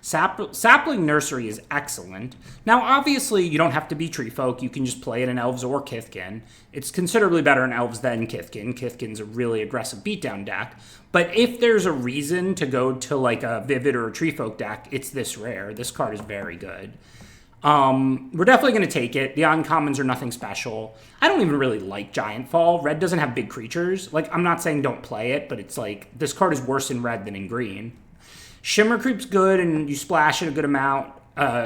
Sapling Nursery is excellent. Now, obviously, you don't have to be Tree Folk. You can just play it in Elves or Kithkin. It's considerably better in Elves than Kithkin. Kithkin's a really aggressive beatdown deck. But if there's a reason to go to like a Vivid or a Tree Folk deck, it's this rare. This card is very good. We're definitely going to take it. The uncommons are nothing special. I don't even really like Giant Fall. Red doesn't have big creatures. Like, I'm not saying don't play it, but it's like, this card is worse in red than in green. Shimmer Creep's good, and you splash it a good amount.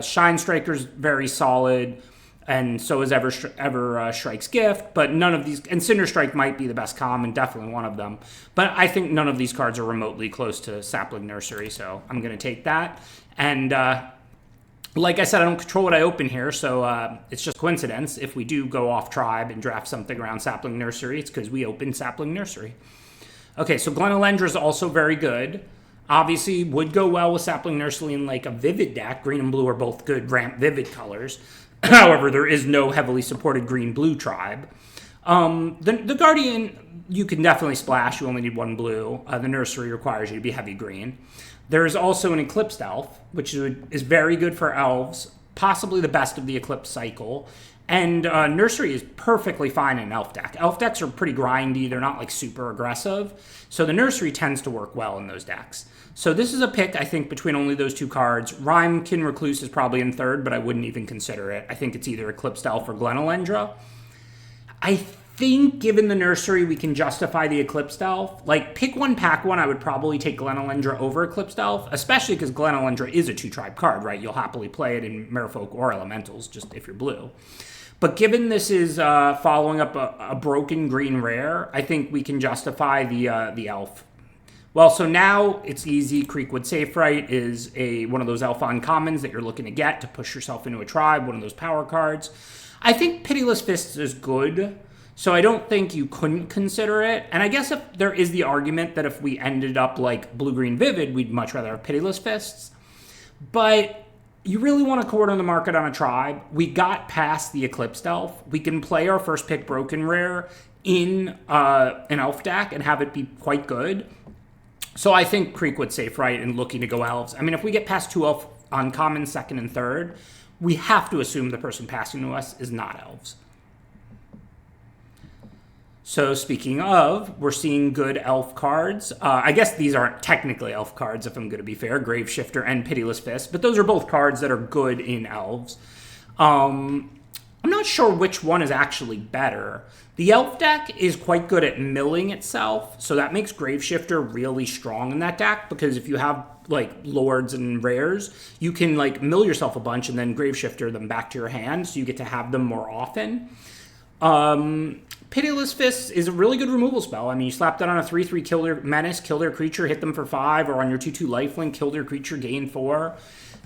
Shine Striker's very solid, and so is Ever Strike's Gift, but none of these, and Cinder Strike might be the best common, definitely one of them. But I think none of these cards are remotely close to Sapling Nursery, so I'm going to take that. And like I said, I don't control what I open here, so it's just coincidence. If we do go off tribe and draft something around Sapling Nursery, it's because we opened Sapling Nursery. Okay, so Glenelendra is also very good. Obviously, would go well with Sapling Nursery in like a Vivid deck. Green and blue are both good ramp Vivid colors. However, there is no heavily supported green-blue tribe. The Guardian, you can definitely splash. You only need one blue. The Nursery requires you to be heavy green. There is also an Eclipsed Elf, which is very good for Elves, possibly the best of the Eclipse cycle. And Nursery is perfectly fine in an Elf deck. Elf decks are pretty grindy. They're not like super aggressive. So the Nursery tends to work well in those decks. So this is a pick, I think, between only those two cards. Rhymekin Recluse is probably in third, but I wouldn't even consider it. I think it's either Eclipsed Elf or Glenelendra. I think, given the Nursery, we can justify the Eclipsed Elf. Like, pick one, pack one, I would probably take Glenelendra over Eclipsed Elf, especially because Glenelendra is a two-tribe card, right? You'll happily play it in Merfolk or Elementals, just if you're blue. But given this is following up a broken green rare, I think we can justify the Elf. Well, so now it's easy. Creekwood Saferight is one of those Elf uncommons that you're looking to get to push yourself into a tribe, one of those power cards. I think Pitiless Fists is good, so I don't think you couldn't consider it. And I guess if there is the argument that if we ended up like Blue-Green Vivid, we'd much rather have Pitiless Fists. But you really want to corner the market on a tribe. We got past the Eclipsed Elf. We can play our first pick Broken Rare in an Elf deck and have it be quite good. So I think Creekwood Saferight and looking to go Elves. I mean, if we get past two Elf uncommon, second and third, we have to assume the person passing to us is not Elves. So speaking of, we're seeing good Elf cards. I guess these aren't technically Elf cards, if I'm going to be fair. Graveshifter and Pitiless Fist. But those are both cards that are good in Elves. I'm not sure which one is actually better. The Elf deck is quite good at milling itself, so that makes Graveshifter really strong in that deck, because if you have like Lords and Rares, you can like mill yourself a bunch and then Graveshifter them back to your hand, so you get to have them more often. Pitiless Fists is a really good removal spell. I mean, you slap that on a 3/3, kill their menace, kill their creature, hit them for 5, or on your 2/2 lifelink, kill their creature, gain 4.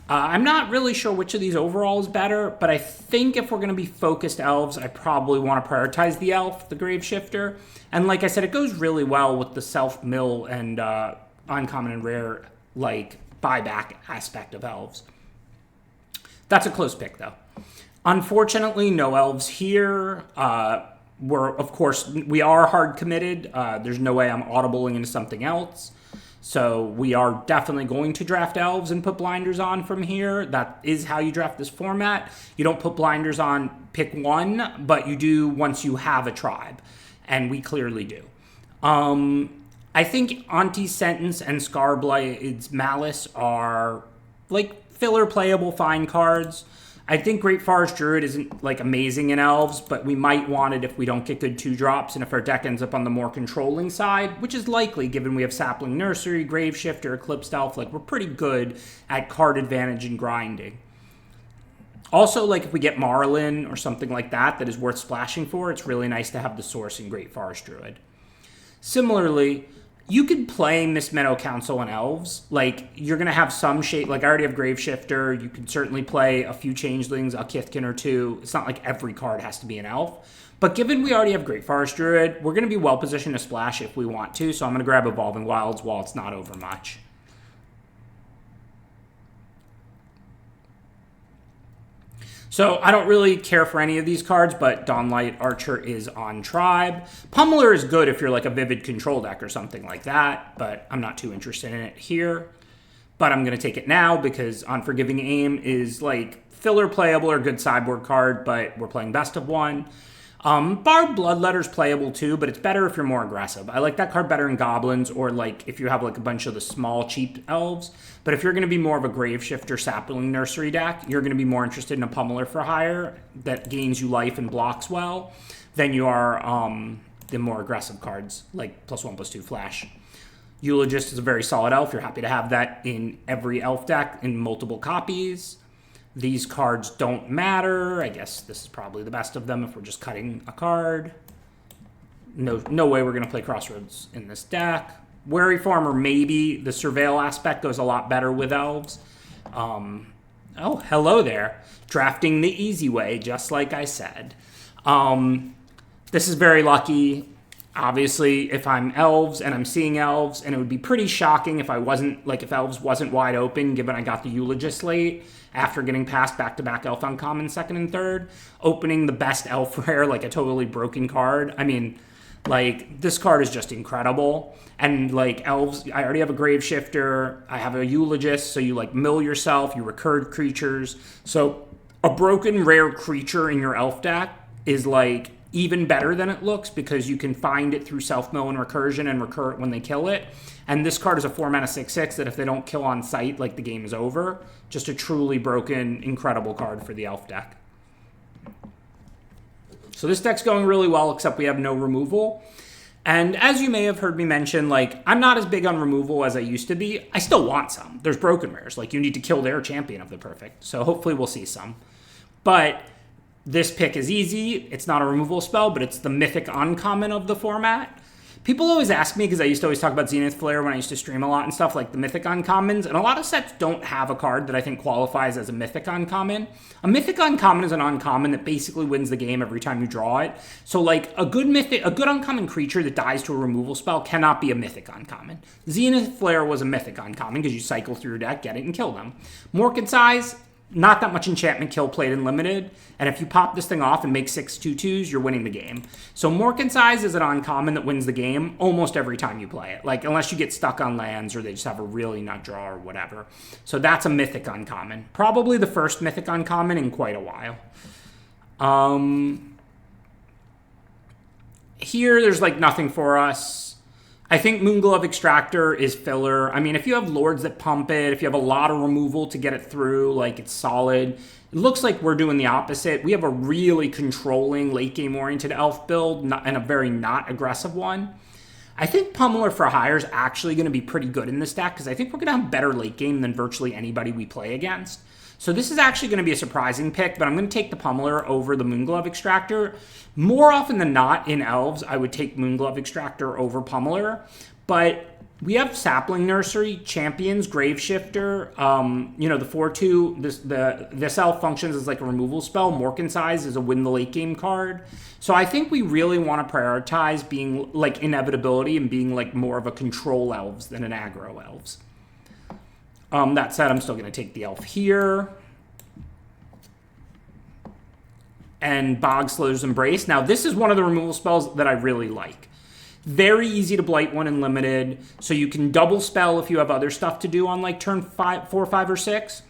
I'm not really sure which of these overall is better, but I think if we're going to be focused Elves, I probably want to prioritize the Elf, the Graveshifter. And like I said, it goes really well with the self-mill and uncommon and rare, like, buyback aspect of Elves. That's a close pick, though. Unfortunately, no Elves here. We are hard committed. There's no way I'm audibling into something else. So we are definitely going to draft Elves and put blinders on from here. That is how you draft this format. You don't put blinders on pick one, but you do once you have a tribe. And we clearly do. I think Auntie's Sentence and Scarblight's Malice are like filler playable fine cards. I think Great Forest Druid isn't like amazing in Elves, but we might want it if we don't get good 2-drops and if our deck ends up on the more controlling side, which is likely given we have Sapling Nursery, Graveshifter, Eclipsed Elf. Like, we're pretty good at card advantage and grinding. Also, like, if we get Marlin or something like that is worth splashing for, it's really nice to have the source in Great Forest Druid. Similarly, you could play Miss Meadow Council and Elves. Like, you're going to have some shape. Like, I already have Graveshifter. You can certainly play a few Changelings, a Kithkin or two. It's not like every card has to be an Elf. But given we already have Great Forest Druid, we're going to be well-positioned to splash if we want to. So I'm going to grab Evolving Wilds while it's not over much. So I don't really care for any of these cards, but Dawnlight Archer is on tribe. Pummeler is good if you're like a Vivid control deck or something like that, but I'm not too interested in it here. but I'm going to take it now because Unforgiving Aim is like filler playable or good sideboard card, but we're playing best of one. Barbed Bloodletter's playable too, but it's better if you're more aggressive. I like that card better in Goblins or like if you have like a bunch of the small cheap elves. But if you're going to be more of a Graveshifter sapling nursery deck, you're going to be more interested in a Pummeler for Hire that gains you life and blocks well than you are the more aggressive cards like +1/+2 flash. Eulogist is a very solid elf. You're happy to have that in every elf deck in multiple copies. These cards don't matter. I guess this is probably the best of them if we're just cutting a card. No way we're going to play Crossroads in this deck. Wary Farmer, maybe. The Surveil aspect goes a lot better with elves. Oh, hello there. Drafting the easy way, just like I said. This is very lucky. Obviously, if I'm elves and I'm seeing elves, and it would be pretty shocking if I wasn't, like if elves wasn't wide open, given I got the Eulogist late, after getting past back-to-back elf uncommon second and third, opening the best elf rare, like a totally broken card. I mean, like, this card is just incredible. And, like, elves, I already have a Graveshifter, I have a Eulogist, so you, like, mill yourself, you recur creatures. So, a broken rare creature in your elf deck is, like, even better than it looks because you can find it through self-mill and recursion and recur it when they kill it. And this card is a 4-mana 6/6 that if they don't kill on sight, like, the game is over. Just a truly broken, incredible card for the elf deck. So this deck's going really well, except we have no removal. And as you may have heard me mention, like, I'm not as big on removal as I used to be. I still want some. There's broken rares. Like, you need to kill their champion of the perfect. So hopefully we'll see some. But this pick is easy. It's not a removal spell, but it's the mythic uncommon of the format. People always ask me, because I used to always talk about Zenith Flare when I used to stream a lot and stuff, like the mythic uncommons, and a lot of sets don't have a card that I think qualifies as a mythic uncommon. A mythic uncommon is an uncommon that basically wins the game every time you draw it. So like a good uncommon creature that dies to a removal spell cannot be a mythic uncommon. Zenith Flare was a mythic uncommon because you cycle through your deck, get it, and kill them. Morkin Size, not that much enchantment kill played in limited, and if you pop this thing off and make 6 2/2s, you're winning the game. So Morkin Size is an uncommon that wins the game almost every time you play it, like unless you get stuck on lands or they just have a really nut draw or whatever. So that's a mythic uncommon. Probably the first mythic uncommon in quite a while. Here, there's like nothing for us. I think Moonglove Extractor is filler. I mean, if you have Lords that pump it, if you have a lot of removal to get it through, like, it's solid. It looks like we're doing the opposite. We have a really controlling late-game-oriented elf build and a very not aggressive one. I think Pummeler for Hire is actually going to be pretty good in this deck because I think we're going to have better late game than virtually anybody we play against. So this is actually going to be a surprising pick, but I'm going to take the Pummeler over the Moonglove Extractor. More often than not, in Elves, I would take Moonglove Extractor over Pummeler, but we have Sapling Nursery, Champions, Graveshifter, the 4/2, this elf functions as like a removal spell. Morkin Size is a win the late game card. So I think we really want to prioritize being like inevitability and being like more of a control elves than an aggro elves. That said, I'm still going to take the elf here. And Bogslayer's Embrace. Now, this is one of the removal spells that I really like. Very easy to blight one in limited, so you can double spell if you have other stuff to do on like turn 4, 5, or 6.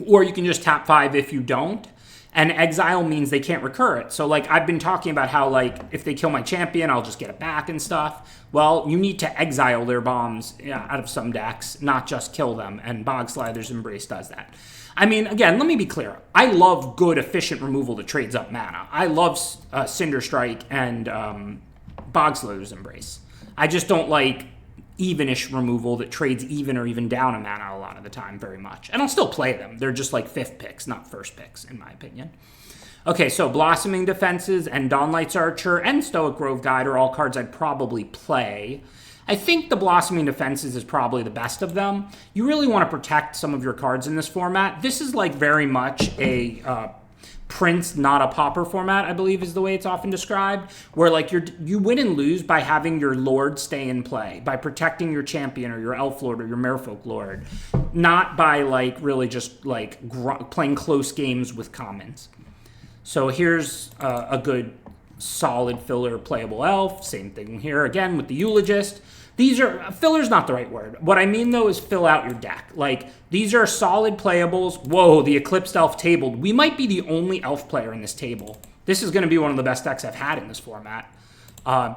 Or you can just tap 5 if you don't. And exile means they can't recur it. So like I've been talking about how like if they kill my champion, I'll just get it back and stuff. Well, you need to exile their bombs out of some decks, not just kill them. And Bogslayer's Embrace does that. I mean, again, let me be clear. I love good, efficient removal that trades up mana. I love Cinder Strike and Bogslayer's Embrace. I just don't like even-ish removal that trades even or even down a mana a lot of the time very much. And I'll still play them. They're just like 5th picks, not 1st picks, in my opinion. Okay, so Blossoming Defenses and Dawnlight's Archer and Stoic Grove Guide are all cards I'd probably play. I think the Blossoming Defenses is probably the best of them. You really want to protect some of your cards in this format. This is like very much a Prince, not a Pauper format, I believe is the way it's often described, where like you win and lose by having your Lord stay in play, by protecting your champion or your Elf Lord or your Merfolk Lord, not by like really just like playing close games with commons. So here's a good solid filler playable elf. Same thing here again with the Eulogist. These are, filler's not the right word. What I mean though is fill out your deck. Like, these are solid playables. Whoa, the Eclipsed Elf tabled. We might be the only elf player in this table. This is going to be one of the best decks I've had in this format.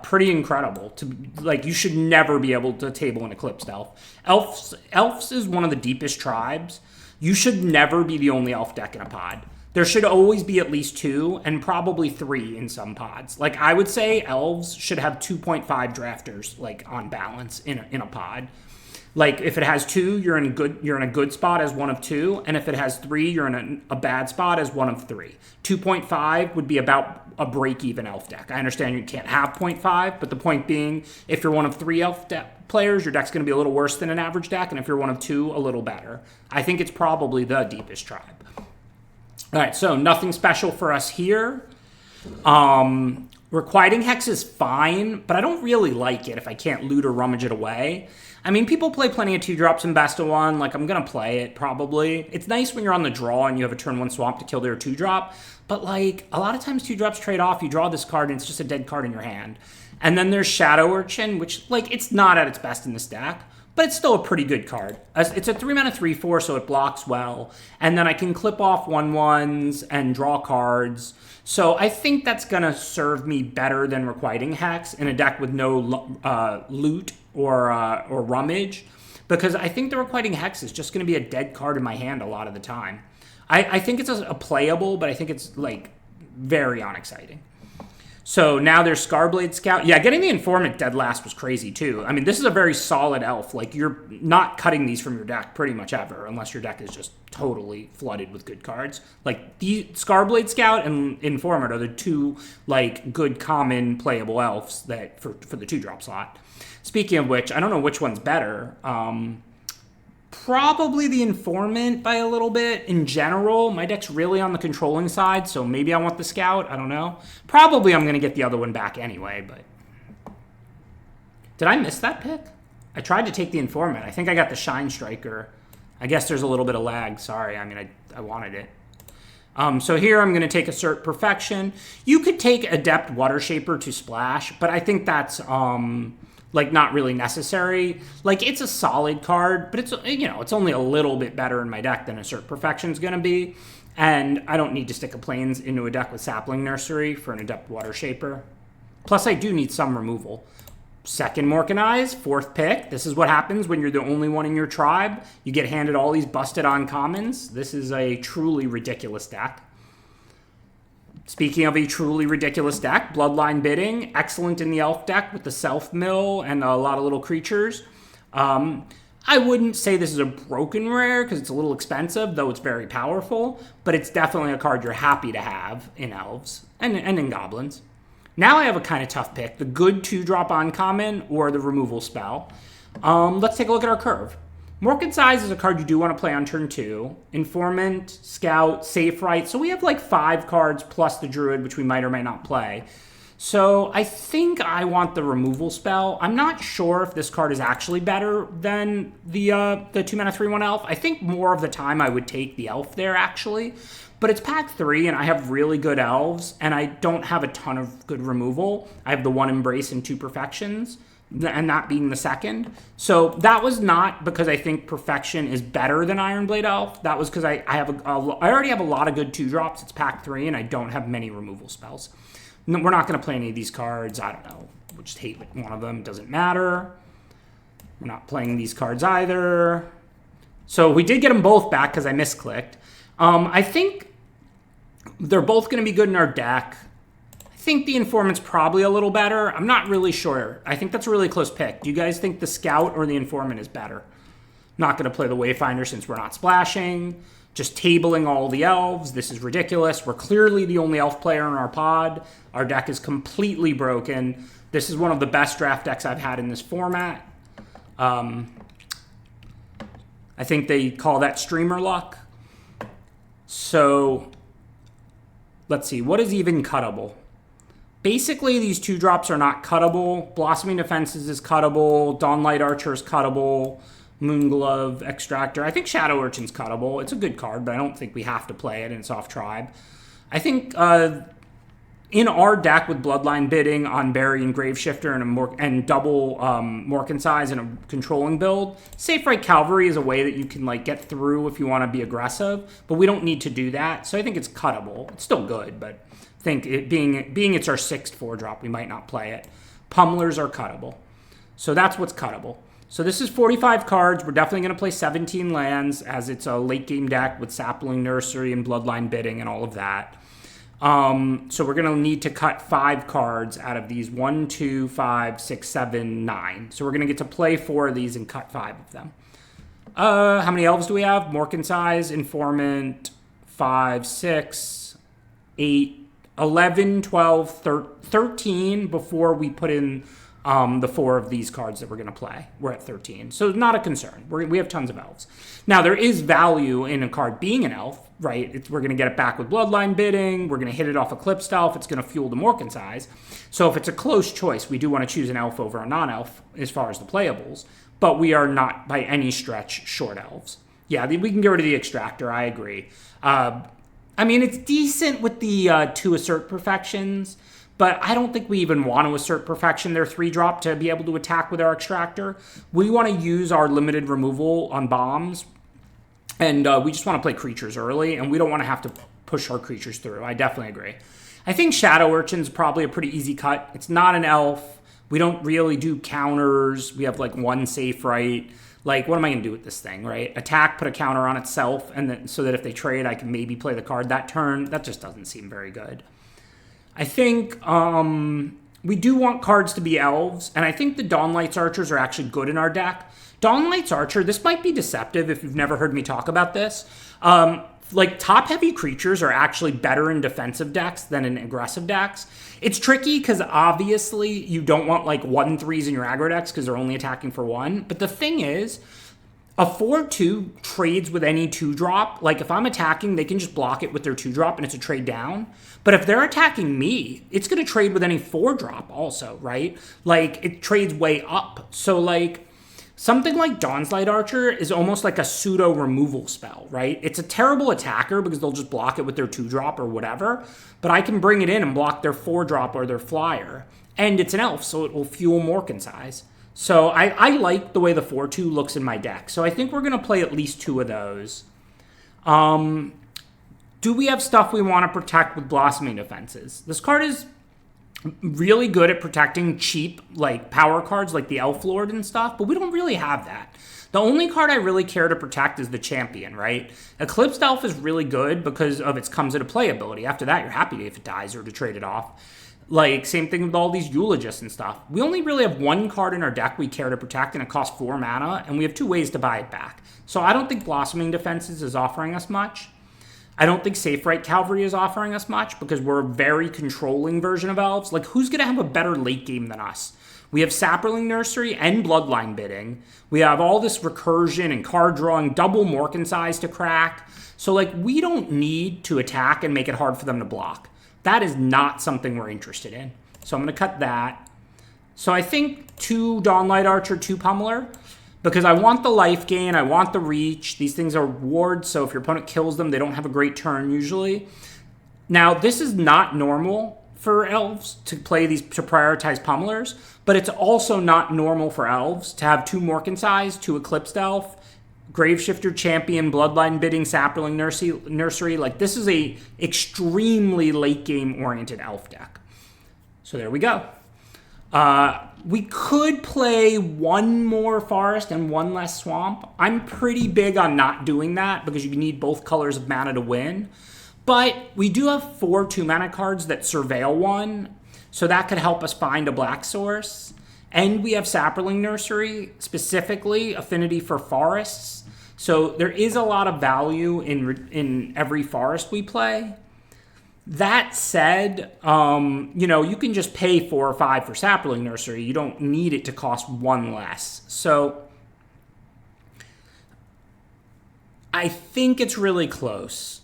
Pretty incredible. Like, you should never be able to table an Eclipsed Elf. Elves is one of the deepest tribes. You should never be the only elf deck in a pod. There should always be at least 2 and probably 3 in some pods. Like, I would say elves should have 2.5 drafters, like, on balance in a pod. Like, if it has 2, you're in a good spot as one of 2, and if it has 3, you're in a bad spot as one of 3. 2.5 would be about a break-even elf deck. I understand you can't have 0.5, but the point being, if you're one of 3 elf players, your deck's going to be a little worse than an average deck, and if you're one of 2, a little better. I think it's probably the deepest tribe. All right, so nothing special for us here. Requiting Hex is fine, but I don't really like it if I can't loot or rummage it away. I mean, people play plenty of 2-drops in Best of 1. Like, I'm going to play it, probably. It's nice when you're on the draw and you have a turn 1 swamp to kill their 2-drop. But, like, a lot of times 2-drops trade off. You draw this card and it's just a dead card in your hand. And then there's Shadow Urchin, which, like, it's not at its best in this deck. But it's still a pretty good card. It's a 3-mana 3/4, so it blocks well. And then I can clip off 1/1s and draw cards. So I think that's going to serve me better than Requiting Hex in a deck with no loot or rummage. Because I think the Requiting Hex is just going to be a dead card in my hand a lot of the time. I think it's a playable, but I think it's, like, very unexciting. So now there's Scarblade Scout. Yeah, getting the Informant dead last was crazy too. I mean, this is a very solid elf. Like, you're not cutting these from your deck pretty much ever, unless your deck is just totally flooded with good cards. Like, the Scarblade Scout and Informant are the 2, like, good common playable elves that for the 2-drop slot. Speaking of which, I don't know which one's better. Probably the Informant by a little bit. In general, my deck's really on the controlling side, so maybe I want the Scout. I don't know. Probably I'm going to get the other one back anyway, but... Did I miss that pick? I tried to take the Informant. I think I got the Shine Striker. I guess there's a little bit of lag. Sorry. I mean, I wanted it. So here I'm going to take Assert Perfection. You could take Adept Water Shaper to splash, but I think that's... like, not really necessary. Like, it's a solid card, but it's, you know, it's only a little bit better in my deck than Assert Perfection's going to be. And I don't need to stick a Plains into a deck with Sapling Nursery for an Adept Water Shaper. Plus, I do need some removal. Second Morkanize, 4th pick. This is what happens when you're the only one in your tribe. You get handed all these busted uncommons. This is a truly ridiculous deck. Speaking of a truly ridiculous deck, Bloodline Bidding, excellent in the elf deck with the self-mill and a lot of little creatures. I wouldn't say this is a broken rare because it's a little expensive, though it's very powerful, but it's definitely a card you're happy to have in elves and in goblins. Now I have a kind of tough pick, the good 2-drop uncommon or the removal spell. Let's take a look at our curve. Morkin Size is a card you do want to play on turn 2. Informant, Scout, Safe Right. So we have like 5 cards plus the Druid, which we might or might not play. So I think I want the removal spell. I'm not sure if this card is actually better than the 2-mana 3/1 elf. I think more of the time I would take the elf there, actually. But it's pack 3, and I have really good elves, and I don't have a ton of good removal. I have the 1 Embrace and 2 Perfections, and that being the second. So that was not because I think Perfection is better than Ironblade Elf. That was because I already have a lot of good 2-drops. It's pack 3, and I don't have many removal spells. No, we're not going to play any of these cards. I don't know. We'll just hate one of them. It doesn't matter. We're not playing these cards either. So we did get them both back because I misclicked. I think they're both going to be good in our deck. I think the Informant's probably a little better. I'm not really sure. I think that's a really close pick. Do you guys think the Scout or the Informant is better? Not going to play the Wayfinder since we're not splashing. Just tabling all the elves. This is ridiculous. We're clearly the only elf player in our pod. Our deck is completely broken. This is one of the best draft decks I've had in this format. I think they call that streamer luck. So let's see. What is even cuttable? Basically, these 2-drops are not cuttable. Blossoming Defenses is cuttable. Dawnlight Archer is cuttable. Moonglove Extractor. I think Shadow Urchin's cuttable. It's a good card, but I don't think we have to play it, and it's off tribe. I think in our deck with Bloodline Bidding on Berry and Graveshifter and double Morkin size and a controlling build, Safe Right Cavalry is a way that you can like get through if you want to be aggressive, but we don't need to do that. So I think it's cuttable. It's still good, but I think it being it's our 6th 4-drop, we might not play it. Pummelers are cuttable. So that's what's cuttable. So this is 45 cards. We're definitely going to play 17 lands as it's a late game deck with Sapling Nursery and Bloodline Bidding and all of that. So we're going to need to cut 5 cards out of these 1, 2, 5, 6, 7, 9. So we're going to get to play 4 of these and cut 5 of them. How many elves do we have? Morkin size, Informant, 5, 6, 8, 11, 12, 13 before we put in the 4 of these cards that we're going to play. We're at 13. So not a concern. We have tons of elves. Now, there is value in a card being an elf, right? We're going to get it back with Bloodline Bidding. We're going to hit it off Eclipsed Elf. It's going to fuel the Morkin size. So if it's a close choice, we do want to choose an elf over a non-elf as far as the playables. But we are not, by any stretch, short elves. Yeah, we can get rid of the Extractor. I agree. I mean, it's decent with the 2 Assert Perfections, but I don't think we even want to Assert Perfection their 3-drop to be able to attack with our Extractor. We want to use our limited removal on bombs, and we just want to play creatures early, and we don't want to have to push our creatures through. I definitely agree. I think Shadow Urchin's probably a pretty easy cut. It's not an elf. We don't really do counters. We have like 1 safe right. Like, what am I going to do with this thing, right? Attack, put a counter on itself, and then so that if they trade, I can maybe play the card that turn. That just doesn't seem very good. I think we do want cards to be elves, and I think the Dawnlight's Archers are actually good in our deck. Dawnlight's Archer, this might be deceptive if you've never heard me talk about this. Like, top-heavy creatures are actually better in defensive decks than in aggressive decks. It's tricky because obviously you don't want like 1/3s in your aggro decks because they're only attacking for 1. But the thing is, a 4/2 trades with any 2-drop. Like, if I'm attacking, they can just block it with their 2-drop and it's a trade down. But if they're attacking me, it's going to trade with any 4-drop also, right? Like, it trades way up. So, like, something like Dawn's Light Archer is almost like a pseudo removal spell, right? It's a terrible attacker because they'll just block it with their 2-drop or whatever, but I can bring it in and block their 4-drop or their flyer. And it's an elf, so it will fuel Morkin size. So I like the way the 4/2 looks in my deck. So I think we're going to play at least 2 of those. Do we have stuff we want to protect with Blossoming Defenses? This card is really good at protecting cheap like power cards like the Elf Lord and stuff, but we don't really have that. The only card I really care to protect is the Champion, right? Eclipsed Elf is really good because of its comes into play ability. After that, you're happy if it dies or to trade it off. Like, same thing with all these Eulogists and stuff. We only really have 1 card in our deck we care to protect, and it costs 4 mana, and we have 2 ways to buy it back. So I don't think Blossoming Defenses is offering us much. I don't think Safe Right Cavalry is offering us much because we're a very controlling version of elves. Like, who's going to have a better late game than us? We have Sapling Nursery and Bloodline Bidding. We have all this recursion and card drawing, double Morkin size to crack. So, like, we don't need to attack and make it hard for them to block. That is not something we're interested in. So I'm going to cut that. So I think 2 Dawnlight Archer, 2 Pummeler. Because I want the life gain, I want the reach. These things are wards, so if your opponent kills them, they don't have a great turn usually. Now, this is not normal for elves to play these, to prioritize Pummelers, but it's also not normal for elves to have 2 Morkin size, 2 Eclipsed Elf, Graveshifter Champion, Bloodline Bidding, Sapling Nursery. Like, this is a extremely late game oriented elf deck. So there we go. We could play 1 more forest and 1 less swamp. I'm pretty big on not doing that because you need both colors of mana to win. But we do have 4 2-mana cards that surveil 1, so that could help us find a black source. And we have Sapling Nursery, specifically affinity for forests. So there is a lot of value in every forest we play. That said, you know, you can just pay 4 or 5 for Sapling Nursery. You don't need it to cost 1 less. So I think it's really close.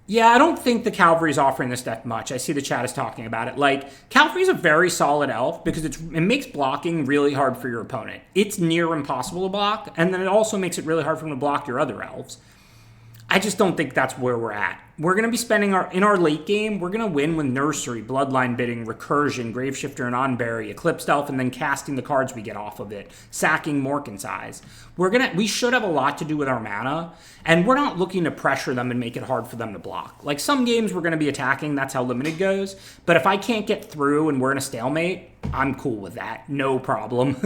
Yeah, I don't think the Cavalry is offering this deck much. I see the chat is talking about it. Like, Cavalry is a very solid elf because it makes blocking really hard for your opponent. It's near impossible to block, and then it also makes it really hard for them to block your other elves. I just don't think that's where we're at. We're going to be spending in our late game, we're going to win with Nursery, Bloodline Bidding, Recursion, Graveshifter, and Onberry, Eclipsed Elf, and then casting the cards we get off of it, sacking Morken's Eyes. We should have a lot to do with our mana, and we're not looking to pressure them and make it hard for them to block. Like, some games we're going to be attacking, that's how Limited goes, but if I can't get through and we're in a stalemate, I'm cool with that. No problem.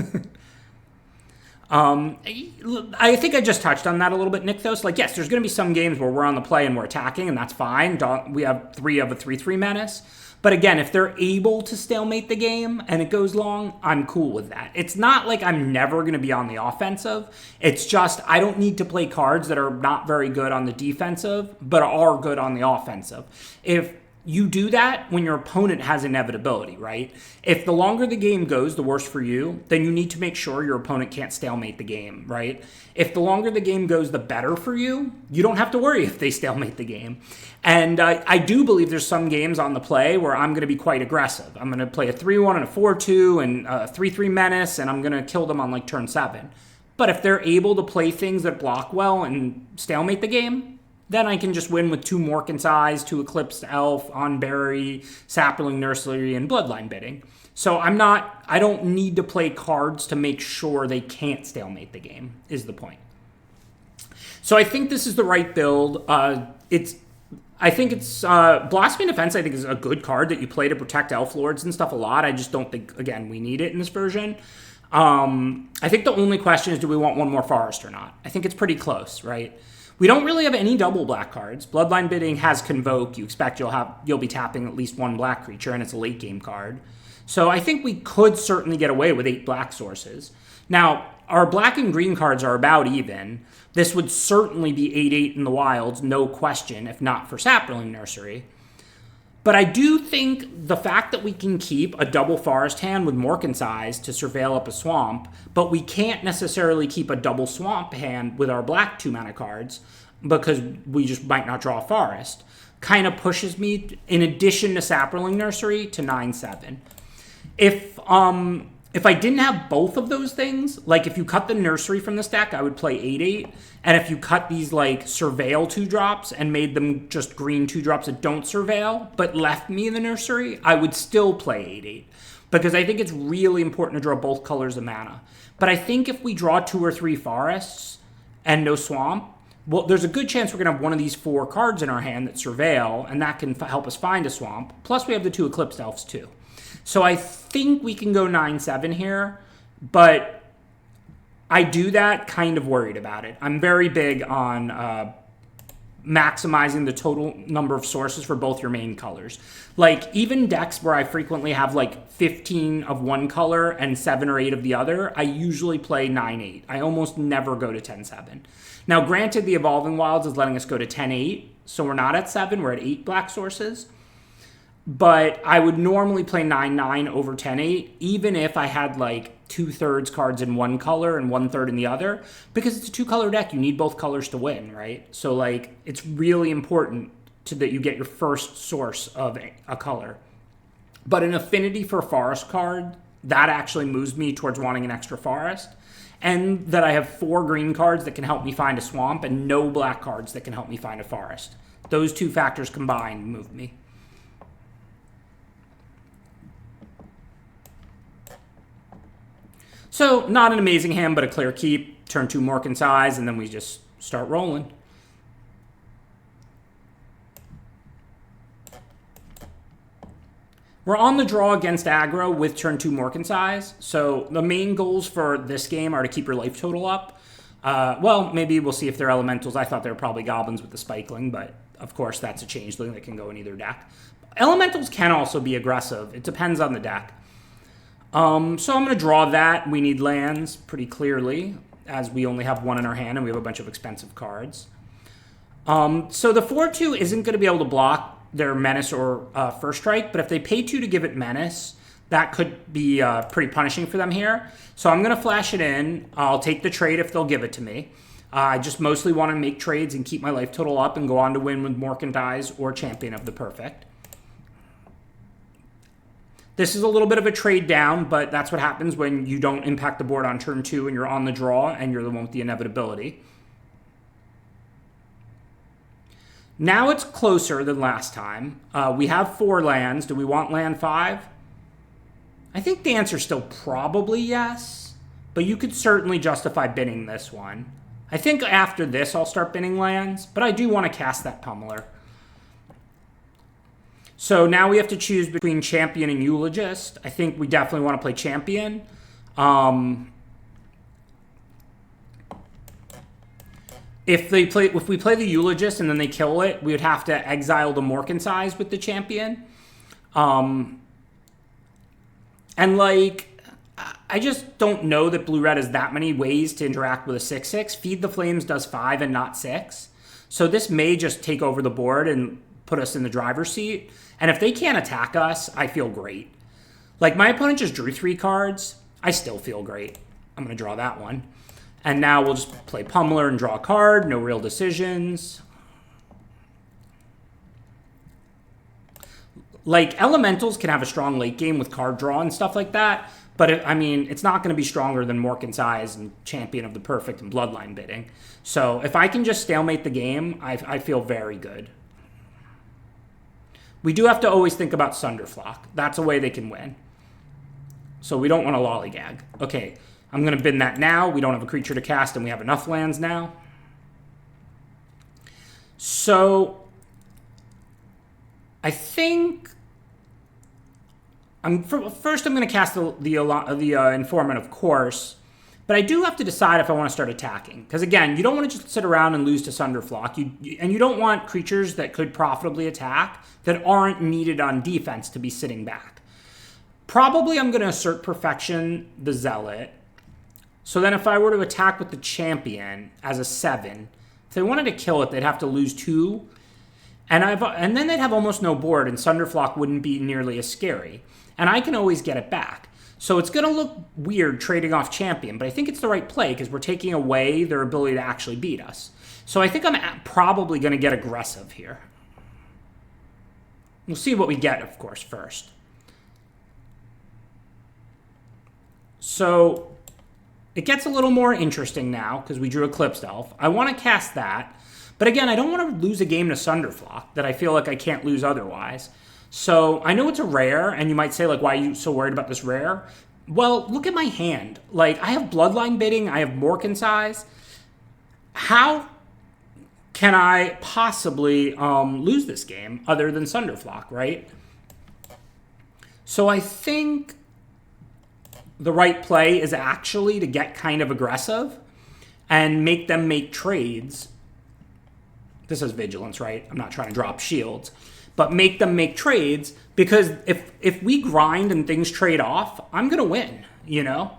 I think I just touched on that a little bit, Nick, though. So, like, yes, there's going to be some games where we're on the play and we're attacking, and that's fine. We have 3 of a 3/3 menace. But again, if they're able to stalemate the game and it goes long, I'm cool with that. It's not like I'm never going to be on the offensive. It's just I don't need to play cards that are not very good on the defensive, but are good on the offensive. If you do that when your opponent has inevitability, right? If the longer the game goes, the worse for you, then you need to make sure your opponent can't stalemate the game, right? If the longer the game goes, the better for you, you don't have to worry if they stalemate the game. And I do believe there's some games on the play where I'm going to be quite aggressive. I'm going to play a 3-1 and a 4-2 and a 3-3 menace, and I'm going to kill them on like turn 7. But if they're able to play things that block well and stalemate the game, then I can just win with 2 Morken's Eyes, 2 Eclipsed Elf, Onberry, Sapling, Nursery, and Bloodline Bidding. So I don't need to play cards to make sure they can't stalemate the game, is the point. So I think this is the right build. Blossoming Defense, I think, is a good card that you play to protect Elf Lords and stuff a lot. I just don't think, again, we need it in this version. I think the only question is, do we want one more Forest or not? I think it's pretty close, right? We don't really have any double black cards. Bloodline Bidding has Convoke. You expect you'll be tapping at least 1 black creature, and it's a late game card. So I think we could certainly get away with 8 black sources. Now, our black and green cards are about even. This would certainly be 8/8 in the wilds, no question, if not for Sapling Nursery. But I do think the fact that we can keep a double forest hand with Morken's Eyes to surveil up a swamp, but we can't necessarily keep a double swamp hand with our black 2-mana cards because we just might not draw a forest, kind of pushes me, in addition to Sapling Nursery, to 9/7. If I didn't have both of those things, like if you cut the Nursery from this deck, I would play 8/8. And if you cut these like Surveil 2-drops and made them just green 2-drops that don't Surveil, but left me the Nursery, I would still play 8/8. Because I think it's really important to draw both colors of mana. But I think if we draw 2 or 3 forests and no swamp, well, there's a good chance we're going to have one of these 4 cards in our hand that Surveil, and that can help us find a swamp. Plus we have the 2 Eclipsed Elves too. So I think we can go 9/7 here, but I do that kind of worried about it. I'm very big on maximizing the total number of sources for both your main colors. Like, even decks where I frequently have like 15 of one color and 7 or 8 of the other, I usually play 9/8. I almost never go to 10/7. Now, granted, the Evolving Wilds is letting us go to 10/8, so we're not at 7, we're at 8 black sources. But I would normally play 9/9 over 10/8, even if I had like 2/3 cards in one color and 1/3 in the other, because it's a 2-color deck. You need both colors to win, right? So like, it's really important that you get your first source of a color. But an affinity for a forest card, that actually moves me towards wanting an extra forest. And that I have 4 green cards that can help me find a swamp and no black cards that can help me find a forest. Those 2 factors combined move me. So, not an amazing hand, but a clear keep. Turn 2 Morken's Eyes, and then we just start rolling. We're on the draw against aggro with turn 2 Morken's Eyes. So, the main goals for this game are to keep your life total up. Well, maybe we'll see if they're elementals. I thought they were probably goblins with the Spikeling, but of course that's a changeling that can go in either deck. Elementals can also be aggressive. It depends on the deck. So I'm going to draw that. We need lands pretty clearly, as we only have 1 in our hand and we have a bunch of expensive cards. So the 4/2 isn't going to be able to block their Menace or First Strike, but if they pay 2 to give it Menace, that could be pretty punishing for them here. So I'm going to flash it in. I'll take the trade if they'll give it to me. I just mostly want to make trades and keep my life total up and go on to win with Morken's Eyes or Champion of the Perfect. This is a little bit of a trade down, but that's what happens when you don't impact the board on turn 2 and you're on the draw and you're the one with the inevitability. Now it's closer than last time. We have 4 lands. Do we want land 5? I think the answer is still probably yes, but you could certainly justify binning this one. I think after this I'll start binning lands, but I do want to cast that Pummeler. So now we have to choose between Champion and Eulogist. I think we definitely want to play Champion. If we play the Eulogist and then they kill it, we would have to exile the Morkensize with the Champion. And like, I just don't know that blue-red has that many ways to interact with a 6/6. Feed the Flames does 5 and not 6. So this may just take over the board and put us in the driver's seat. And if they can't attack us, I feel great. Like, my opponent just drew 3 cards. I still feel great. I'm going to draw that one. And now we'll just play Pummeler and draw a card. No real decisions. Like, Elementals can have a strong late game with card draw and stuff like that. But, I mean, it's not going to be stronger than Morkensize and Champion of the Perfect and Bloodline bidding. So if I can just stalemate the game, I feel very good. We do have to always think about Sunderflock. That's a way they can win. So we don't want to lollygag. Okay, I'm going to bin that now. We don't have a creature to cast, and we have enough lands now. So I think first I'm going to cast the Informant, of course. But I do have to decide if I want to start attacking. Because, again, you don't want to just sit around and lose to Sunderflock. And you don't want creatures that could profitably attack that aren't needed on defense to be sitting back. Probably I'm going to assert Perfection the Zealot. So then if I were to attack with the Champion as a 7, if they wanted to kill it, they'd have to lose 2. And then they'd have almost no board, and Sunderflock wouldn't be nearly as scary. And I can always get it back. So it's going to look weird trading off Champion, but I think it's the right play because we're taking away their ability to actually beat us. So I think I'm probably going to get aggressive here. We'll see what we get, of course, first. So it gets a little more interesting now because we drew Eclipsed Elf. I want to cast that. But again, I don't want to lose a game to Sunderflock that I feel like I can't lose otherwise. So I know it's a rare, and you might say, like, why are you so worried about this rare? Well, look at my hand. Like, I have Bloodline bidding. I have Morkensize. How can I possibly lose this game other than Sunderflock, right? So I think the right play is actually to get kind of aggressive and make them make trades. This is Vigilance, right? I'm not trying to drop shields. But make them make trades, because if we grind and things trade off, I'm going to win, you know?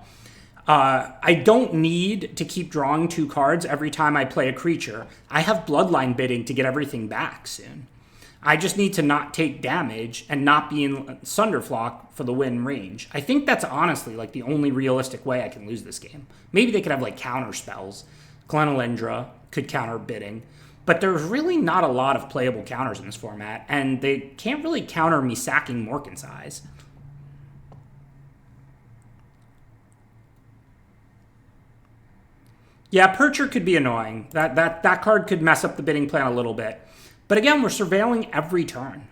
I don't need to keep drawing 2 cards every time I play a creature. I have Bloodline bidding to get everything back soon. I just need to not take damage and not be in Sunderflock for the win range. I think that's honestly like the only realistic way I can lose this game. Maybe they could have like counter spells. Glenelendra could counter bidding. But there's really not a lot of playable counters in this format, and they can't really counter me sacking Morkensize. Yeah, Percher could be annoying. That card could mess up the bidding plan a little bit. But again, we're surveilling every turn.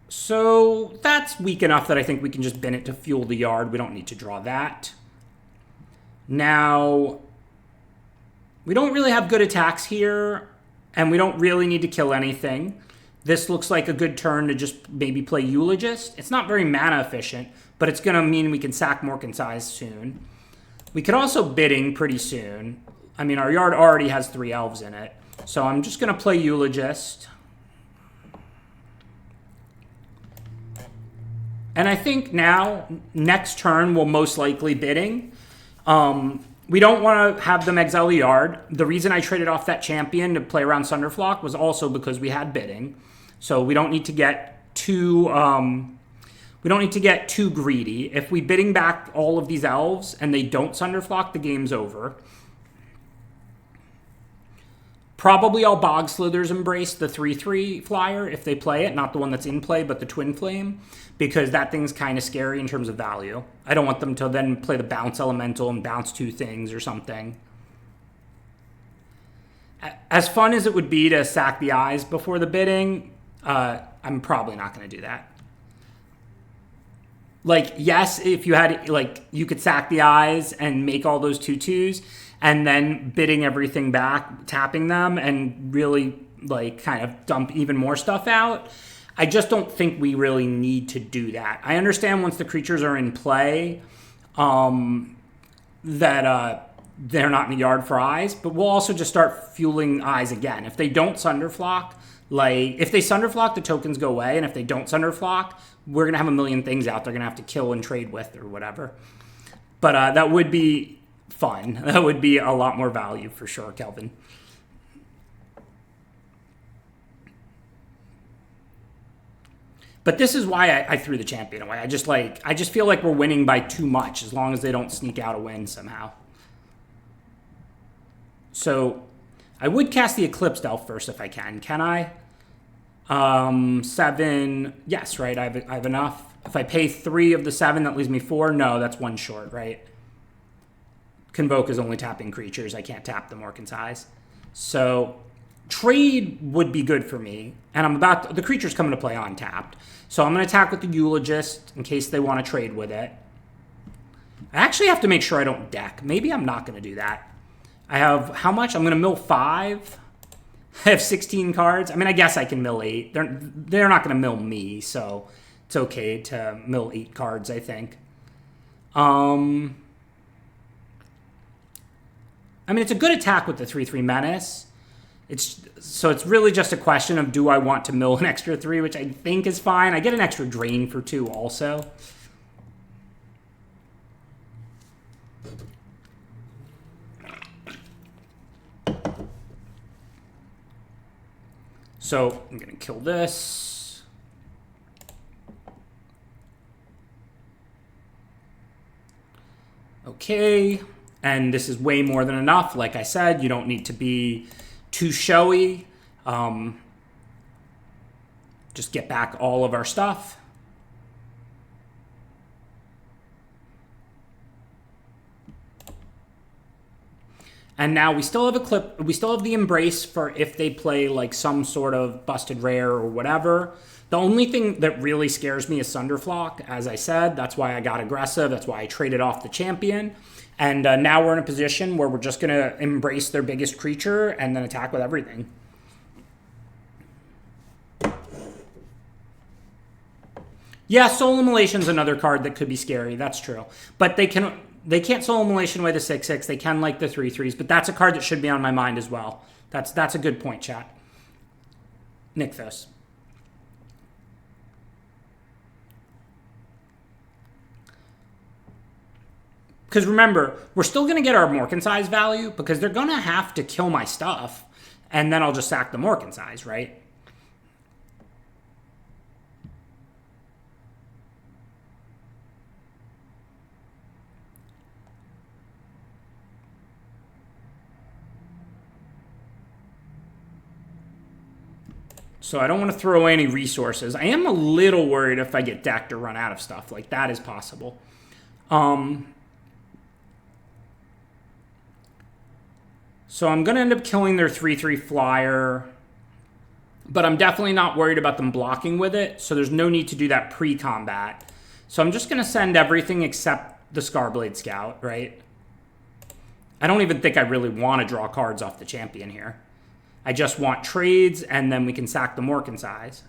So that's weak enough that I think we can just bin it to fuel the yard. We don't need to draw that. Now, we don't really have good attacks here, and we don't really need to kill anything. This looks like a good turn to just maybe play Eulogist. It's not very mana efficient, but it's going to mean we can sack Morkensize soon. We could also bidding pretty soon. I mean, our yard already has 3 elves in it, so I'm just going to play Eulogist. And I think now, next turn, we'll most likely bidding. We don't want to have them exile the yard. The reason I traded off that Champion to play around Sunderflock was also because we had bidding. So we don't need to get too greedy. If we bidding back all of these elves and they don't Sunderflock, the game's over. Probably I'll Bog Slither's Embrace the 3/3 flyer if they play it, not the one that's in play, but the Twin Flame, because that thing's kind of scary in terms of value. I don't want them to then play the Bounce Elemental and bounce 2 things or something. As fun as it would be to sack the eyes before the bidding, I'm probably not going to do that. Like, yes, if you had, like, you could sack the eyes and make all those 2/2s, and then bidding everything back, tapping them, and really, like, kind of dump even more stuff out. I just don't think we really need to do that. I understand once the creatures are in play, that they're not in the yard for eyes, but we'll also just start fueling eyes again. If they don't Sunderflock, like, if they Sunderflock, the tokens go away, and if they don't Sunderflock, we're going to have a million things out they're going to have to kill and trade with or whatever. But that would be fun. That would be a lot more value for sure, Kelvin. But this is why I threw the champion away. I just feel like we're winning by too much as long as they don't sneak out a win somehow. So I would cast the Eclipsed Elf first if I can. Can I? 7. Yes, right. I have enough. If I pay 3 of the 7, that leaves me 4. No, that's 1 short, right? Convoke is only tapping creatures. I can't tap the Morkan's Eyes. So trade would be good for me. And the creature's coming to play untapped. So I'm going to attack with the Eulogist in case they want to trade with it. I actually have to make sure I don't deck. Maybe I'm not going to do that. I have how much? I'm going to mill 5. I have 16 cards. I mean, I guess I can mill 8. They're not going to mill me, so it's okay to mill 8 cards, I think. I mean, it's a good attack with the 3/3 Menace. So it's really just a question of, do I want to mill an extra 3, which I think is fine. I get an extra drain for 2 also. So I'm going to kill this. Okay. And this is way more than enough. Like I said, you don't need to be too showy. Just get back all of our stuff. And now we still have we still have the Embrace for if they play like some sort of busted rare or whatever. The only thing that really scares me is Sunderflock, as I said. That's why I got aggressive. That's why I traded off the champion. And now we're in a position where we're just going to embrace their biggest creature and then attack with everything. Yeah, Soul Immolation's another card that could be scary. That's true. But they can't Soul Immolation away the 6/6. They can like the 3/3s, but that's a card that should be on my mind as well. That's a good point, chat. Nykthos. Because remember, we're still going to get our Morkan's Eyes value because they're going to have to kill my stuff, and then I'll just sack the Morkan's Eyes, right? So I don't want to throw away any resources. I am a little worried if I get decked or run out of stuff. Like, that is possible. So I'm going to end up killing their 3/3 flyer. But I'm definitely not worried about them blocking with it. So there's no need to do that pre-combat. So I'm just going to send everything except the Scarblade Scout, right? I don't even think I really want to draw cards off the champion here. I just want trades, and then we can sack the Morkan's Eyes.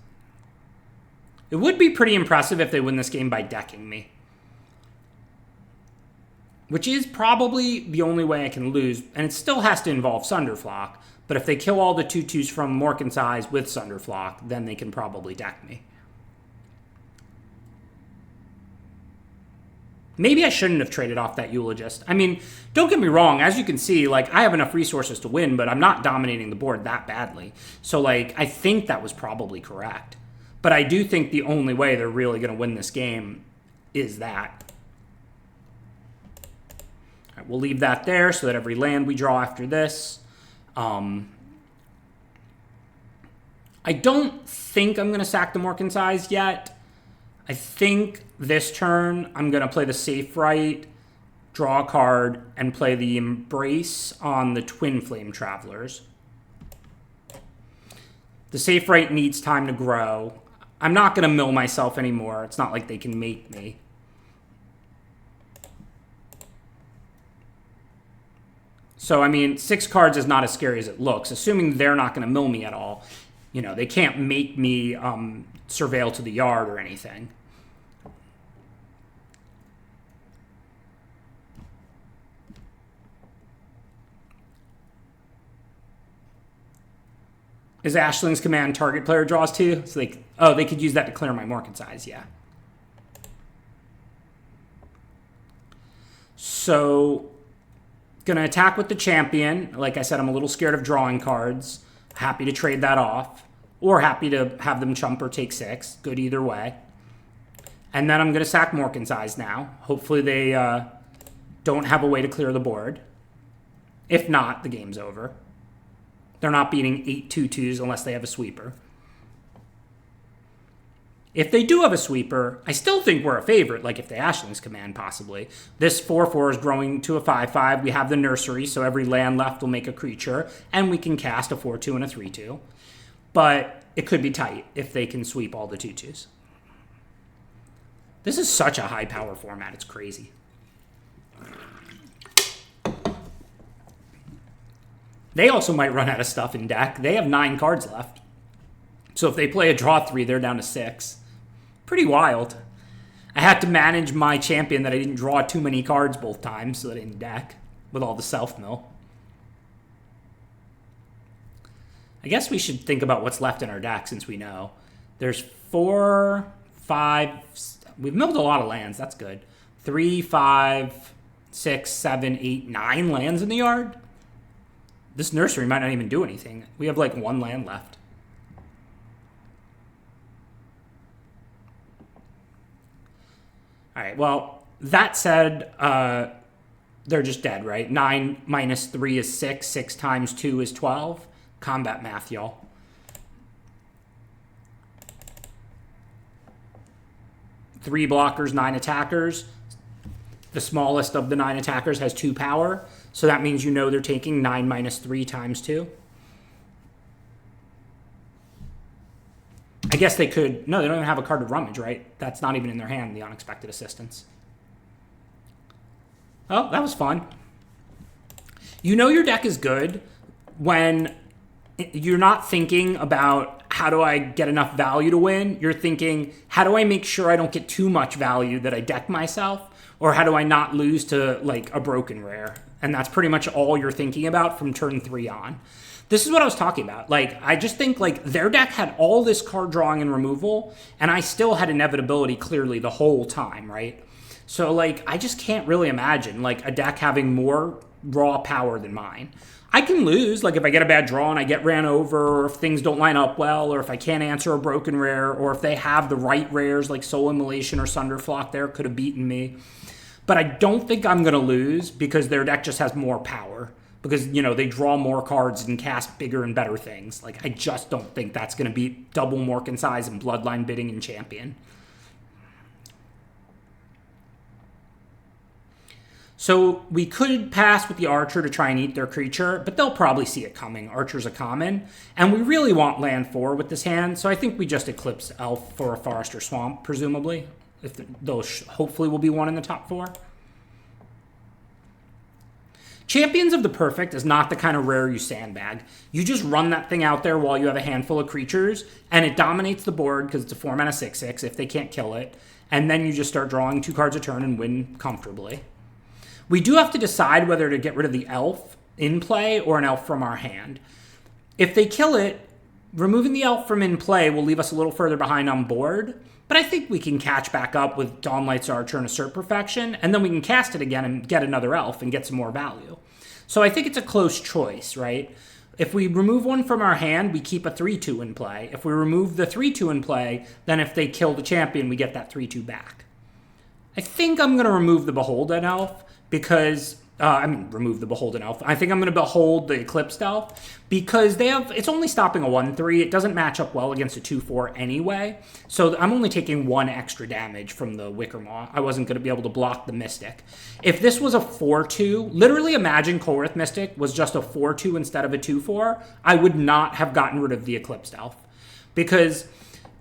It would be pretty impressive if they win this game by decking me. Which is probably the only way I can lose, and it still has to involve Sunderflock. But if they kill all the 2/2s from Morkan's Eyes with Sunderflock, then they can probably deck me. Maybe I shouldn't have traded off that Eulogist. I mean, don't get me wrong. As you can see, like, I have enough resources to win, but I'm not dominating the board that badly. So, like, I think that was probably correct. But I do think the only way they're really going to win this game is that. All right, we'll leave that there so that every land we draw after this. I don't think I'm going to sack the Morkan's Eyes yet. I think this turn I'm going to play the Safe Right, draw a card, and play the Embrace on the Twin Flame Travelers. The safe rate needs time to grow. I'm not going to mill myself anymore. It's not like they can make me. So, I mean, 6 cards is not as scary as it looks. Assuming they're not going to mill me at all. You know, they can't make me surveil to the yard or anything. Is Ashling's command target player draws 2? So they could use that to clear my market size, yeah. So, gonna attack with the champion. Like I said, I'm a little scared of drawing cards. Happy to trade that off. Or happy to have them chump or take 6. Good either way. And then I'm gonna sack Morkin's Eyes now. Hopefully they don't have a way to clear the board. If not, the game's over. They're not beating 8 2-2s unless they have a sweeper. If they do have a sweeper, I still think we're a favorite, like if the Ashling's command possibly. This 4/4 is growing to a 5/5. We have the nursery, so every land left will make a creature, and we can cast a 4/2 and a 3/2. But it could be tight if they can sweep all the 2/2s. This is such a high power format, it's crazy. They also might run out of stuff in deck. They have 9 cards left. So if they play a draw 3, they're down to 6. Pretty wild. I had to manage my champion that I didn't draw too many cards both times so that I didn't deck with all the self-mill. I guess we should think about what's left in our deck since we know. There's 4, 5... We've milled a lot of lands. That's good. 3, 5, 6, 7, 8, 9 lands in the yard. This nursery might not even do anything. We have like 1 land left. All right, well, that said, they're just dead, right? 9 minus 3 is 6. 6 times 2 is 12. Combat math, y'all. Three blockers, 9 attackers. The smallest of the 9 attackers has 2 power. So that means you know they're taking 9 minus 3 times 2. I guess they could... No, they don't even have a card to rummage, right? That's not even in their hand, the unexpected assistance. Oh, that was fun. You know your deck is good when you're not thinking about how do I get enough value to win. You're thinking, how do I make sure I don't get too much value that I deck myself? Or how do I not lose to, like, a broken rare? And that's pretty much all you're thinking about from turn 3 on. This is what I was talking about. Like, I just think, like, their deck had all this card drawing and removal, and I still had inevitability clearly the whole time, right? So, like, I just can't really imagine, like, a deck having more raw power than mine. I can lose, like, if I get a bad draw and I get ran over, or if things don't line up well, or if I can't answer a broken rare, or if they have the right rares, like Soul Immolation or Sunderflock there, could have beaten me. But I don't think I'm going to lose because their deck just has more power. Because, you know, they draw more cards and cast bigger and better things. Like, I just don't think that's going to beat double Morkin's Eyes and Bloodline Bidding and Champion. So we could pass with the Archer to try and eat their creature, but they'll probably see it coming. Archer's a common. And we really want land 4 with this hand, so I think we just Eclipse Elf for a Forest or Swamp, presumably. If those hopefully will be one in the top 4. Champions of the Perfect is not the kind of rare you sandbag. You just run that thing out there while you have a handful of creatures, and it dominates the board because it's a 4-mana 6/6 if they can't kill it, and then you just start drawing 2 cards a turn and win comfortably. We do have to decide whether to get rid of the elf in play or an elf from our hand. If they kill it, removing the elf from in play will leave us a little further behind on board, but I think we can catch back up with Dawnlight's Archer and Assert Perfection, and then we can cast it again and get another elf and get some more value. So I think it's a close choice, right? If we remove one from our hand, we keep a 3/2 in play. If we remove the 3/2 in play, then if they kill the champion, we get that 3/2 back. I think I'm going to remove the Beholden Elf because remove the Beholden Elf. I think I'm going to behold the Eclipsed Elf because it's only stopping a 1/3. It doesn't match up well against a 2/4 anyway. So I'm only taking 1 extra damage from the Wickermaw. I wasn't going to be able to block the Mystic. If this was a 4/2, literally imagine Kolrith Mystic was just a 4/2 instead of a 2/4, I would not have gotten rid of the Eclipsed Elf. Because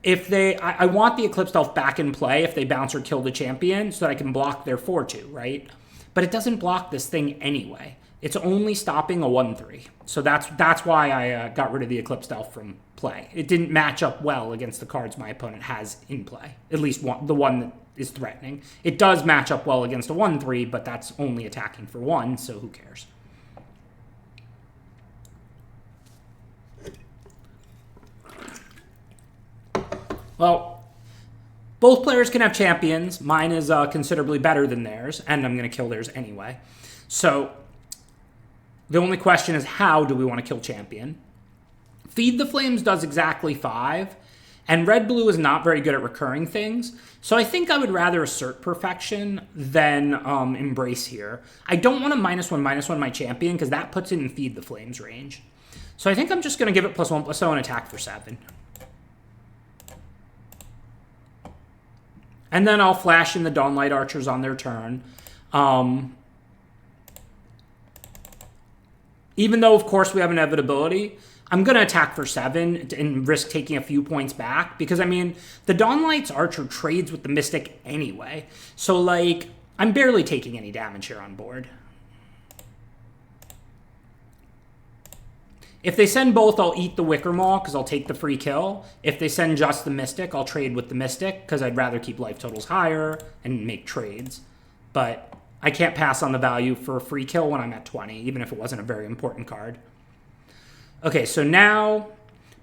I want the Eclipsed Elf back in play if they bounce or kill the champion so that I can block their 4/2, right? But it doesn't block this thing anyway. It's only stopping a 1/3. So that's why I got rid of the Eclipsed Elf from play. It didn't match up well against the cards my opponent has in play. At least the one that is threatening. It does match up well against a 1/3, but that's only attacking for 1, so who cares? Well, both players can have champions. Mine is considerably better than theirs, and I'm going to kill theirs anyway. So the only question is, how do we want to kill champion? Feed the Flames does exactly 5, and red-blue is not very good at recurring things. So I think I would rather assert perfection than embrace here. I don't want to -1/-1 my champion, because that puts it in Feed the Flames range. So I think I'm just going to give it +1/+0 and attack for 7. And then I'll flash in the Dawnlight Archers on their turn. Even though, of course, we have inevitability, I'm going to attack for 7 and risk taking a few points back. Because, I mean, the Dawnlight's Archer trades with the Mystic anyway. So, like, I'm barely taking any damage here on board. If they send both, I'll eat the Wickermaw because I'll take the free kill. If they send just the Mystic, I'll trade with the Mystic because I'd rather keep life totals higher and make trades. But I can't pass on the value for a free kill when I'm at 20, even if it wasn't a very important card. Okay, so now,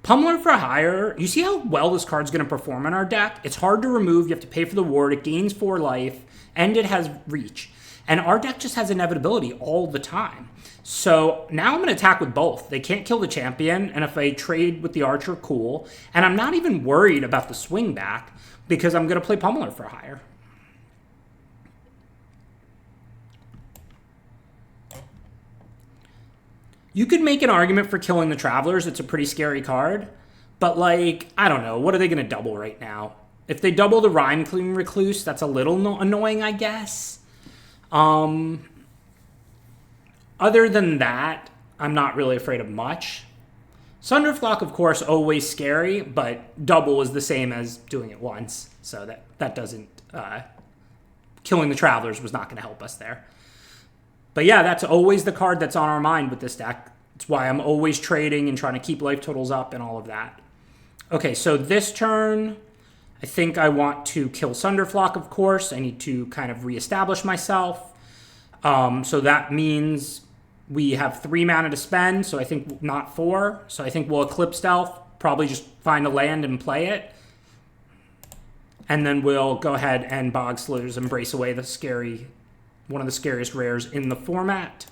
Pummeler for hire. You see how well this card's going to perform in our deck? It's hard to remove. You have to pay for the ward. It gains 4 life, and it has reach. And our deck just has inevitability all the time. So now I'm going to attack with both. They can't kill the champion, and if I trade with the Archer, cool. And I'm not even worried about the swing back because I'm going to play Pummeler for hire. You could make an argument for killing the Travelers. It's a pretty scary card. But, like, I don't know. What are they going to double right now? If they double the Rhyme Clean Recluse, that's a little annoying, I guess. Other than that, I'm not really afraid of much. Sunderflock, of course, always scary, but double is the same as doing it once. So that doesn't... killing the Travelers was not going to help us there. But yeah, that's always the card that's on our mind with this deck. It's why I'm always trading and trying to keep life totals up and all of that. Okay, so this turn, I think I want to kill Sunderflock, of course. I need to kind of reestablish myself. So that means we have 3 mana to spend, so I think not 4. So I think we'll Eclipse Stealth, probably just find a land and play it. And then we'll go ahead and Bog Slithers, Embrace away the one of the scariest rares in the format.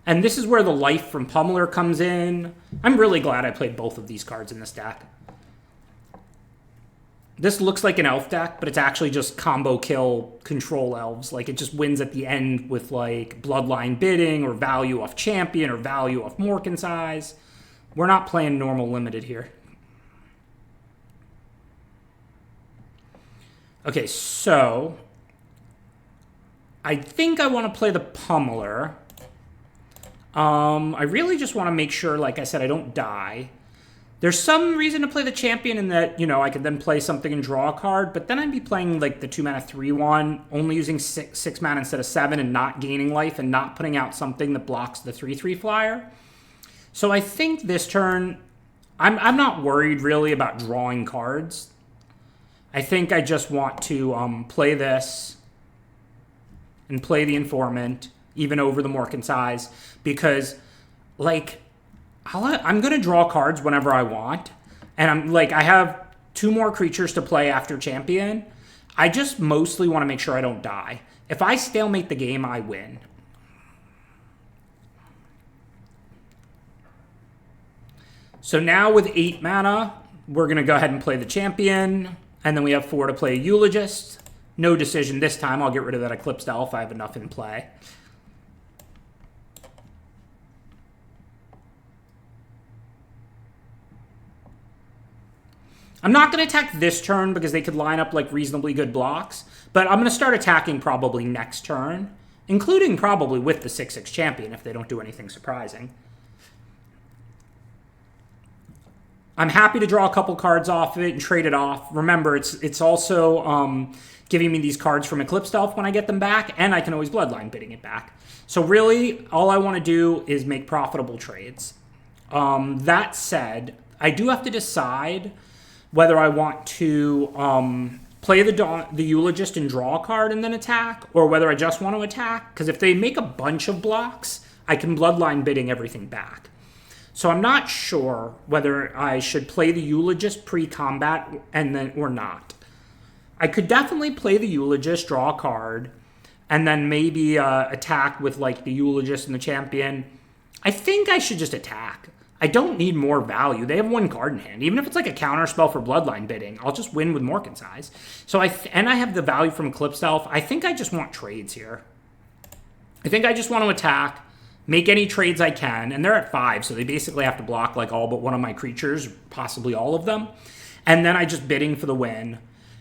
And this is where the life from Pummeler comes in. I'm really glad I played both of these cards in this deck. This looks like an elf deck, but it's actually just combo kill control elves. Like, it just wins at the end with, like, Bloodline Bidding or value off champion or value off Morkin size. We're not playing normal limited here. Okay, so I think I want to play the Pummeler. I really just want to make sure, like I said, I don't die. There's some reason to play the champion in that, you know, I could then play something and draw a card, but then I'd be playing, like, the 2-mana 3/1, only using 6 mana instead of 7 and not gaining life and not putting out something that blocks the 3/3 flyer. So I think this turn, I'm not worried really about drawing cards. I think I just want to play this and play the Informant, even over the Morkin size, because, like, I'm going to draw cards whenever I want, and I have 2 more creatures to play after champion. I just mostly want to make sure I don't die. If I stalemate the game, I win. So now with 8 mana, we're going to go ahead and play the champion. And then we have 4 to play Eulogist. No decision this time. I'll get rid of that Eclipsed Elf. I have enough in play. I'm not going to attack this turn because they could line up like reasonably good blocks, but I'm going to start attacking probably next turn, including probably with the 6/6 champion if they don't do anything surprising. I'm happy to draw a couple cards off of it and trade it off. Remember, it's also giving me these cards from Eclipsed Elf when I get them back, and I can always Bloodline bidding it back. So really, all I want to do is make profitable trades. That said, I do have to decide whether I want to play the Eulogist and draw a card and then attack, or whether I just want to attack. Because if they make a bunch of blocks, I can Bloodline bidding everything back. So I'm not sure whether I should play the Eulogist pre-combat and then or not. I could definitely play the Eulogist, draw a card, and then maybe attack with like the Eulogist and the champion. I think I should just attack. I don't need more value. They have 1 card in hand. Even if it's like a counter spell for Bloodline bidding, I'll just win with Morken's Eyes. So and I have the value from Eclipsed Elf. I think I just want trades here. I think I just want to attack, make any trades I can, and they're at 5, so they basically have to block like all but one of my creatures, possibly all of them. And then I just bidding for the win.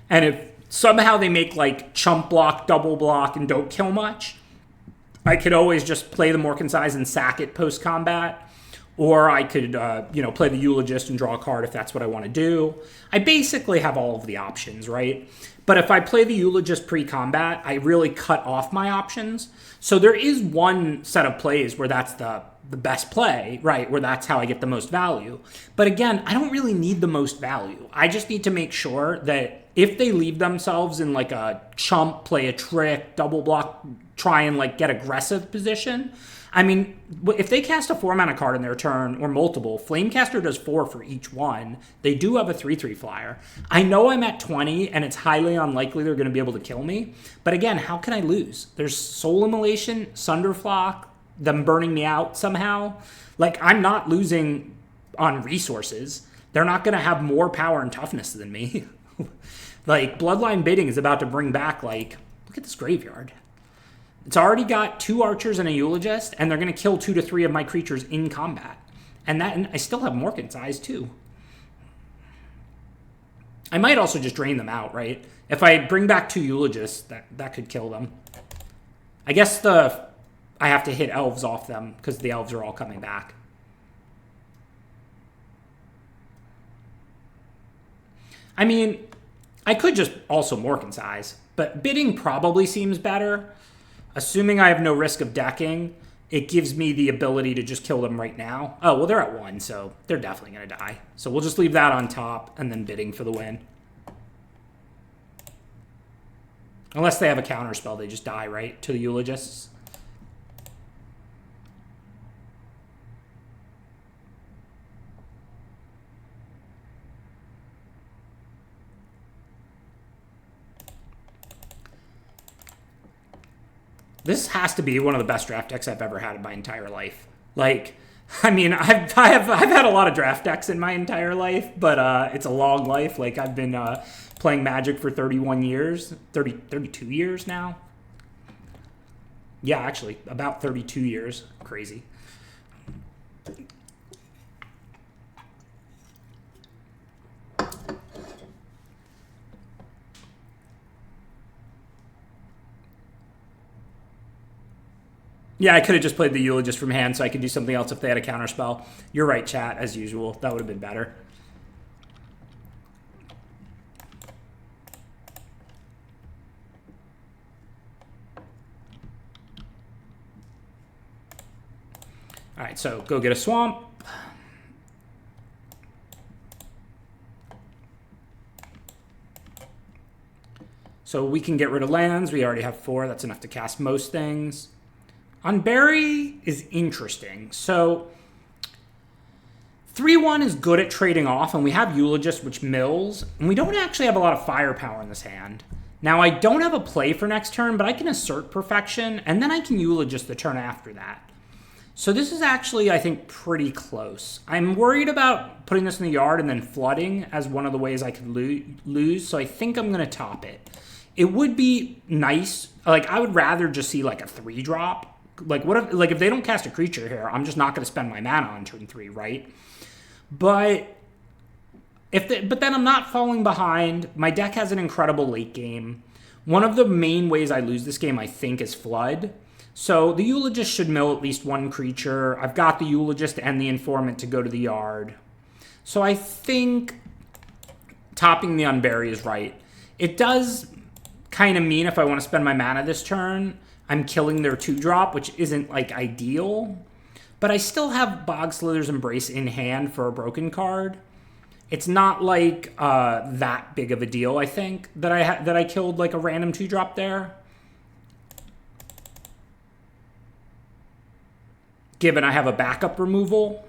And if somehow they make like chump block, double block, and don't kill much, I could always just play the Morken's Eyes and sack it post-combat. Or I could, play the Eulogist and draw a card if that's what I want to do. I basically have all of the options, right? But if I play the Eulogist pre-combat, I really cut off my options. So there is one set of plays where that's the best play, right? Where that's how I get the most value. But again, I don't really need the most value. I just need to make sure that if they leave themselves in like a chump, play a trick, double block, try and like get aggressive position. I mean, if they cast a 4-mana card in their turn, or multiple, Flamecaster does 4 for each one. They do have a 3/3 flyer. I know I'm at 20, and it's highly unlikely they're going to be able to kill me. But again, how can I lose? There's Soul Immolation, Sunderflock, them burning me out somehow. Like, I'm not losing on resources. They're not going to have more power and toughness than me. Like, Bloodline bidding is about to bring back, like, look at this graveyard. It's already got 2 archers and a Eulogist, and they're going to kill 2 to 3 of my creatures in combat. And I still have Morken's Eyes, too. I might also just drain them out, right? If I bring back 2 Eulogists, that could kill them. I guess I have to hit elves off them, because the elves are all coming back. I mean, I could just also Morken's Eyes, but bidding probably seems better. Assuming I have no risk of decking, it gives me the ability to just kill them right now. Oh, well, they're at 1, so they're definitely going to die. So we'll just leave that on top and then bidding for the win. Unless they have a counter spell, they just die, right, to the Eulogists. This has to be one of the best draft decks I've ever had in my entire life. Like, I mean, I've had a lot of draft decks in my entire life, but it's a long life. Like, I've been playing Magic for 31 years, 32 years now. Yeah, actually, about 32 years. Crazy. Yeah, I could have just played the Eulogist from hand so I could do something else if they had a counterspell. You're right, chat, as usual. That would have been better. All right, so go get a swamp. So we can get rid of lands. We already have 4. That's enough to cast most things. Unbury is interesting. So 3/1 is good at trading off, and we have Eulogist, which mills, and we don't actually have a lot of firepower in this hand. Now, I don't have a play for next turn, but I can assert Perfection, and then I can Eulogist the turn after that. So this is actually, I think, pretty close. I'm worried about putting this in the yard and then flooding as one of the ways I could lose. So I think I'm going to top it. It would be nice. Like, I would rather just see like a 3-drop. Like, what if, like, if they don't cast a creature here, I'm just not going to spend my mana on turn 3, right? But but then I'm not falling behind. My deck has an incredible late game. One of the main ways I lose this game, I think, is flood. So the Eulogist should mill at least one creature. I've got the Eulogist and the Informant to go to the yard. So I think topping the Unbury is right. It does kind of mean if I want to spend my mana this turn, I'm killing their 2-drop, which isn't like ideal. But I still have Bogslither's Embrace in hand for a broken card. It's not like that big of a deal, I think, that I killed like a random 2-drop there. Given I have a backup removal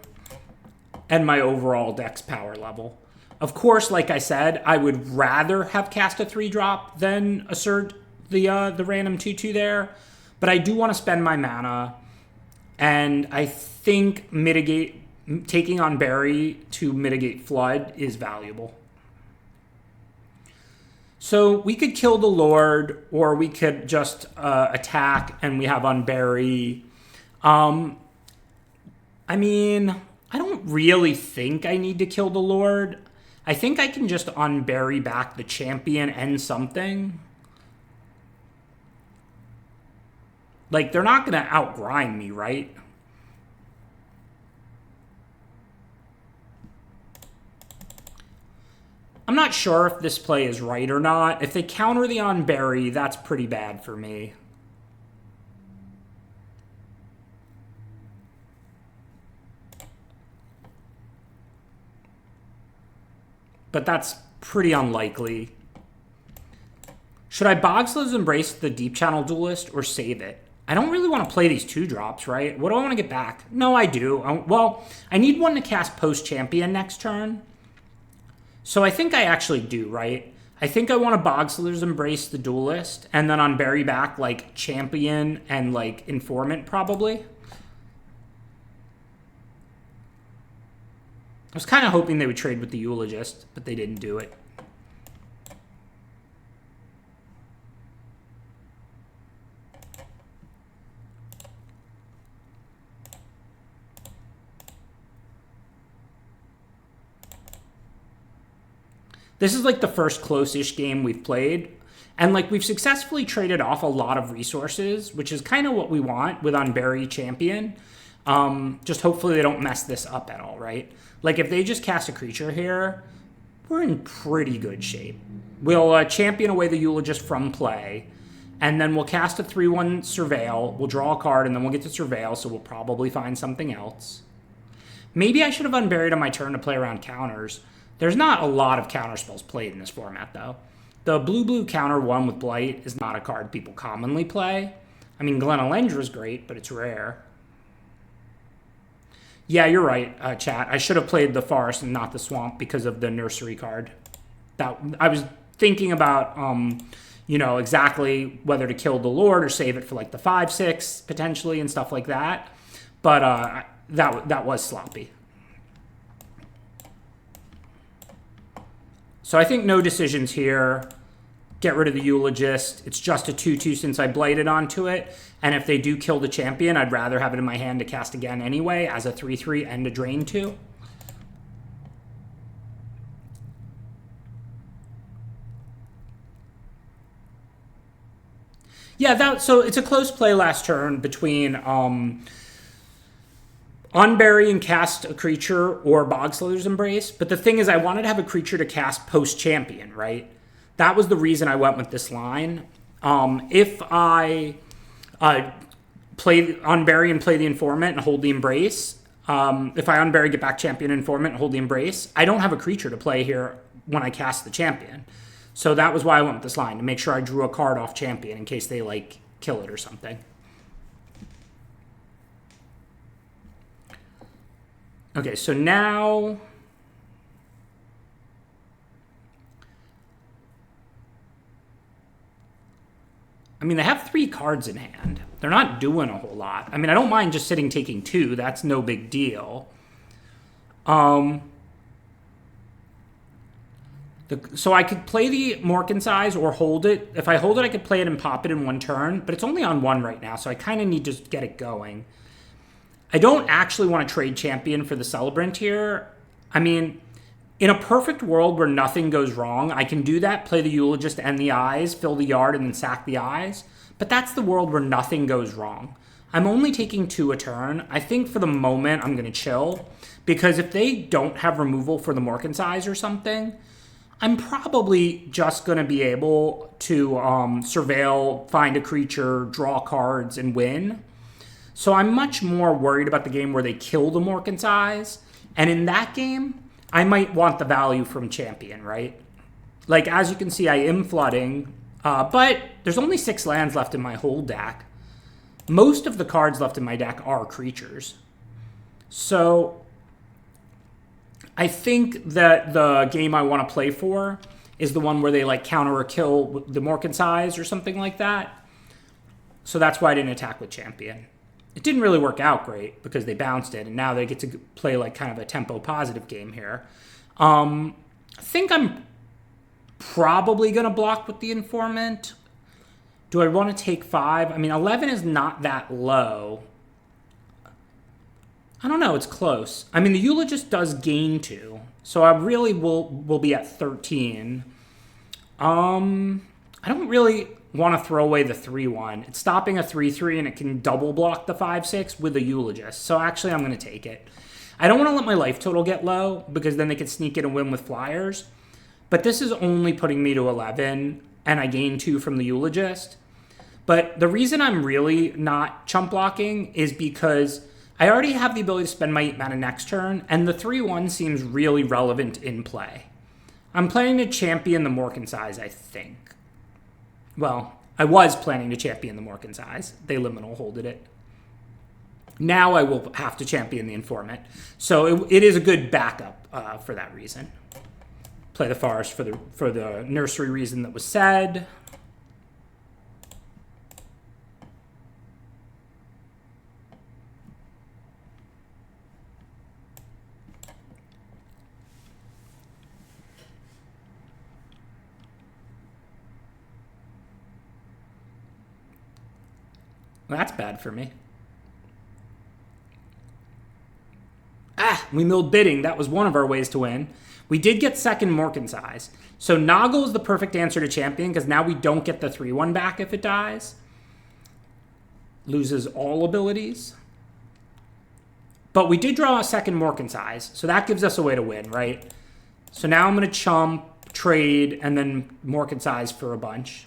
and my overall deck's power level. Of course, like I said, I would rather have cast a 3-drop than assert the random 2/2 there. But I do want to spend my mana. And I think taking on Bury to mitigate flood is valuable. So we could kill the Lord, or we could just attack and we have Unbury. I mean, I don't really think I need to kill the Lord. I think I can just Unbury back the champion and something. Like, they're not going to outgrind me, right? I'm not sure if this play is right or not. If they counter the Unbury, that's pretty bad for me. But that's pretty unlikely. Should I Bogslither's Embrace the Deep Channel Duelist or save it? I don't really want to play these 2-drops, right? What do I want to get back? No, I do. Well, I need one to cast post-champion next turn. So I think I actually do, right? I think I want to Bogslither's Embrace the Duelist and then Unbury back like champion and like Informant probably. I was kind of hoping they would trade with the Eulogist, but they didn't do it. This is like the first close-ish game we've played. And like we've successfully traded off a lot of resources, which is kind of what we want with Unbury Champion. Just hopefully they don't mess this up at all, right? Like if they just cast a creature here, we're in pretty good shape. We'll champion away the Eulogist from play, and then we'll cast a 3/1 Surveil. We'll draw a card, and then we'll get to Surveil, so we'll probably find something else. Maybe I should have Unburied on my turn to play around counters. There's not a lot of counter spells played in this format, though. The blue-blue counter 1 with Blight is not a card people commonly play. I mean, Glenelendra is great, but it's rare. Yeah, you're right, chat. I should have played the Forest and not the Swamp because of the Nursery card. I was thinking about, you know, exactly whether to kill the Lord or save it for like the 5/6 potentially and stuff like that. But that was sloppy. So I think no decisions here. Get rid of the Eulogist. It's just a 2/2 since I blighted onto it. And if they do kill the champion, I'd rather have it in my hand to cast again anyway as a 3/3 and a drain 2. Yeah, so it's a close play last turn between Unbury and cast a creature or Bogslither's Embrace. But the thing is, I wanted to have a creature to cast post-champion, right? That was the reason I went with this line. If I play Unbury and play the Informant and hold the Embrace, if I Unbury, get back Champion, Informant, and hold the Embrace, I don't have a creature to play here when I cast the Champion. So that was why I went with this line, to make sure I drew a card off Champion in case they, like, kill it or something. Okay, so now... I mean, they have 3 cards in hand. They're not doing a whole lot. I mean, I don't mind just sitting taking 2. That's no big deal. So I could play the Morkin size or hold it. If I hold it, I could play it and pop it in 1 turn, but it's only on 1 right now, so I kind of need to get it going. I don't actually want to trade champion for the Celebrant here. I mean, in a perfect world where nothing goes wrong, I can do that, play the Eulogist and the Eyes, fill the yard, and then sack the Eyes. But that's the world where nothing goes wrong. I'm only taking 2 a turn. I think for the moment I'm going to chill, because if they don't have removal for the Morkin size or something, I'm probably just going to be able to surveil, find a creature, draw cards, and win. So I'm much more worried about the game where they kill the Morkin size. And in that game, I might want the value from champion, right? Like, as you can see, I am flooding, but there's only 6 lands left in my whole deck. Most of the cards left in my deck are creatures. So I think that the game I want to play for is the one where they like counter or kill the Morkin size or something like that. So that's why I didn't attack with champion. It didn't really work out great because they bounced it, and now they get to play like kind of a tempo positive game here. I think I'm probably going to block with the Informant. Do I want to take 5? I mean, 11 is not that low. I don't know. It's close. I mean, the Eulogist does gain 2, so I really will be at 13. I don't really want to throw away the 3-1. It's stopping a 3-3, and it can double block the 5-6 with the Eulogist. So actually, I'm going to take it. I don't want to let my life total get low, because then they could sneak it and win with flyers. But this is only putting me to 11, and I gain 2 from the Eulogist. But the reason I'm really not chump blocking is because I already have the ability to spend my 8 mana next turn, and the 3-1 seems really relevant in play. I'm planning to champion the Morkin size, I think. Well, I was planning to champion the Morkin size. They liminal holded it. Now I will have to champion the Informant. So it is a good backup for that reason. Play the Forest for the nursery reason that was said. Well, that's bad for me. We milled bidding. That was one of our ways to win. We did get second Morkin size. So Noggle is the perfect answer to champion, because now we don't get the 3-1 back if it dies. Loses all abilities. But we did draw a second Morkin size, so that gives us a way to win, right? So now I'm going to chump, trade, and then Morkin size for a bunch.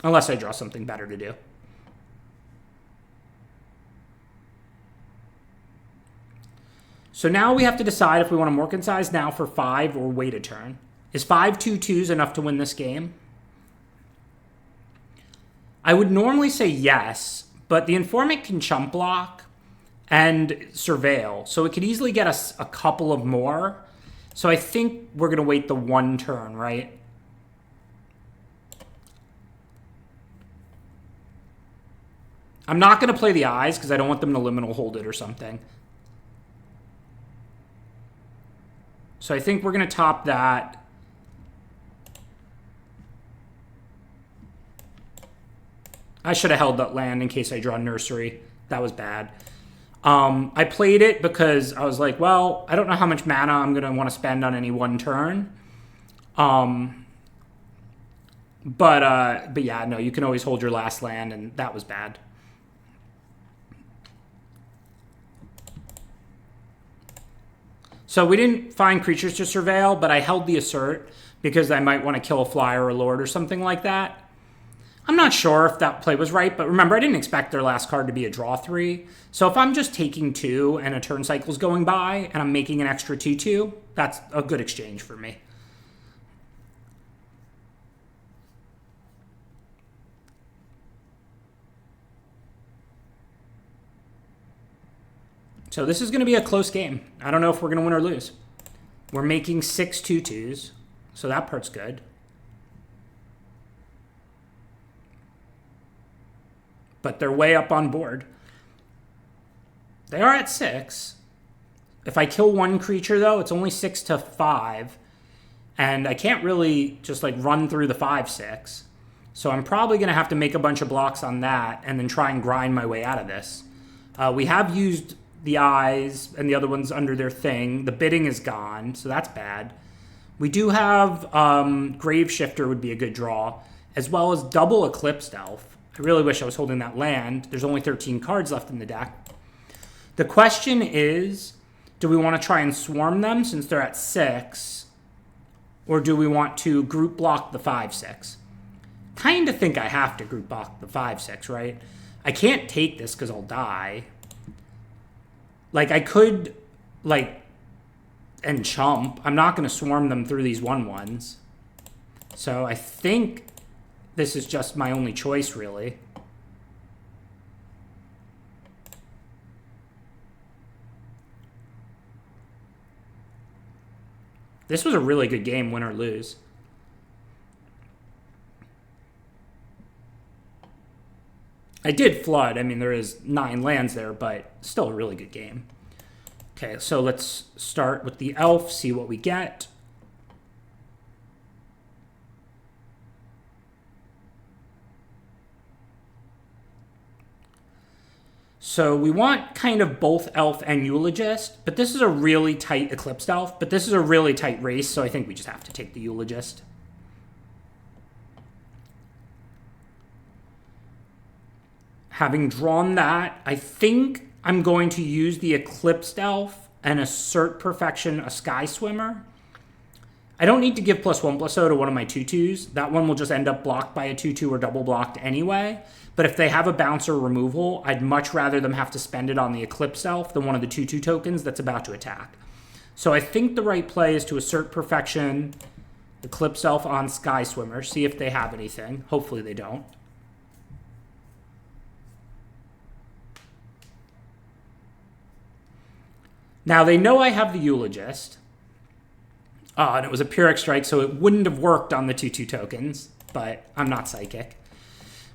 Unless I draw something better to do. So now we have to decide if we want to Morkin size now for 5 or wait a turn. Is 5 2/2s enough to win this game? I would normally say yes, but the Informant can chump block and surveil, so it could easily get us a couple of more. So I think we're going to wait the 1 turn, right? I'm not going to play the Eyes because I don't want them to liminal hold it or something. So I think we're going to top that. I should have held that land in case I draw Nursery. That was bad. I played it because I was like, well, I don't know how much mana I'm going to want to spend on any 1 turn. But yeah, no, you can always hold your last land, and that was bad. So we didn't find creatures to surveil, but I held the Assert because I might want to kill a Flyer or a Lord or something like that. I'm not sure if that play was right, but remember, I didn't expect their last card to be a draw 3. So if I'm just taking 2 and a turn cycle's going by and I'm making an extra 2/2, that's a good exchange for me. So this is going to be a close game. I don't know if we're going to win or lose. We're making 6 2/2s, so that part's good. but they're way up on board. They are at 6. If I kill one creature, though, it's only 6 to 5. And I can't really just, like, run through the 5/6. So I'm probably going to have to make a bunch of blocks on that and then try and grind my way out of this. We have used the eyes and the other ones under their thing. The bidding is gone, so that's bad. We do have Grave Shifter would be a good draw, as well as double Eclipsed Elf. I really wish I was holding that land. There's only 13 cards left in the deck. The question is, do we want to try and swarm them since they're at 6? Or do we want to group block the 5/6? Kind of think I have to group block the 5/6, right? I can't take this because I'll die. Like, I could, like, and chump. I'm not going to swarm them through these 1/1s. So I think this is just my only choice, really. This was a really good game, win or lose. I did flood. I mean, there is 9 lands there, but still a really good game. Okay, so let's start with the elf, see what we get. So we want kind of both elf and eulogist, but this is a really tight eclipsed elf, but this is a really tight race, so I think we just have to take the eulogist. Having drawn that, I think I'm going to use the eclipsed elf and assert perfection a sky swimmer. I don't need to give +1/+0 to one of my 2/2s. That one will just end up blocked by a 2/2 or double blocked anyway. But if they have a bouncer removal, I'd much rather them have to spend it on the Eclipse Elf than one of the 2/2 tokens that's about to attack. So I think the right play is to assert perfection, Eclipse Elf on Sky Swimmer, see if they have anything. Hopefully they don't. Now they know I have the Eulogist. And it was a Pyrrhic Strike, so it wouldn't have worked on the 2/2 tokens, but I'm not psychic.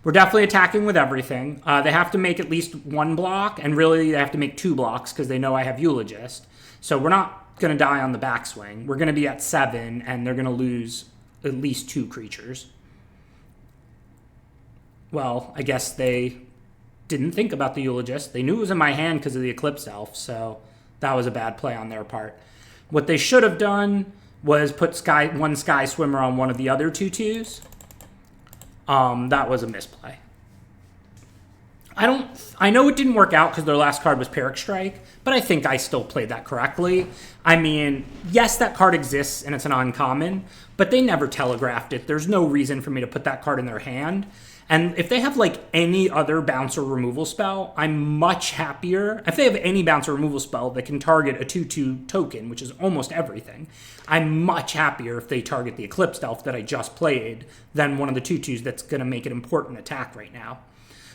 We're definitely attacking with everything. They have to make at least one block, and really they have to make 2 blocks because they know I have Eulogist. So we're not going to die on the backswing. We're going to be at 7, and they're going to lose at least 2 creatures. Well, I guess they didn't think about the Eulogist. They knew it was in my hand because of the Eclipse Elf, so that was a bad play on their part. What they should have done was put one Sky Swimmer on one of the other 2/2s. That was a misplay. I know it didn't work out because their last card was Pyrrhic Strike, but I think I still played that correctly. I mean, yes, that card exists and it's an uncommon, but they never telegraphed it. There's no reason for me to put that card in their hand. And if they have like any other bouncer removal spell, I'm much happier. If they have any bouncer removal spell that can target a 2/2 token, which is almost everything, I'm much happier if they target the Eclipsed Elf that I just played than one of the 2/2s that's going to make an important attack right now.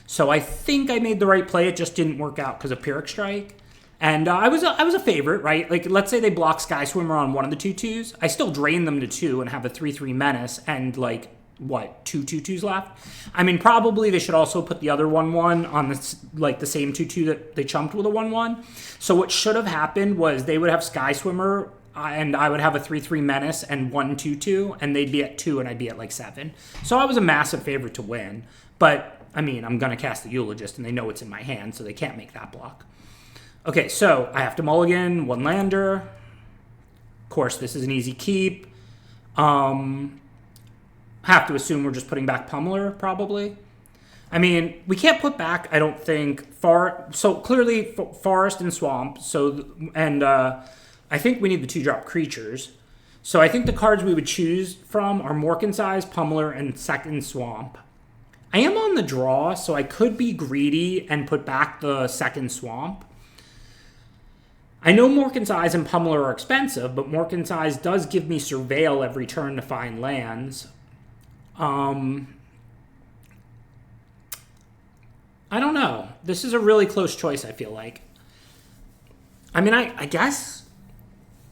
So I think I made the right play. It just didn't work out because of Pyrrhic Strike. And I was a favorite, right? Like, let's say they block Sky Swimmer on one of the 2/2s. I still drain them to 2 and have a 3/3 menace and, like, what, 2 2/2s left? I mean, probably they should also put the other 1/1 on the, like, the same 2/2 that they chumped with a 1/1. So what should have happened was they would have Sky Swimmer and I would have a 3/3 menace and 1 2/2, and they'd be at 2 and I'd be at like 7. So I was a massive favorite to win. But, I mean, I'm going to cast the Eulogist and they know it's in my hand, so they can't make that block. Okay, so I have to mulligan, 1 lander. Of course, this is an easy keep. Have to assume we're just putting back Pummeler, probably. I mean, we can't put back, I don't think, so clearly Forest and Swamp. I think we need the 2-drop creatures. So I think the cards we would choose from are Morkensize, Pummeler, and second Swamp. I am on the draw, so I could be greedy and put back the second Swamp. I know Morkensize and Pummeler are expensive, but Morkensize does give me Surveil every turn to find lands. I don't know. This is a really close choice, I feel like. I mean, I guess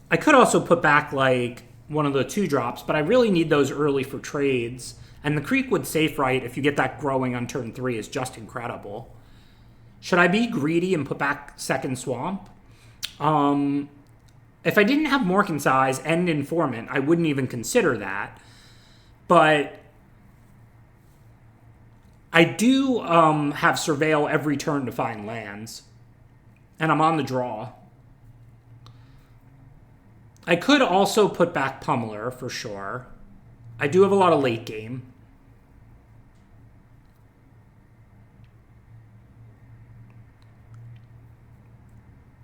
I could also put back, like, one of the 2-drops, but I really need those early for trades. And the Creekwood Safe Right, if you get that growing on turn 3, is just incredible. Should I be greedy and put back second Swamp? If I didn't have Mork Size and Informant, I wouldn't even consider that. But I do have Surveil every turn to find lands. And I'm on the draw. I could also put back Pummeler for sure. I do have a lot of late game.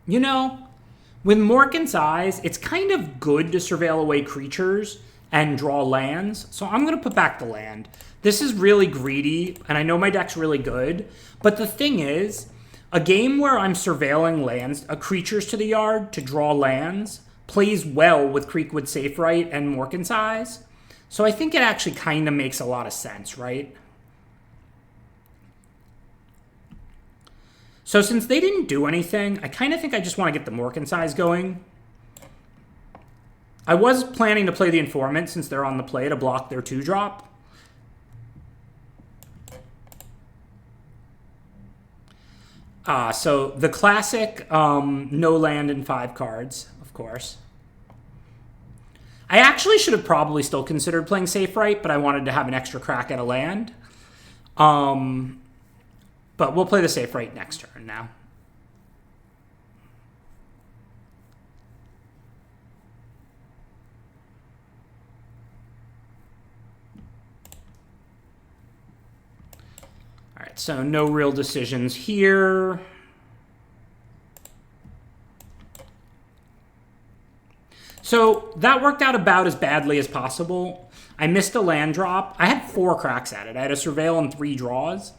You know, with Morkin's Eyes, it's kind of good to surveil away creatures and draw lands. So I'm going to put back the land. This is really greedy, and I know my deck's really good. But the thing is, a game where I'm surveilling lands, creatures to the yard to draw lands, plays well with Creekwood Safe Right and Morkin's Eyes. So I think it actually kind of makes a lot of sense, right? So since they didn't do anything, I kind of think I just want to get the Morkin's Eyes going. I was planning to play the Informant since they're on the play to block their 2-drop. So the classic no land and 5 cards, of course. I actually should have probably still considered playing Safe Right, but I wanted to have an extra crack at a land. But we'll play the Safe Right next turn now. All right, so no real decisions here. So that worked out about as badly as possible. I missed a land drop. I had 4 cracks at it. I had a Surveil and 3 draws.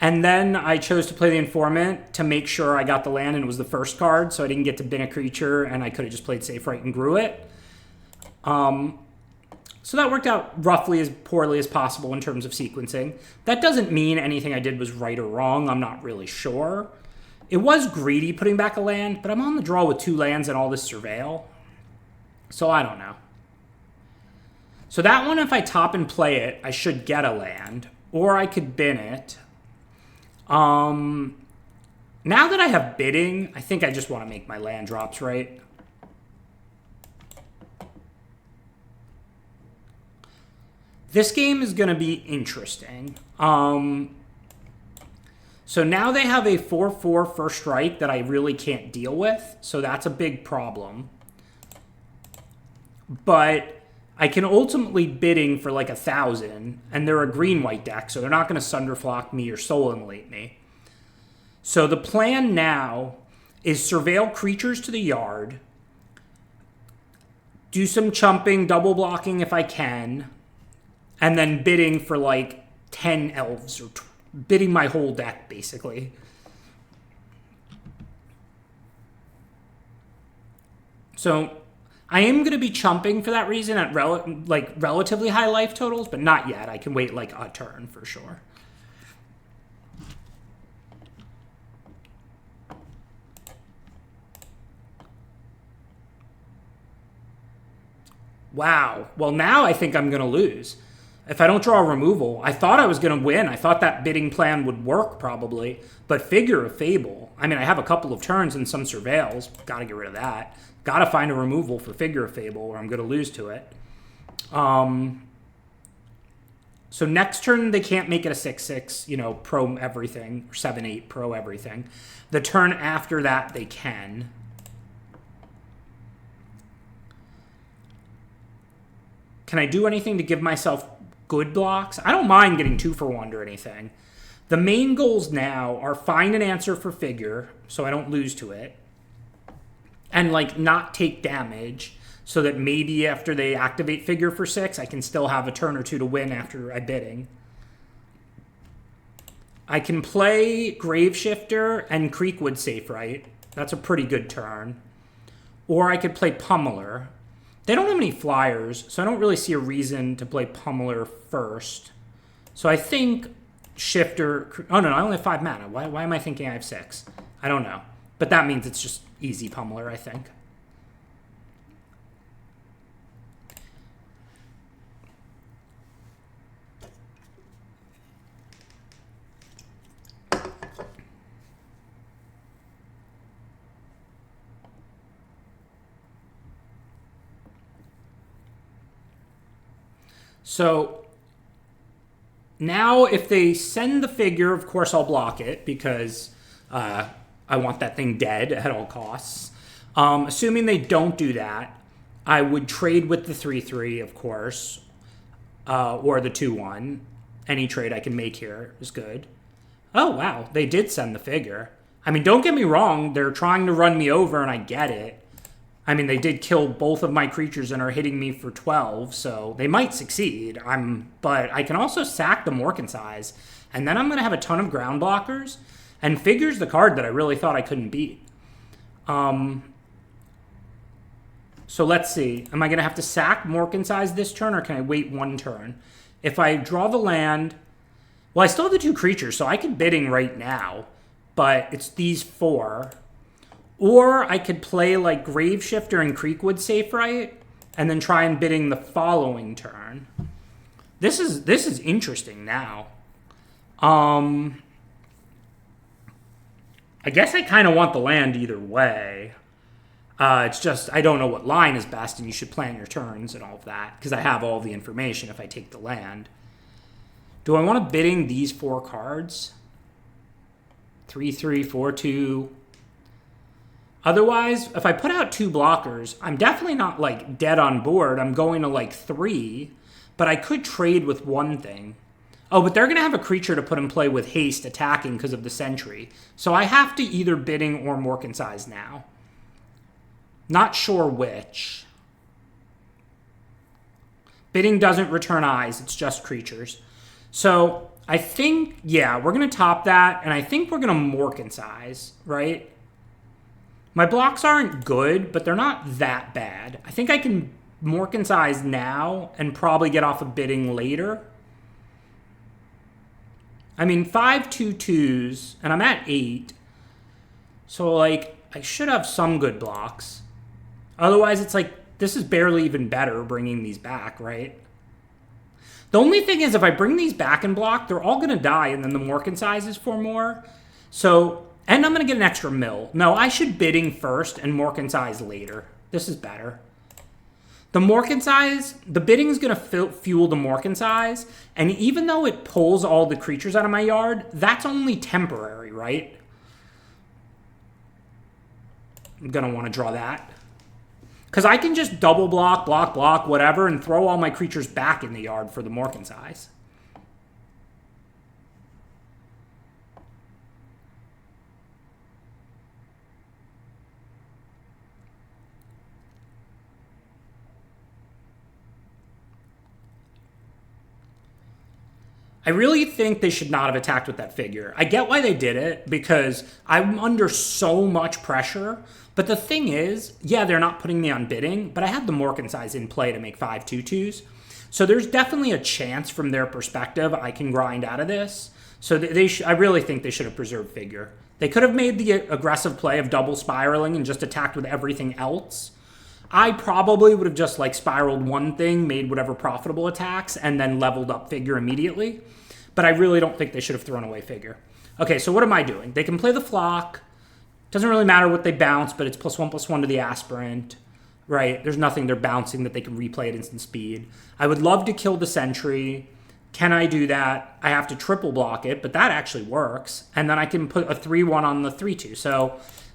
And then I chose to play the Informant to make sure I got the land, and it was the first card, so I didn't get to bin a creature, and I could have just played Safe Right and grew it. So that worked out roughly as poorly as possible in terms of sequencing. That doesn't mean anything I did was right or wrong. I'm not really sure. It was greedy putting back a land, but I'm on the draw with 2 lands and all this Surveil. So I don't know. So that one, if I top and play it, I should get a land, or I could bin it. Now that I have bidding, I think I just want to make my land drops, right? This game is going to be interesting. So now they have a 4/4 first strike that I really can't deal with, so that's a big problem. But I can ultimately bidding for like 1,000, and they're a green-white deck, so they're not going to Sunderflock me or Soul Immolate me. So the plan now is surveil creatures to the yard, do some chumping, double blocking if I can, and then bidding for like 10 elves, or bidding my whole deck, basically. So I am going to be chumping for that reason at relatively high life totals, but not yet. I can wait like a turn for sure. Wow. Well, now I think I'm going to lose. If I don't draw a removal, I thought I was going to win. I thought that bidding plan would work probably, but Figure of Fable. I mean, I have a couple of turns and some surveils. Got to get rid of that. Got to find a removal for Figure of Fable or I'm going to lose to it. So next turn, they can't make it a 6/6, pro everything, or 7/8, pro everything. The turn after that, they can. Can I do anything to give myself good blocks? I don't mind getting 2 for 1 or anything. The main goals now are find an answer for Figure so I don't lose to it. And not take damage so that maybe after they activate Figure for 6, I can still have a turn or 2 to win after I bidding. I can play Graveshifter and Creekwood Safe Right. That's a pretty good turn. Or I could play Pummeler. They don't have any flyers, so I don't really see a reason to play Pummeler first. So I think Shifter... Oh, no, I only have 5 mana. Why am I thinking I have 6? I don't know. But that means it's just easy Pummeler, I think. So now if they send the figure, of course I'll block it because I want that thing dead at all costs. Assuming they don't do that, I would trade with the 3/3, of course, or the 2/1. Any trade I can make here is good. Oh, wow, they did send the figure. I mean, don't get me wrong, they're trying to run me over, and I get it. I mean, they did kill both of my creatures and are hitting me for 12, so they might succeed. But I can also sack the Morkensize, and then I'm going to have a ton of ground blockers, and Figure's the card that I really thought I couldn't beat. So let's see. Am I going to have to sack Morkensize this turn, or can I wait one turn? If I draw the land... Well, I still have the 2 creatures, so I could bidding right now, but it's these 4... Or I could play like Graveshifter and Creekwood Safe Right, and then try and bidding the following turn. This is interesting now. I guess I kind of want the land either way. It's just I don't know what line is best, and you should plan your turns and all of that because I have all the information if I take the land. Do I want to bidding these 4 cards? 3/3, 4/2. Otherwise, if I put out 2 blockers, I'm definitely not, like, dead on board. I'm going to, like, 3, but I could trade with one thing. Oh, but they're going to have a creature to put in play with haste attacking because of the sentry. So I have to either bidding or Morkensize now. Not sure which. Bidding doesn't return eyes. It's just creatures. So I think, yeah, we're going to top that, and I think we're going to Morkensize, right? My blocks aren't good, but they're not that bad. I think I can Morkensize now and probably get off a bidding later. I mean, 5 2/2s, and I'm at 8. So, like, I should have some good blocks. Otherwise, it's like, this is barely even better bringing these back, right? The only thing is, if I bring these back and block, they're all going to die, and then the Morkensize is for more. So... And I'm going to get an extra mill. No, I should bidding first and Morkensize later. This is better. The Morkensize, the bidding is going to fuel the Morkensize. And even though it pulls all the creatures out of my yard, that's only temporary, right? I'm going to want to draw that. Because I can just double block, whatever, and throw all my creatures back in the yard for the Morkensize. I really think they should not have attacked with that figure. I get why they did it, because I'm under so much pressure. But the thing is, yeah, they're not putting me on bidding, but I have the Morkensize in play to make 5 2/2s. So there's definitely a chance from their perspective I can grind out of this. So I really think they should have preserved figure. They could have made the aggressive play of double spiraling and just attacked with everything else. I probably would have just like spiraled one thing, made whatever profitable attacks, and then leveled up figure immediately. But I really don't think they should have thrown away figure. Okay, so what am I doing? They can play the flock. Doesn't really matter what they bounce, but it's +1/+1 to the aspirant, right? There's nothing they're bouncing that they can replay at instant speed. I would love to kill the sentry. Can I do that? I have to triple block it, but that actually works. And then I can put a 3/1 on the 3/2.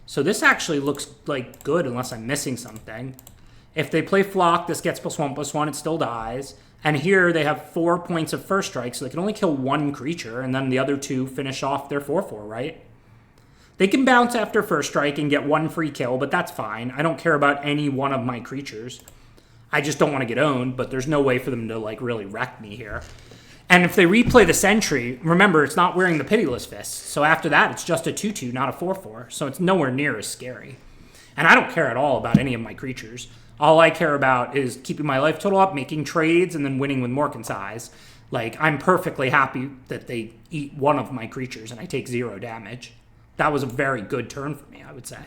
So this actually looks like good unless I'm missing something. If they play flock, this gets +1/+1, it still dies. And here they have 4 points of first strike, so they can only kill one creature, and then the other 2 finish off their 4/4, right? They can bounce after first strike and get 1 free kill, but that's fine. I don't care about any one of my creatures. I just don't want to get owned, but there's no way for them to like really wreck me here. And if they replay the sentry, remember, it's not wearing the Pitiless Fist. So after that, it's just a 2/2, not a 4/4. So it's nowhere near as scary. And I don't care at all about any of my creatures. All I care about is keeping my life total up, making trades, and then winning with Morkensize. Like, I'm perfectly happy that they eat one of my creatures and I take 0 damage. That was a very good turn for me, I would say.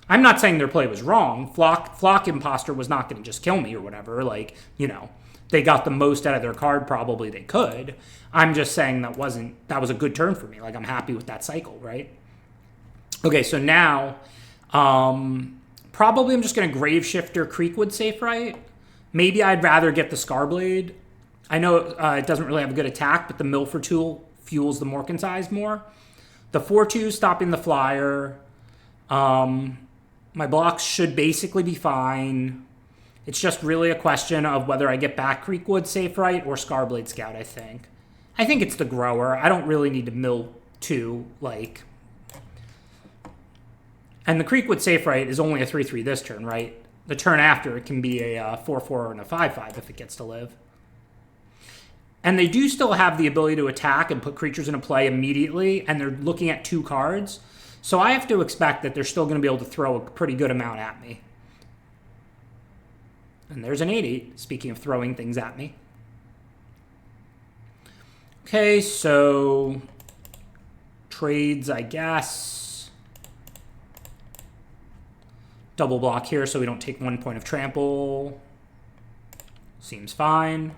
I'm not saying their play was wrong. Flock Imposter was not going to just kill me or whatever. Like, you know, they got the most out of their card probably they could. I'm just saying that was a good turn for me. Like, I'm happy with that cycle, right? Okay, so now... probably I'm just going to Graveshifter Creekwood Safe Right. Maybe I'd rather get the Scarblade. I know it doesn't really have a good attack, but the Milford tool fuels the Morkin size more. The 4-2 stopping the flyer. My blocks should basically be fine. It's just really a question of whether I get back Creekwood Safe Right or Scarblade Scout, I think. I think it's the grower. I don't really need to mill 2, like... And the Creekwood Safe Right is only a 3-3 this turn, right? The turn after, it can be a 4-4 and a 5-5 if it gets to live. And they do still have the ability to attack and put creatures into play immediately, and they're looking at 2 cards. So I have to expect that they're still going to be able to throw a pretty good amount at me. And there's an 8-8, speaking of throwing things at me. Okay, so trades, I guess. Double block here so we don't take 1 point of trample. Seems fine.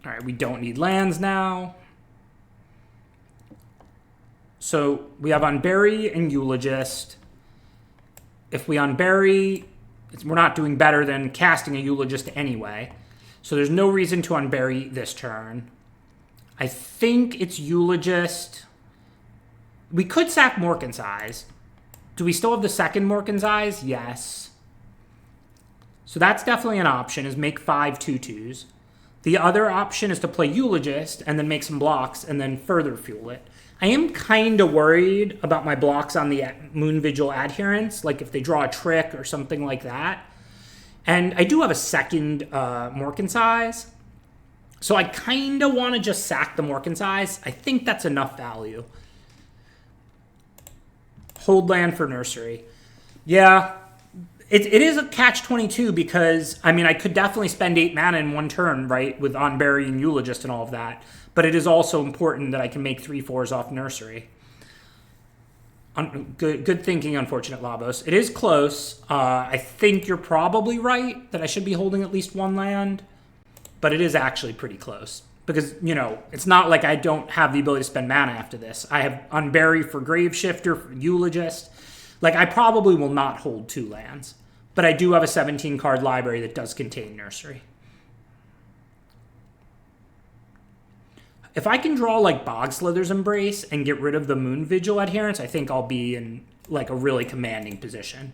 All right, we don't need lands now. So we have Unbury and Eulogist. If we unbury, we're not doing better than casting a Eulogist anyway. So there's no reason to unbury this turn. I think it's Eulogist. We could sack Morkin's Eyes. Do we still have the second Morkin's Eyes? Yes. So that's definitely an option, is make 5 2/2s. The other option is to play Eulogist and then make some blocks and then further fuel it. I am kind of worried about my blocks on the Moon Vigil Adherents, like if they draw a trick or something like that. And I do have a second Morkin's Eyes. So I kind of want to just sack the Morkin's Eyes. I think that's enough value. Hold land for Nursery. Yeah, it is a catch-22 because, I mean, I could definitely spend 8 mana in 1 turn, right, with Unbury and Eulogist and all of that. But it is also important that I can make 3/4s off Nursery. Good thinking, unfortunate Labos. It is close. I think you're probably right that I should be holding at least 1 land. But it is actually pretty close. Because, you know, it's not like I don't have the ability to spend mana after this. I have Unbury for Graveshifter, for Eulogist. Like, I probably will not hold 2 lands. But I do have a 17-card library that does contain Nursery. If I can draw, like, Bogslither's Embrace and get rid of the Moon Vigil Adherence, I think I'll be in, like, a really commanding position.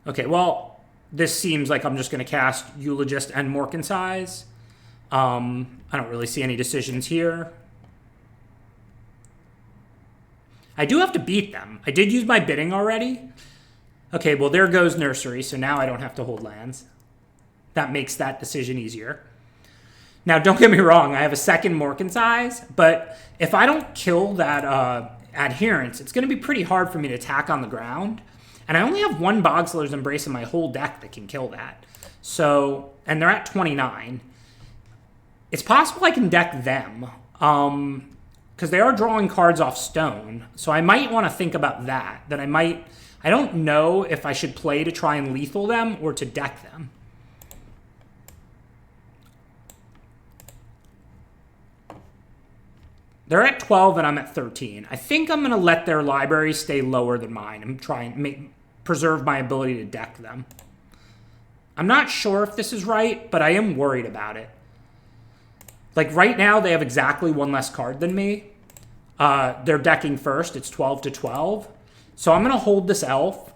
Okay, well, this seems like I'm just going to cast Eulogist and Morkin's Eyes. I don't really see any decisions here. I do have to beat them. I did use my bidding already. Okay, well, there goes Nursery, so now I don't have to hold lands. That makes that decision easier. Now, don't get me wrong, I have a second Morkin's Eyes, but if I don't kill that Adherence, it's going to be pretty hard for me to attack on the ground. And I only have 1 Bogslither's Embrace in my whole deck that can kill that. So, and they're at 29. It's possible I can deck them, because they are drawing cards off stone. So I might want to think about that. I don't know if I should play to try and lethal them or to deck them. They're at 12 and I'm at 13. I think I'm going to let their library stay lower than mine and try and preserve my ability to deck them. I'm not sure if this is right, but I am worried about it. Like right now, they have exactly 1 less card than me. They're decking first. It's 12-12. So I'm going to hold this elf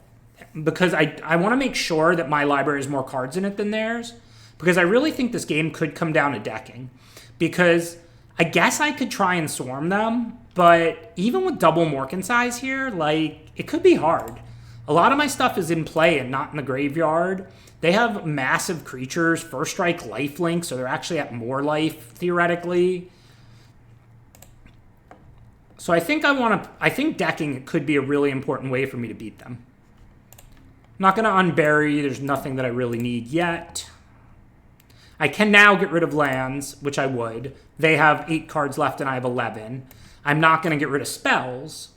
because I want to make sure that my library has more cards in it than theirs. Because I really think this game could come down to decking. Because I guess I could try and swarm them, but even with double Morkin's Eyes here, like, it could be hard. A lot of my stuff is in play and not in the graveyard. They have massive creatures, first strike, lifelink, so they're actually at more life, theoretically. So I think I think decking could be a really important way for me to beat them. I'm not going to unbury. There's nothing that I really need yet. I can now get rid of lands, which I would. They have 8 cards left and I have 11. I'm not going to get rid of spells.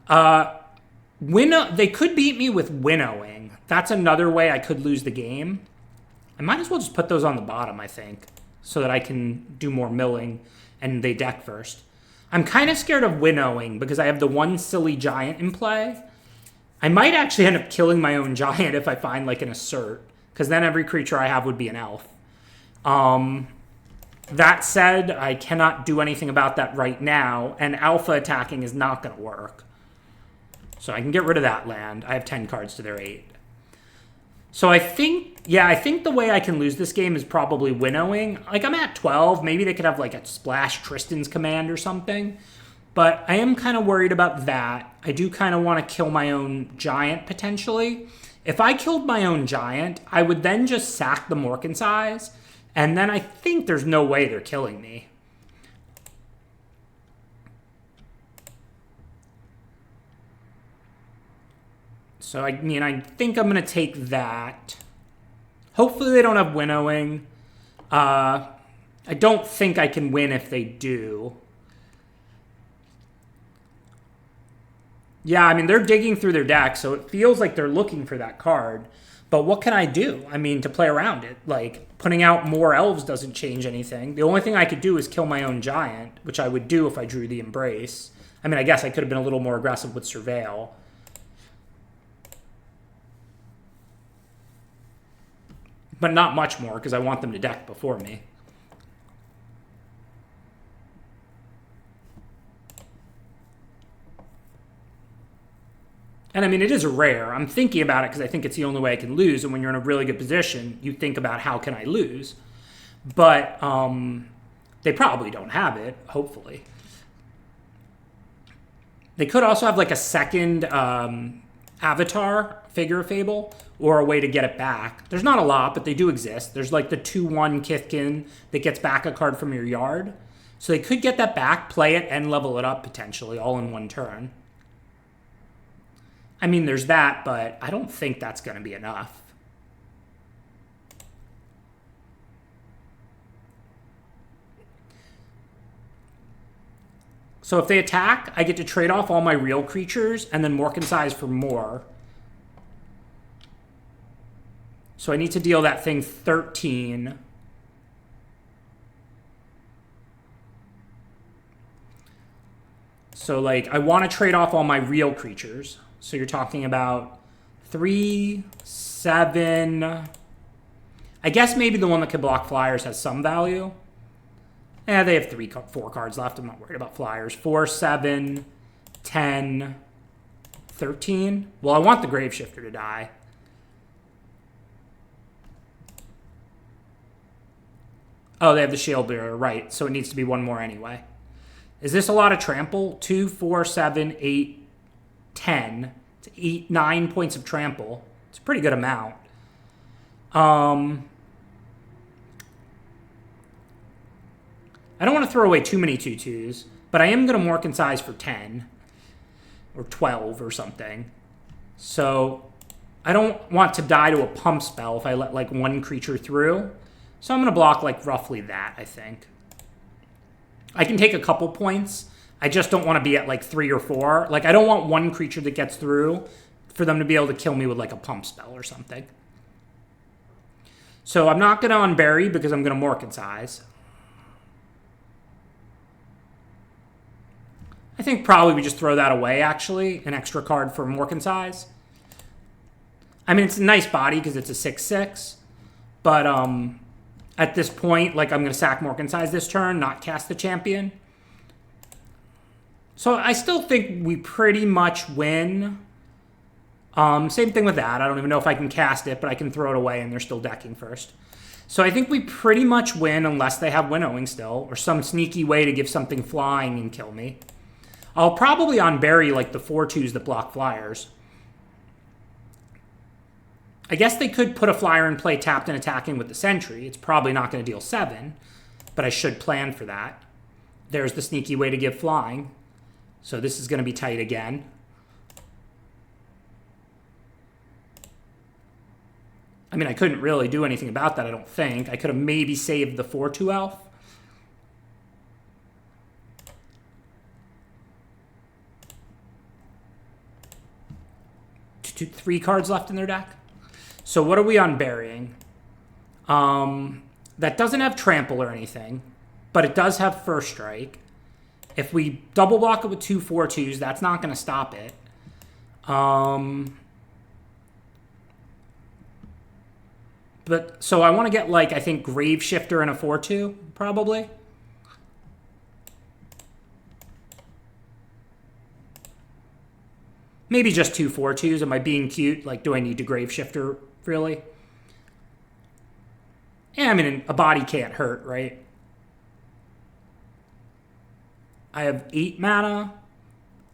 They could beat me with winnowing. That's another way I could lose the game. I might as well just put those on the bottom, I think, so that I can do more milling and they deck first. I'm kind of scared of winnowing because I have the one silly giant in play. I might actually end up killing my own giant if I find like an assert, because then every creature I have would be an elf. That said, I cannot do anything about that right now, and alpha attacking is not going to work. So I can get rid of that land. I have 10 cards to their 8. So I think the way I can lose this game is probably winnowing. Like, I'm at 12. Maybe they could have like a splash Tristan's Command or something. But I am kind of worried about that. I do kind of want to kill my own giant potentially. If I killed my own giant, I would then just sack the Morkan size. And then I think there's no way they're killing me. So, I mean, I think I'm going to take that. Hopefully they don't have winnowing. I don't think I can win if they do. Yeah, I mean, they're digging through their deck, so it feels like they're looking for that card. But what can I do? I mean, to play around it. Like, putting out more elves doesn't change anything. The only thing I could do is kill my own giant, which I would do if I drew the Embrace. I mean, I guess I could have been a little more aggressive with Surveil. But not much more, because I want them to deck before me. And I mean, it is rare. I'm thinking about it because I think it's the only way I can lose. And when you're in a really good position, you think about how can I lose. But they probably don't have it, hopefully. They could also have like a second avatar figure of Fable or a way to get it back. There's not a lot, but they do exist. There's like the 2/1 Kithkin that gets back a card from your yard. So they could get that back, play it, and level it up potentially all in one turn. I mean, there's that, but I don't think that's going to be enough. So if they attack, I get to trade off all my real creatures and then Morkan size for more. So I need to deal that thing 13. So, like, I want to trade off all my real creatures. So you're talking about 3, 7. I guess maybe the one that can block flyers has some value. Yeah, they have 4 cards left. I'm not worried about flyers. 4, 7, 10, 13. Well, I want the Graveshifter to die. Oh, they have the Shield Bearer, right. So it needs to be one more anyway. Is this a lot of trample? 2, 4, 7, 8, 10. It's 9 points of trample. It's a pretty good amount. I don't want to throw away too many 2/2s, but I am going to Morkan size for 10 or 12 or something. So I don't want to die to a pump spell if I let like one creature through. So I'm going to block like roughly that, I think. I can take a couple points. I just don't want to be at like 3 or 4. Like, I don't want one creature that gets through for them to be able to kill me with like a pump spell or something. So I'm not going to unbury because I'm going to Morkan size. I think probably we just throw that away, actually. An extra card for Morkan size. I mean, it's a nice body because it's a 6/6. But at this point, like, I'm going to sack Morkan size this turn, not cast the champion. So I still think we pretty much win. Same thing with that. I don't even know if I can cast it, but I can throw it away and they're still decking first. So I think we pretty much win unless they have winnowing still or some sneaky way to give something flying and kill me. I'll probably unbury like the 4/2s that block flyers. I guess they could put a flyer in play tapped and attacking with the sentry. It's probably not going to deal 7, but I should plan for that. There's the sneaky way to give flying. So this is going to be tight again. I mean, I couldn't really do anything about that, I don't think. I could have maybe saved the 4/2 elf. Three cards left in their deck. So what are we unburying? That doesn't have trample or anything, but it does have first strike. If we double block it with 2 4-2s, that's not going to stop it. But so I want to get, like, I think Grave Shifter and a 4-2 probably. Maybe just 2 4-2s. Am I being cute? Like, do I need to Grave Shifter really? Yeah, I mean, a body can't hurt, right? I have 8 mana.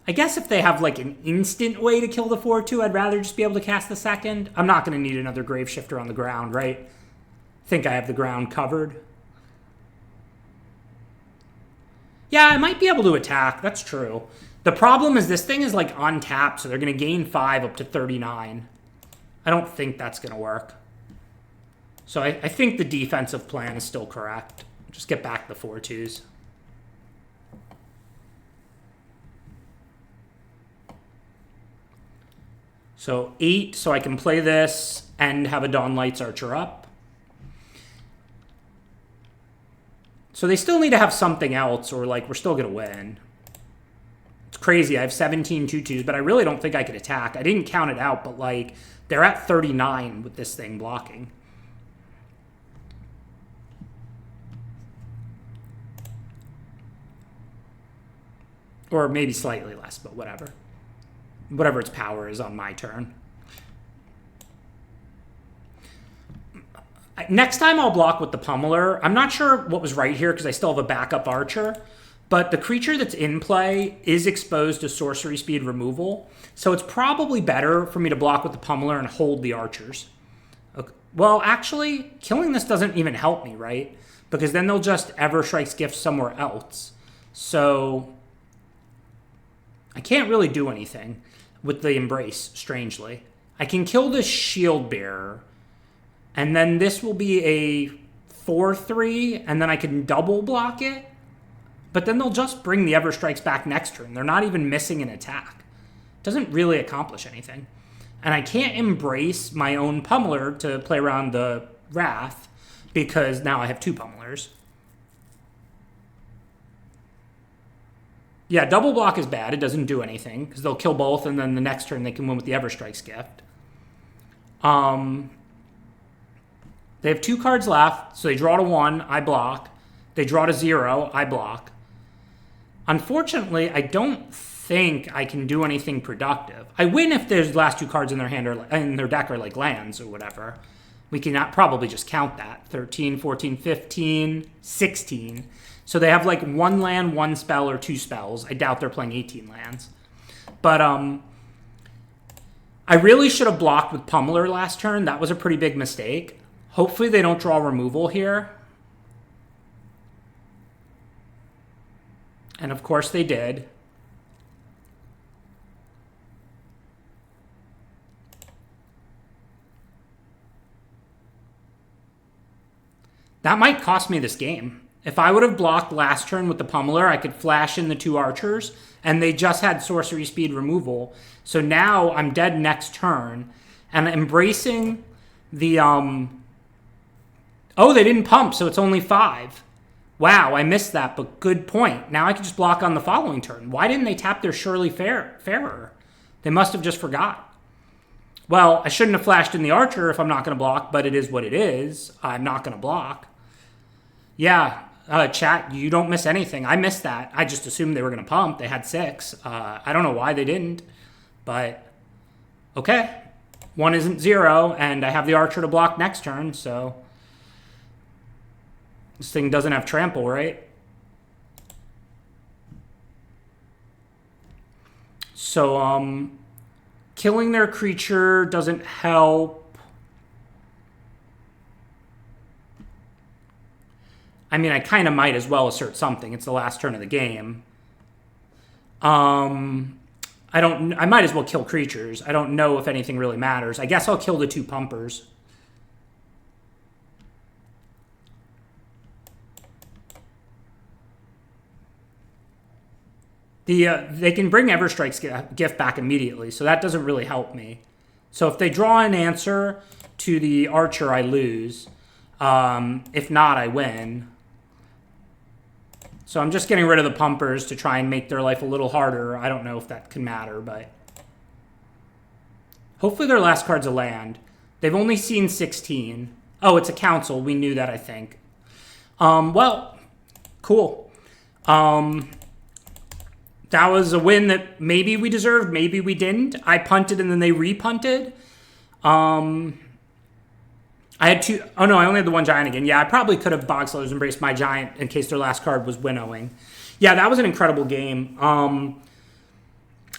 I guess if they have like an instant way to kill the 4-2, I'd rather just be able to cast the second. I'm not going to need another Grave Shifter on the ground, right? I think I have the ground covered. Yeah, I might be able to attack. That's true. The problem is this thing is like untapped, so they're going to gain 5 up to 39. I don't think that's going to work. So I think the defensive plan is still correct. Just get back the 4-2s. So 8, so I can play this and have a Dawn Light's Archer up. So they still need to have something else, or like we're still going to win. It's crazy. I have 17 2-2s, but I really don't think I could attack. I didn't count it out, but like they're at 39 with this thing blocking. Or maybe slightly less, but whatever. Whatever its power is on my turn. Next time I'll block with the Pummeler. I'm not sure what was right here because I still have a backup Archer. But the creature that's in play is exposed to sorcery speed removal. So it's probably better for me to block with the Pummeler and hold the Archers. Okay. Well, actually, killing this doesn't even help me, right? Because then they'll just Everstrike's Gift somewhere else. So I can't really do anything with the Embrace, strangely. I can kill the Shield Bearer, and then this will be a 4-3, and then I can double block it. But then they'll just bring the Everstrikes back next turn. They're not even missing an attack. Doesn't really accomplish anything. And I can't Embrace my own Pummeler to play around the Wrath, because now I have 2 Pummelers. Yeah, double block is bad. It doesn't do anything, because they'll kill both, and then the next turn they can win with the Everstrike's Gift. They have 2 cards left, so they draw to 1, I block. They draw to 0, I block. Unfortunately, I don't think I can do anything productive. I win if there's last 2 cards in their hand or in their deck are like lands or whatever. We cannot probably just count that. 13, 14, 15, 16. So they have like 1 land, 1 spell, or 2 spells. I doubt they're playing 18 lands. But I really should have blocked with Pummeler last turn. That was a pretty big mistake. Hopefully they don't draw removal here. And of course they did. That might cost me this game. If I would have blocked last turn with the Pummeler, I could flash in the 2 Archers, and they just had sorcery speed removal. So now I'm dead next turn, and Embracing the oh, they didn't pump, so it's only 5. Wow, I missed that, but good point. Now I can just block on the following turn. Why didn't they tap their Surely Fairer? They must have just forgot. Well, I shouldn't have flashed in the Archer if I'm not going to block, but it is what it is. I'm not going to block. Yeah, chat, you don't miss anything. I missed that. I just assumed they were going to pump. They had 6. I don't know why they didn't, but okay. 1 isn't 0, and I have the Archer to block next turn, so this thing doesn't have trample, right? So, killing their creature doesn't help. I mean, I kind of might as well assert something. It's the last turn of the game. I might as well kill creatures. I don't know if anything really matters. I guess I'll kill the 2 pumpers. They can bring Everstrike's Gift back immediately, so that doesn't really help me. So if they draw an answer to the Archer, I lose. If not, I win. So I'm just getting rid of the pumpers to try and make their life a little harder. I don't know if that can matter, but hopefully their last card's a land. They've only seen 16. Oh, it's a council. We knew that, I think. Well, cool. That was a win that maybe we deserved, maybe we didn't. I punted and then they repunted. I had two. Oh, no, I only had the one giant again. Yeah, I probably could have Bogslowers embraced my giant in case their last card was winnowing. Yeah, that was an incredible game.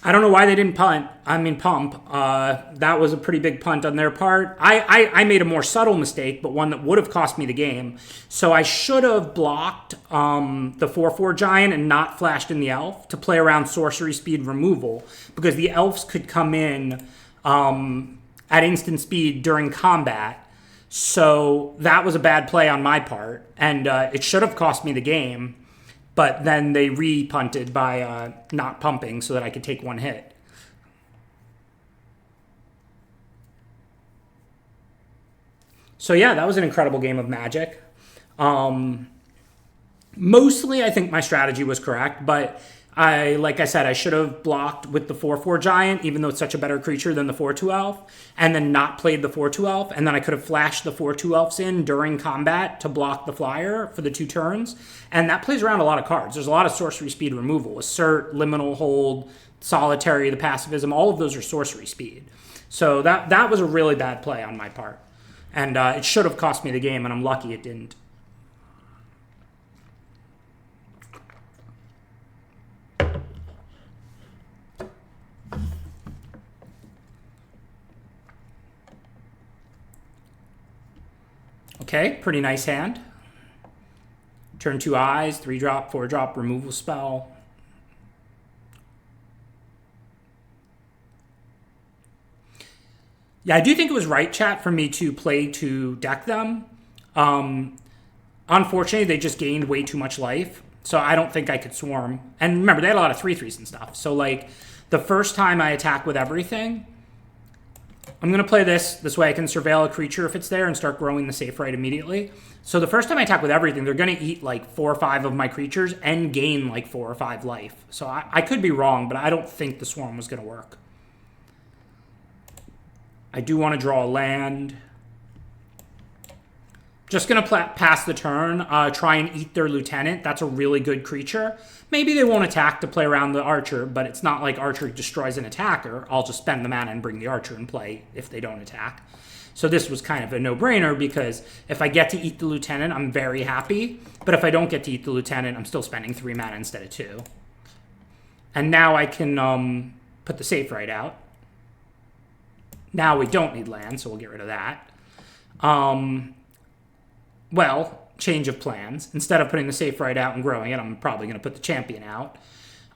I don't know why they didn't pump. That was a pretty big punt on their part. I made a more subtle mistake, but one that would have cost me the game. So I should have blocked the 4/4 giant and not flashed in the elf to play around sorcery speed removal, because the elves could come in at instant speed during combat. So that was a bad play on my part, and it should have cost me the game. But then they re-punted by not pumping so that I could take one hit. So yeah, that was an incredible game of Magic. Mostly, I think my strategy was correct, but like I said, I should have blocked with the 4/4 giant, even though it's such a better creature than the 4/2 elf, and then not played the 4/2 elf, and then I could have flashed the 4/2 elves in during combat to block the flyer for the 2 turns, and that plays around a lot of cards. There's a lot of sorcery speed removal. Assert, Liminal Hold, Solitary, the Pacifism, all of those are sorcery speed. So that was a really bad play on my part, and it should have cost me the game, and I'm lucky it didn't. Okay, pretty nice hand. Turn 2 eyes, 3-drop, 4-drop, removal spell. Yeah, I do think it was right, chat, for me to play to deck them. Unfortunately, they just gained way too much life, so I don't think I could swarm. And remember, they had a lot of 3/3s and stuff. So, like, the first time I attack with everything, I'm going to play this way I can surveil a creature if it's there and start growing the safe right immediately. So the first time I attack with everything, they're going to eat like 4 or 5 of my creatures and gain like 4 or 5 life. So I could be wrong, but I don't think the swarm was going to work. I do want to draw a land. Just going to pass the turn, try and eat their lieutenant. That's a really good creature. Maybe they won't attack to play around the archer, but it's not like archer destroys an attacker. I'll just spend the mana and bring the archer in play if they don't attack. So this was kind of a no-brainer, because if I get to eat the lieutenant, I'm very happy. But if I don't get to eat the lieutenant, I'm still spending 3 mana instead of 2. And now I can put the safe right out. Now we don't need land, so we'll get rid of that. Well, change of plans. Instead of putting the safe right out and growing it, I'm probably going to put the champion out.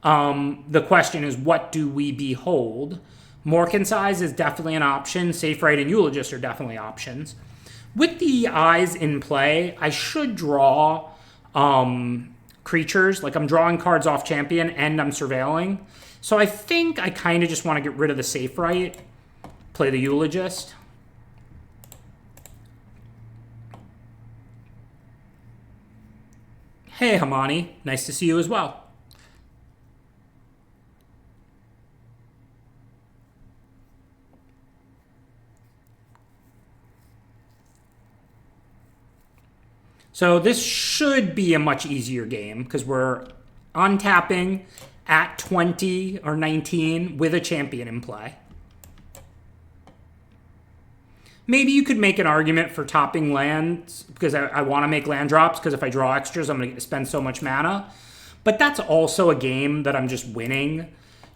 The question is, what do we behold? Morkin size is definitely an option. Safe right and Eulogist are definitely options. With the eyes in play, I should draw creatures. Like, I'm drawing cards off champion and I'm surveilling. So I think I kind of just want to get rid of the safe right. Play the Eulogist. Hey, Hamani. Nice to see you as well. So this should be a much easier game, because we're untapping at 20 or 19 with a champion in play. Maybe you could make an argument for topping lands, because I want to make land drops, because if I draw extras, I'm going to get to spend so much mana. But that's also a game that I'm just winning.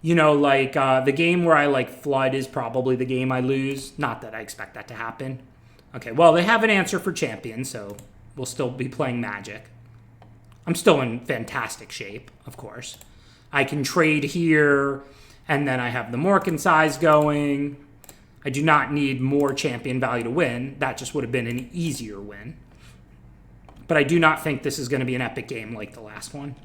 You know, like, the game where I, like, flood is probably the game I lose. Not that I expect that to happen. Okay, well, they have an answer for champion, so we'll still be playing Magic. I'm still in fantastic shape, of course. I can trade here, and then I have the Morkin size going. I do not need more champion value to win. That just would have been an easier win. But I do not think this is going to be an epic game like the last one.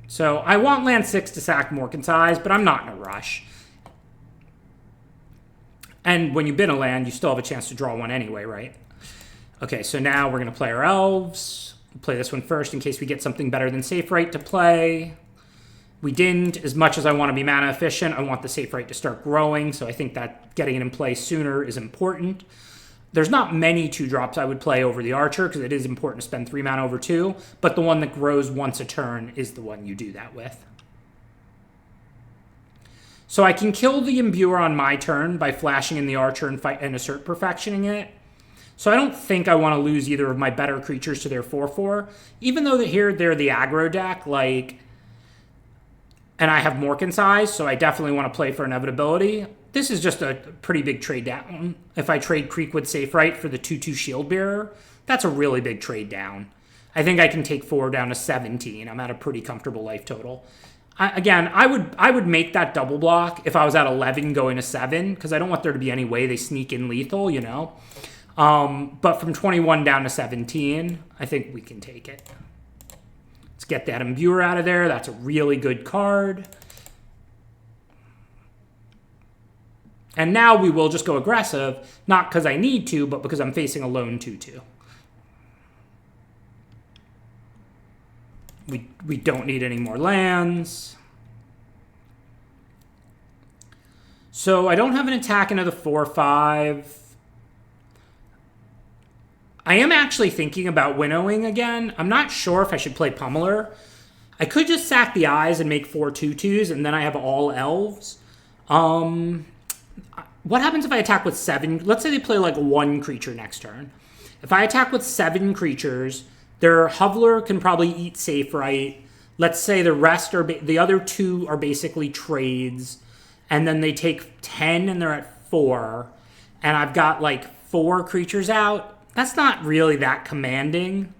So I want land 6 to sack Morkin size, but I'm not in a rush. And when you bin a land, you still have a chance to draw one anyway, right? Okay, so now we're going to play our elves. We'll play this one first in case we get something better than Safe Right to play. We didn't. As much as I want to be mana efficient, I want the Safe Right to start growing, so I think that getting it in play sooner is important. There's not many 2-drops I would play over the Archer, because it is important to spend 3 mana over 2, but the one that grows once a turn is the one you do that with. So I can kill the Imbuer on my turn by flashing in the Archer and assert perfectioning it. So I don't think I want to lose either of my better creatures to their 4/4, even though here they're the aggro deck, like, and I have Morken's Eyes, so I definitely want to play for inevitability. This is just a pretty big trade down. If I trade Creekwood Safe Right for the 2/2 Shield Bearer, that's a really big trade down. I think I can take 4 down to 17. I'm at a pretty comfortable life total. I would make that double block if I was at 11 going to 7, because I don't want there to be any way they sneak in lethal, you know. But from 21 down to 17, I think we can take it. Let's get that Imbuer out of there. That's a really good card. And now we will just go aggressive, not because I need to, but because I'm facing a lone 2/2. We don't need any more lands. So I don't have an attack into the 4/5. I am actually thinking about winnowing again. I'm not sure if I should play Pummeler. I could just sack the eyes and make 4 2/2s, and then I have all elves. What happens if I attack with 7? Let's say they play like 1 creature next turn. If I attack with 7 creatures, their Hovler can probably eat Safe Right. Let's say the rest are the other 2 are basically trades, and then they take 10 and they're at 4, and I've got like 4 creatures out. That's not really that commanding.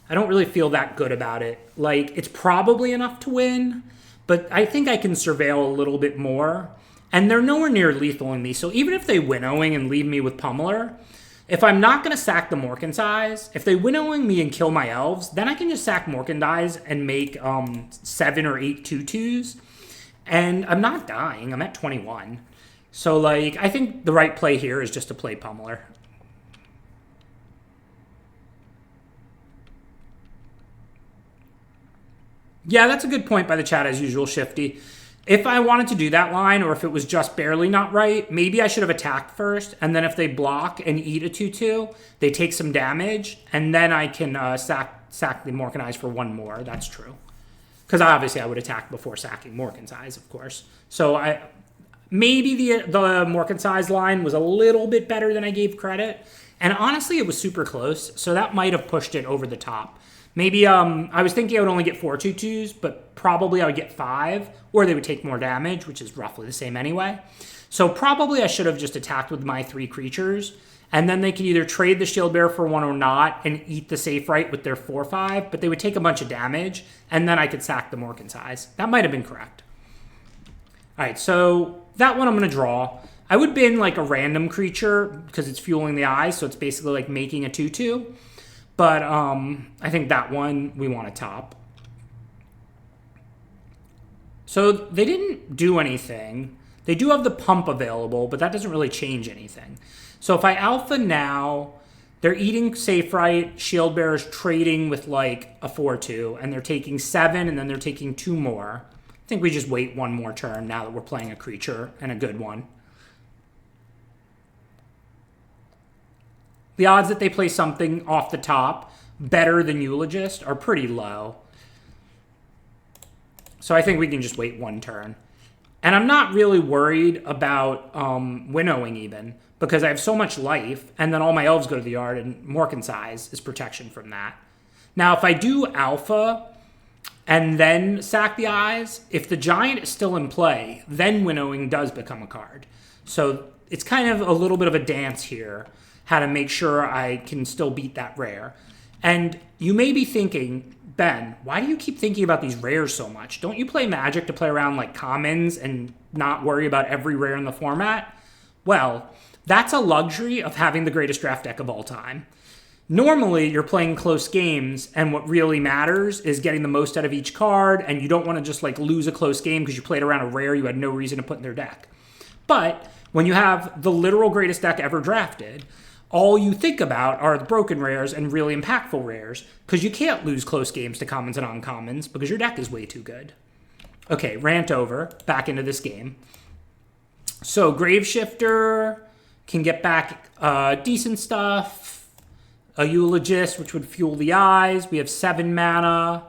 I don't really feel that good about it. Like, it's probably enough to win, but I think I can surveil a little bit more. And they're nowhere near lethaling me, so even if they winnowing and leave me with Pummeler, if I'm not going to sack the Morken's Eyes, if they winnowing me and kill my elves, then I can just sack Morken's Eyes and make 7 or 8 2/2s. And I'm not dying. I'm at 21. So, like, I think the right play here is just to play Pummeler. Yeah, that's a good point by the chat as usual, Shifty. If I wanted to do that line, or if it was just barely not right, maybe I should have attacked first, and then if they block and eat a 2/2, they take some damage, and then I can sack the Morken's Eyes for 1 more. That's true. Because obviously I would attack before sacking Morken's Eyes, of course. So maybe the Morken's Eyes line was a little bit better than I gave credit, and honestly it was super close, so that might have pushed it over the top. Maybe I was thinking I would only get 4 2/2s, but probably I would get 5, or they would take more damage, which is roughly the same anyway. So probably I should have just attacked with my 3 creatures, and then they could either trade the Shield Bearer for 1 or not, and eat the Safe Right with their 4/5, but they would take a bunch of damage, and then I could sack the Morken's Eyes. That might have been correct. All right, so that one I'm going to draw. I would bin like a random creature, because it's fueling the eyes, so it's basically like making a 2/2. But I think that one we want to top. So they didn't do anything. They do have the pump available, but that doesn't really change anything. So if I alpha now, they're eating Safe Right, Shield Bearer's trading with like a 4/2, and they're taking 7, and then they're taking 2 more. I think we just wait 1 more turn now that we're playing a creature, and a good one. The odds that they play something off the top better than Eulogist are pretty low. So I think we can just wait 1 turn. And I'm not really worried about winnowing even, because I have so much life, and then all my elves go to the yard, and Morken's Eyes is protection from that. Now, if I do alpha and then sack the eyes, if the giant is still in play, then winnowing does become a card. So it's kind of a little bit of a dance here, how to make sure I can still beat that rare. And you may be thinking, Ben, why do you keep thinking about these rares so much? Don't you play Magic to play around like commons and not worry about every rare in the format? Well, that's a luxury of having the greatest draft deck of all time. Normally, you're playing close games, and what really matters is getting the most out of each card, and you don't want to just like lose a close game because you played around a rare you had no reason to put in their deck. But When you have the literal greatest deck ever drafted, all you think about are the broken rares and really impactful rares, because you can't lose close games to commons and uncommons because your deck is way too good. Okay, rant over. Back into this game. So Graveshifter can get back decent stuff. A Eulogist, which would fuel the eyes. We have 7 mana.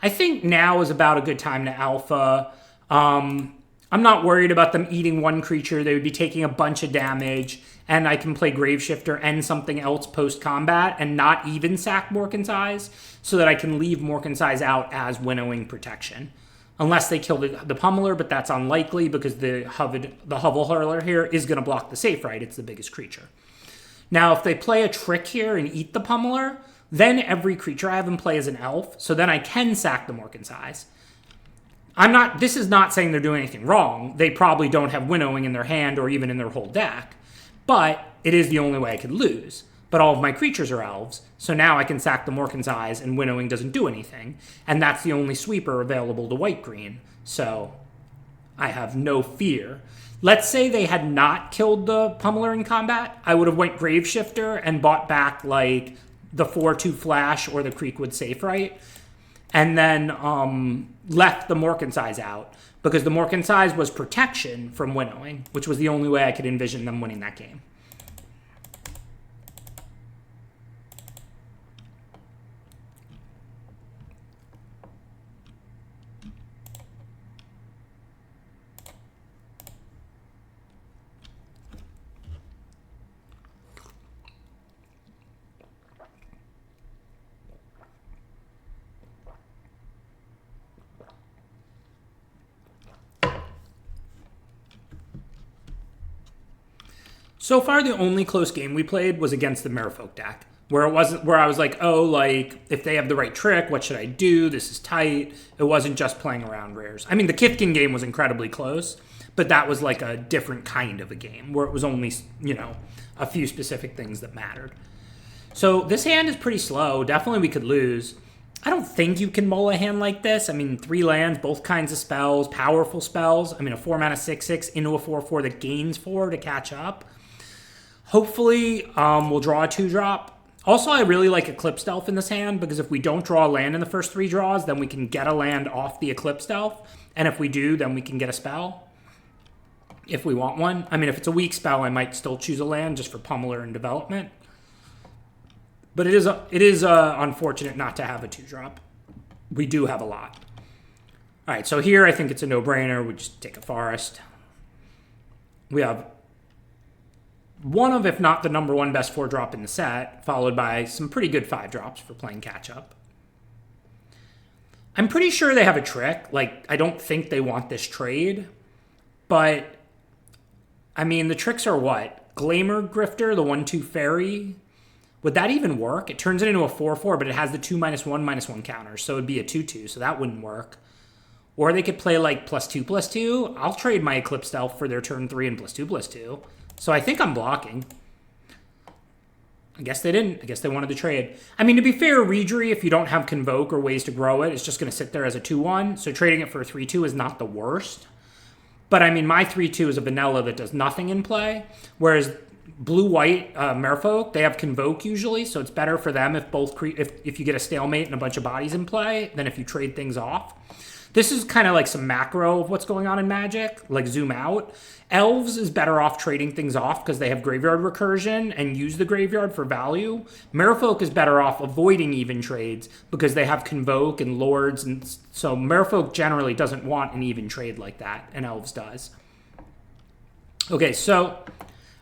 I think now is about a good time to alpha. I'm not worried about them eating one creature. They would be taking a bunch of damage, and I can play Graveshifter and something else post-combat and not even sack Morken's Eyes, so that I can leave Morken's Eyes out as winnowing protection. Unless they kill the Pummeler, but that's unlikely because the Hovel Hurler here is going to block the Safe Right. It's the biggest creature. Now, if they play a trick here and eat the Pummeler, then every creature I have in play is an elf, so then I can sack the Morken's Eyes. This is not saying they're doing anything wrong. They probably don't have winnowing in their hand or even in their whole deck, but it is the only way I could lose. But all of my creatures are elves, so now I can sack the Morken's Eyes and winnowing doesn't do anything, and that's the only sweeper available to white-green, so I have no fear. Let's say they had not killed the Pummeler in combat, I would have went Graveshifter and bought back like the 4/2 Flash or the Creekwood Safe Right, and then left the Morken's Eyes out, because the Morken's Eyes was protection from winnowing, which was the only way I could envision them winning that game. So far, the only close game we played was against the Merfolk deck, where I was like, oh, like, if they have the right trick, what should I do? This is tight. It wasn't just playing around rares. I mean, the Kithkin game was incredibly close, but that was like a different kind of a game, where it was only, a few specific things that mattered. So this hand is pretty slow. Definitely we could lose. I don't think you can mull a hand like this. I mean, 3 lands, both kinds of spells, powerful spells. I mean, a 4-mana 6/6 into a 4/4 that gains 4 to catch up. Hopefully, we'll draw a 2-drop. Also, I really like Eclipsed Elf in this hand, because if we don't draw a land in the first 3 draws, then we can get a land off the Eclipsed Elf. And if we do, then we can get a spell, if we want one. I mean, if it's a weak spell, I might still choose a land just for Pummeler and development. But it is unfortunate not to have a 2-drop. We do have a lot. All right, so here I think it's a no-brainer. We just take a forest. We have one of, if not the number 1 best 4-drop in the set, followed by some pretty good 5-drops for playing catch-up. I'm pretty sure they have a trick. Like, I don't think they want this trade. But, I mean, the tricks are what? Glamour Grifter, the 1/2 fairy. Would that even work? It turns it into a 4/4, but it has the 2/1/1 counter, so it'd be a 2/2, so that wouldn't work. Or they could play, like, +2/+2. I'll trade my Eclipsed Elf for their turn 3 and +2/+2. So I think I'm blocking. I guess they didn't. I guess they wanted to trade. I mean, to be fair, Reejerey, if you don't have Convoke or ways to grow it, it's just going to sit there as a 2/1. So trading it for a 3/2 is not the worst. But I mean, my 3/2 is a vanilla that does nothing in play. Whereas blue-white Merfolk, they have Convoke usually. So it's better for them if if you get a stalemate and a bunch of bodies in play than if you trade things off. This is kind of like some macro of what's going on in Magic, like zoom out. Elves is better off trading things off because they have graveyard recursion and use the graveyard for value. Merfolk is better off avoiding even trades because they have Convoke and Lords, and so Merfolk generally doesn't want an even trade like that, and Elves does. Okay, so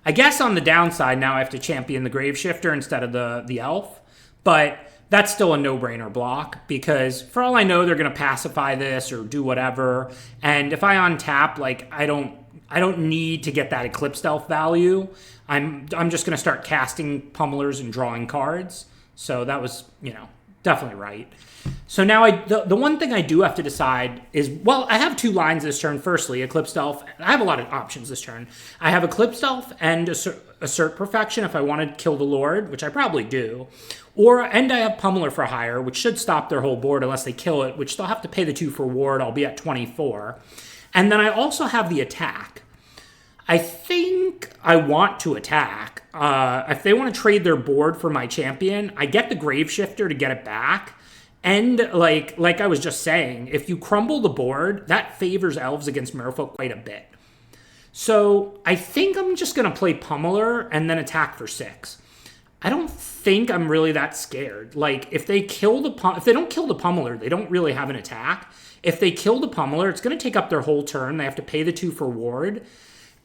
I guess on the downside now I have to champion the Graveshifter instead of the Elf, but that's still a no-brainer block because for all I know, they're going to pacify this or do whatever. And if I untap, like, I don't need to get that Eclipsed Elf value. I'm just going to start casting Pummelers and drawing cards. So that was, definitely right. So now the one thing I do have to decide is, well, I have 2 lines this turn. Firstly, Eclipsed Elf. I have a lot of options this turn. I have Eclipsed Elf and Assert Perfection if I want to kill the Lord, which I probably do. And I have Pummeler for hire, which should stop their whole board unless they kill it, which they'll have to pay the 2 for ward. I'll be at 24. And then I also have the attack. I think I want to attack. If they want to trade their board for my champion, I get the Grave Shifter to get it back. And like I was just saying, if you crumble the board, that favors elves against merfolk quite a bit. So I think I'm just going to play Pummeler and then attack for 6. I don't think I'm really that scared. Like, if they don't kill the Pummeler, they don't really have an attack. If they kill the Pummeler, it's going to take up their whole turn. They have to pay the 2 for ward.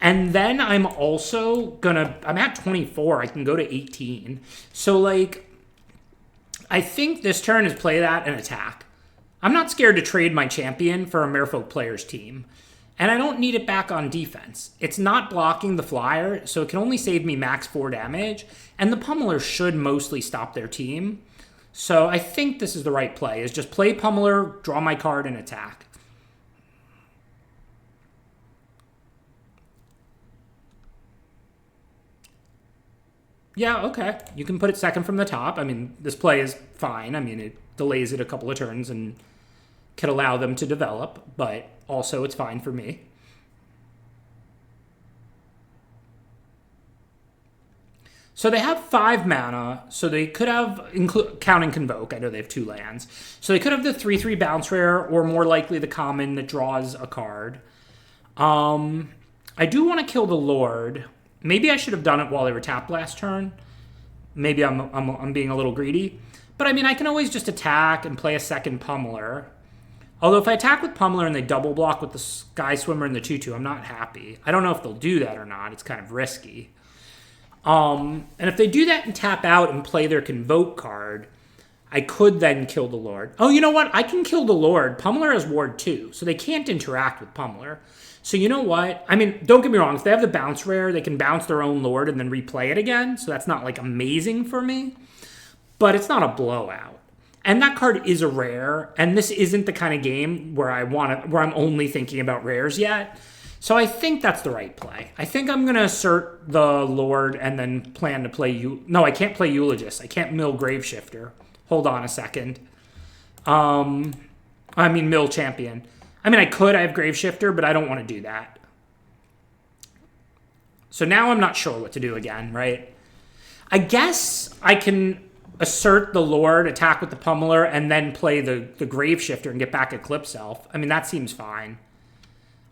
And then I'm also I'm at 24. I can go to 18. So, like, I think this turn is play that and attack. I'm not scared to trade my champion for a merfolk player's team. And I don't need it back on defense. It's not blocking the flyer, so it can only save me max 4 damage. And the Pummeler should mostly stop their team. So I think this is the right play, is just play Pummeler, draw my card, and attack. Yeah, okay. You can put it second from the top. I mean, this play is fine. I mean, it delays it a couple of turns and could allow them to develop, but also it's fine for me. So they have 5 mana, so they could have, counting Convoke, I know they have 2 lands, so they could have the 3/3 bounce rare, or more likely the common that draws a card. I do want to kill the Lord. Maybe I should have done it while they were tapped last turn. Maybe I'm being a little greedy. But I mean, I can always just attack and play a second Pummeler. Although if I attack with Pummeler and they double block with the Sky Swimmer and the 2/2, I'm not happy. I don't know if they'll do that or not. It's kind of risky. And if they do that and tap out and play their Convoke card, I could then kill the Lord. Oh, you know what? I can kill the Lord. Pummeler has Ward 2, so they can't interact with Pummeler. So you know what? I mean, don't get me wrong. If they have the bounce rare, they can bounce their own Lord and then replay it again. So that's not like amazing for me. But it's not a blowout. And that card is a rare. And this isn't the kind of game where I'm only thinking about rares yet. So I think that's the right play. I think I'm going to assert the Lord and then plan to play No, I can't play Eulogist. I can't mill Graveshifter. Hold on a second. Mill Champion. I mean, I could. I have Graveshifter, but I don't want to do that. So now I'm not sure what to do again, right? I guess I can assert the Lord, attack with the Pummeler, and then play the Graveshifter and get back Eclipse Elf. I mean, that seems fine.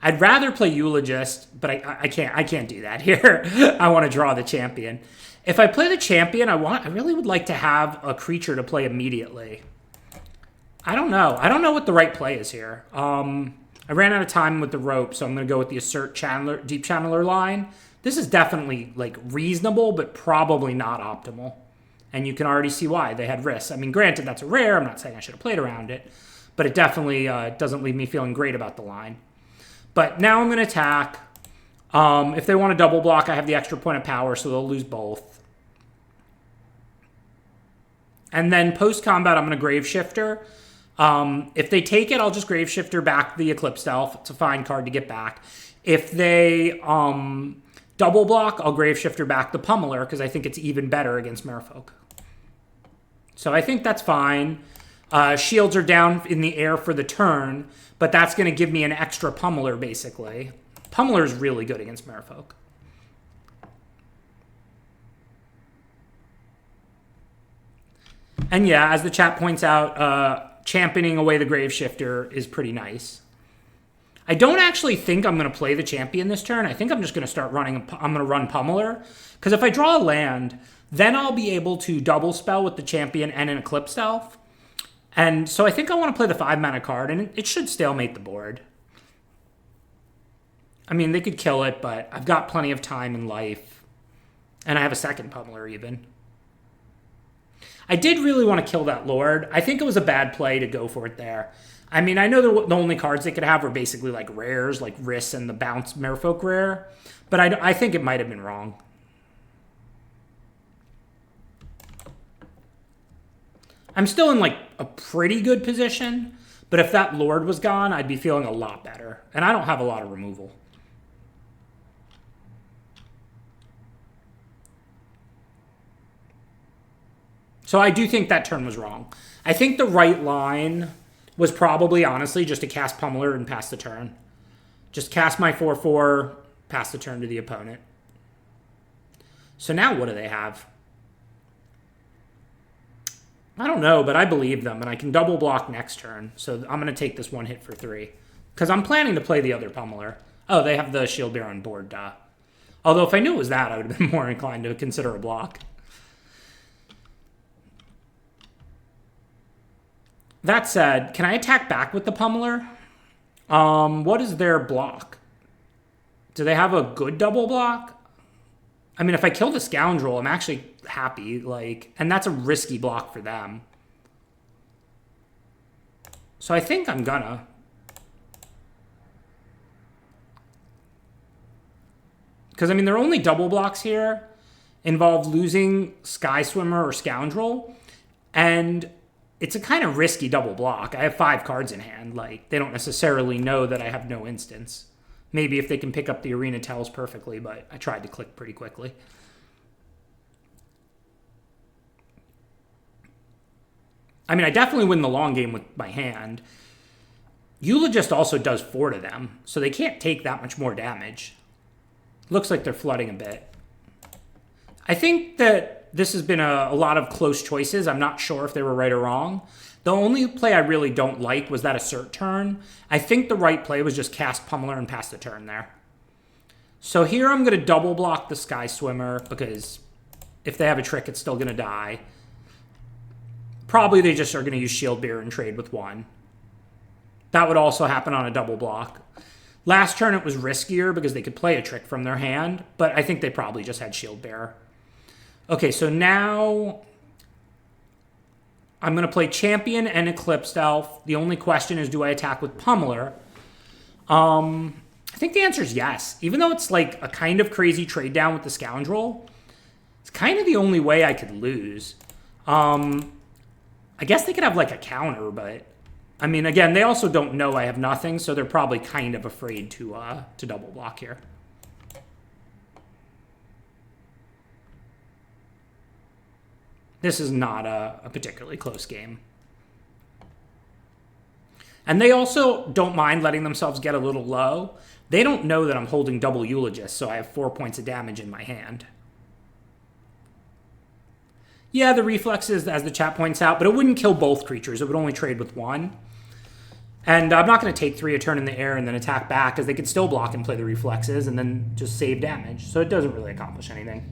I'd rather play Eulogist, but I can't do that here. I want to draw the champion. If I play the champion, I really would like to have a creature to play immediately. I don't know. I don't know what the right play is here. I ran out of time with the rope, so I'm going to go with the assert deep channeler line. This is definitely like reasonable, but probably not optimal. And you can already see why. They had risks. I mean, granted, that's a rare. I'm not saying I should have played around it, but it definitely doesn't leave me feeling great about the line. But now I'm going to attack. If they want to double block, I have the extra point of power, so they'll lose both. And then post-combat, I'm going to Graveshifter. If they take it, I'll just Graveshifter back the Eclipse Elf. It's a fine card to get back. If they double block, I'll Graveshifter back the Pummeler, because I think it's even better against Merfolk. So I think that's fine. Shields are down in the air for the turn, but that's going to give me an extra Pummeler, basically. Pummeler is really good against Merfolk. And yeah, as the chat points out, championing away the Graveshifter is pretty nice. I don't actually think I'm going to play the champion this turn. I think I'm just going to start running. I'm going to run Pummeler, because if I draw a land, then I'll be able to double spell with the champion and an Eclipse Elf. And so I think I want to play the 5-mana card, and it should stalemate the board. I mean, they could kill it, but I've got plenty of time in life. And I have a second Pummeler even. I did really want to kill that Lord. I think it was a bad play to go for it there. I mean, I know the only cards they could have were basically like rares, like Riss and the Bounce Merfolk rare. But I think it might have been wrong. I'm still in like a pretty good position. But if that Lord was gone, I'd be feeling a lot better. And I don't have a lot of removal. So I do think that turn was wrong. I think the right line was probably, honestly, just to cast Pummeler and pass the turn. Just cast my 4/4, pass the turn to the opponent. So now what do they have? I don't know, but I believe them, and I can double block next turn. So I'm going to take this 1 hit for 3. Because I'm planning to play the other pummeler. Oh, they have the shield bear on board, duh. Although if I knew it was that, I would have been more inclined to consider a block. That said, can I attack back with the pummeler? What is their block? Do they have a good double block? I mean, if I kill the scoundrel, I'm actually happy. Like, and that's a risky block for them. So I think I'm gonna. Because, I mean, their only double blocks here involve losing Sky Swimmer or Scoundrel. And it's a kind of risky double block. I have 5 cards in hand. Like, they don't necessarily know that I have no instance. Maybe if they can pick up the arena tells perfectly, but I tried to click pretty quickly. I mean, I definitely win the long game with my hand. Eulogist also does 4 to them, so they can't take that much more damage. Looks like they're flooding a bit. I think that this has been a lot of close choices. I'm not sure if they were right or wrong. The only play I really don't like was that assert turn. I think the right play was just cast Pummeler and pass the turn there. So here I'm going to double block the Sky Swimmer because if they have a trick, it's still going to die. Probably they just are going to use Shield Bearer and trade with 1. That would also happen on a double block. Last turn it was riskier because they could play a trick from their hand, but I think they probably just had Shield Bearer. Okay, so now I'm going to play Champion and Eclipsed Elf. The only question is, do I attack with Pummeler? I think the answer is yes. Even though it's like a kind of crazy trade down with the Scoundrel, it's kind of the only way I could lose. I guess they could have like a counter, but I mean, again, they also don't know I have nothing, so they're probably kind of afraid to double block here. This is not a particularly close game. And they also don't mind letting themselves get a little low. They don't know that I'm holding double Eulogist, so I have 4 points of damage in my hand. Yeah, the reflexes, as the chat points out, but it wouldn't kill both creatures. It would only trade with 1. And I'm not going to take 3 a turn in the air and then attack back, because they could still block and play the reflexes and then just save damage. So it doesn't really accomplish anything.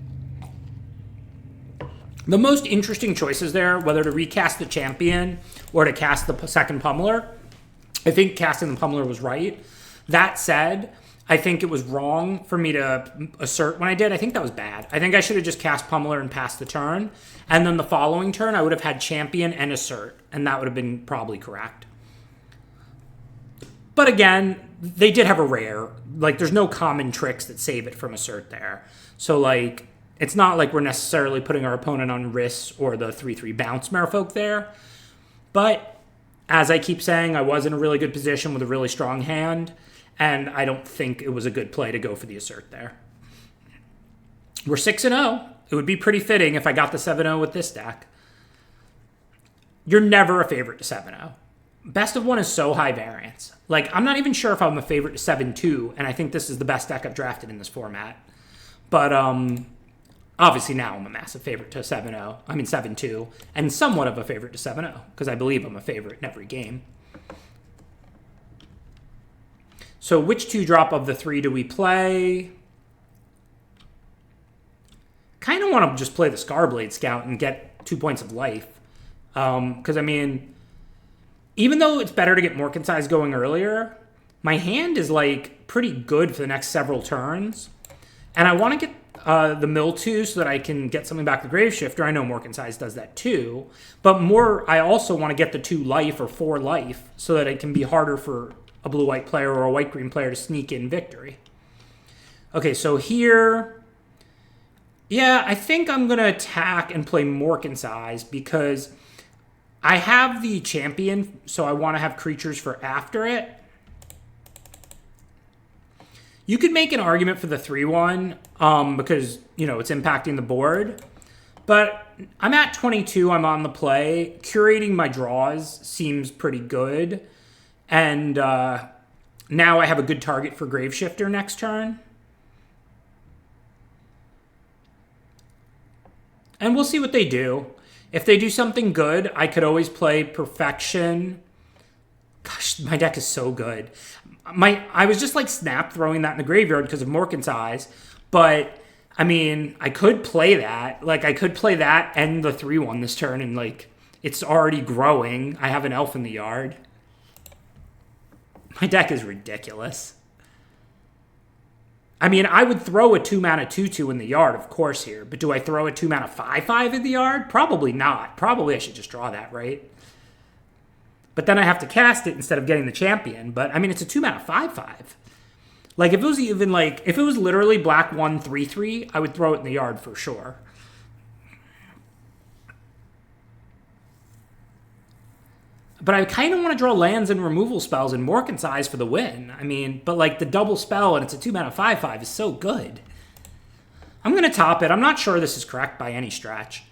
The most interesting choices there, whether to recast the champion or to cast the second pummeler, I think casting the pummeler was right. That said, I think it was wrong for me to assert when I did. I think that was bad. I think I should have just cast pummeler and passed the turn. And then the following turn, I would have had champion and assert. And that would have been probably correct. But again, they did have a rare. Like, there's no common tricks that save it from assert there. So, like, it's not like we're necessarily putting our opponent on wrists or the 3/3 bounce Merfolk there. But, as I keep saying, I was in a really good position with a really strong hand. And I don't think it was a good play to go for the assert there. We're 6-0. It would be pretty fitting if I got the 7-0 with this deck. You're never a favorite to 7-0. Best of 1 is so high variance. Like, I'm not even sure if I'm a favorite to 7-2, and I think this is the best deck I've drafted in this format. But, obviously now I'm a massive favorite to 7-0. I mean 7-2, and somewhat of a favorite to 7-0, because I believe I'm a favorite in every game. So which 2-drop of the 3 do we play? Kind of want to just play the Scarblade Scout and get 2 points of life. Because, I mean, even though it's better to get more concise going earlier, my hand is, like, pretty good for the next several turns. And I want to get the mill 2 so that I can get something back to Graveshifter. I know more concise does that too. But more, I also want to get the 2 life or 4 life so that it can be harder for a blue-white player or a white-green player to sneak in victory. Okay, so here, yeah, I think I'm going to attack and play more concise because I have the champion, so I want to have creatures for after it. You could make an argument for the 3/1 because, you know, it's impacting the board. But I'm at 22. I'm on the play. Curating my draws seems pretty good. And now I have a good target for Graveshifter next turn. And we'll see what they do. If they do something good, I could always play Perfection. Gosh, my deck is so good. I was just like snap throwing that in the graveyard because of Morkan's Eyes. But, I mean, I could play that. Like, I could play that and the 3-1 this turn, and, like, it's already growing. I have an elf in the yard. My deck is ridiculous. I mean, I would throw a 2-mana 2-2 in the yard, of course, here. But do I throw a 2-mana 5-5 in the yard? Probably not. Probably I should just draw that, right? But then I have to cast it instead of getting the champion. But, I mean, it's a 2-mana 5-5. Like, if it was even, like, if it was literally black 1, 3-3, I would throw it in the yard for sure. But I kind of want to draw lands and removal spells and Morkan's Eyes for the win. I mean, but like the double spell and it's a 2-mana 5-5 is so good. I'm going to top it. I'm not sure this is correct by any stretch.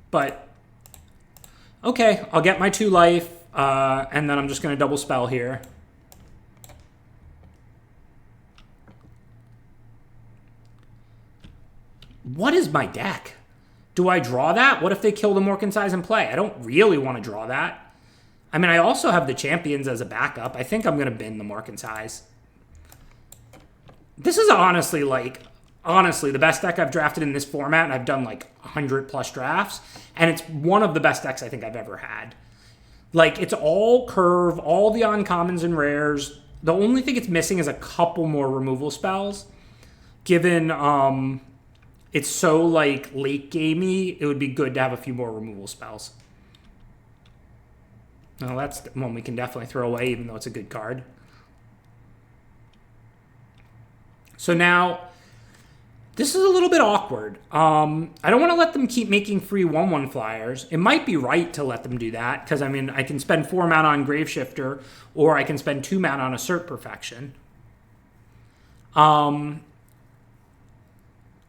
But, okay, I'll get my 2 life, and then I'm just going to double spell here. What is my deck? Do I draw that? What if they kill the Morkan's Eyes in play? I don't really want to draw that. I mean, I also have the champions as a backup. I think I'm going to bin the Morkan's Eyes. This is honestly, the best deck I've drafted in this format, and I've done, like, 100-plus drafts, and it's one of the best decks I think I've ever had. Like, it's all curve, all the uncommons and rares. The only thing it's missing is a couple more removal spells. Given, it's so, like, late-gamey, it would be good to have a few more removal spells. Well, that's one we can definitely throw away, even though it's a good card. So now, this is a little bit awkward. I don't want to let them keep making free 1/1 flyers. It might be right to let them do that, because, I mean, I can spend 4 mana on Graveshifter, or I can spend 2 mana on Assert Perfection.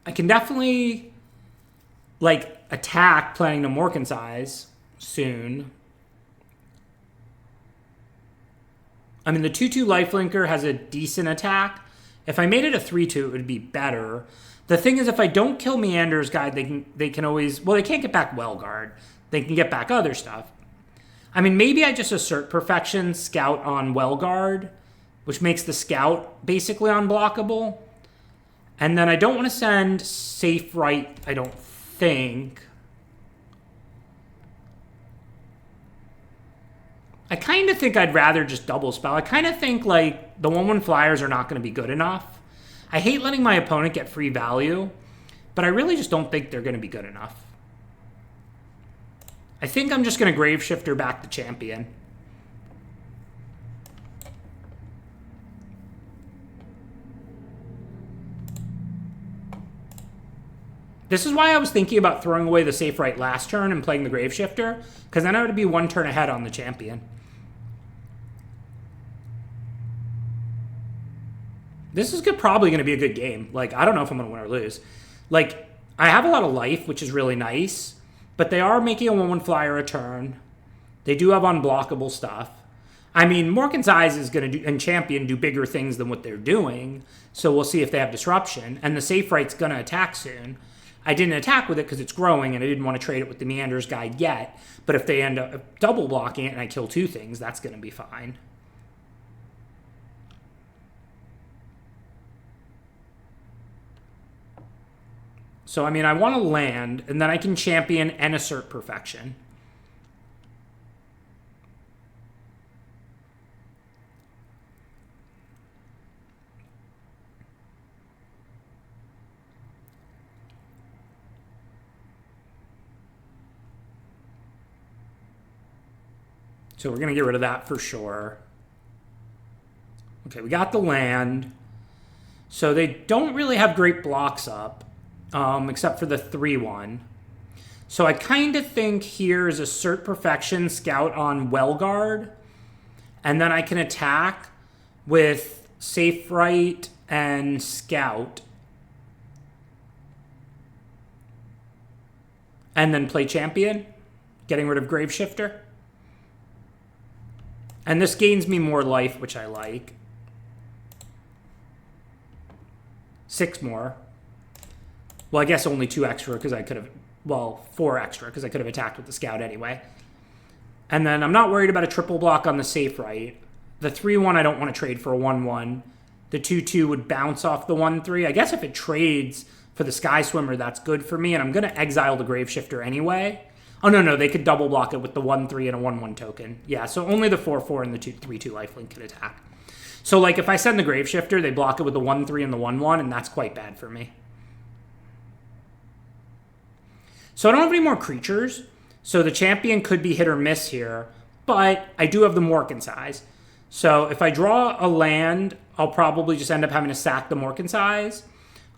I can definitely, like, attack playing the Morkan's Eyes soon. I mean, the 2/2 Lifelinker has a decent attack. If I made it a 3/2, it would be better. The thing is, if I don't kill Meander's Guide, they can always... Well, they can't get back Wellguard. They can get back other stuff. I mean, maybe I just Assert Perfection, Scout on Wellguard, which makes the Scout basically unblockable. And then I don't want to send Safe Right, I don't think. I kind of think I'd rather just double spell. I kind of think, like, the 1/1 flyers are not going to be good enough. I hate letting my opponent get free value, but I really just don't think they're going to be good enough. I think I'm just going to Graveshifter back the champion. This is why I was thinking about throwing away the Safe Right last turn and playing the Graveshifter, because then I would be 1 turn ahead on the champion. This is probably going to be a good game. Like, I don't know if I'm going to win or lose. Like, I have a lot of life, which is really nice, but they are making a 1/1 flyer a turn. They do have unblockable stuff. I mean, Morkan's Eyes is going to do, and Champion do bigger things than what they're doing, so we'll see if they have disruption. And the Safe Right's going to attack soon. I didn't attack with it because it's growing, and I didn't want to trade it with the Meander's Guide yet. But if they end up double blocking it and I kill 2 things, that's going to be fine. So, I mean, I want to land, and then I can champion and Assert Perfection. So we're going to get rid of that for sure. Okay, we got the land. So they don't really have great blocks up, except for the 3/1. So I kind of think here is Assert Perfection, Scout on Wellguard, and then I can attack with Safe Right and Scout, and then play Champion, getting rid of Graveshifter. And this gains me more life, which I like. 6 more. Well, I guess only 2 extra because I could have... Well, 4 extra because I could have attacked with the scout anyway. And then I'm not worried about a triple block on the safe right. The 3-1 I don't want to trade for a 1-1. The 2-2 would bounce off the 1-3. I guess if it trades for the Sky Swimmer, that's good for me. And I'm going to exile the Graveshifter anyway. Oh, no, they could double block it with the 1-3 and a 1-1 token. Yeah, so only the 4-4 and the 3-2 lifelink could attack. So, like, if I send the Graveshifter, they block it with the 1-3 and the 1-1, and that's quite bad for me. So I don't have any more creatures. So the champion could be hit or miss here, but I do have the Morkin size. So if I draw a land, I'll probably just end up having to sack the Morkin size.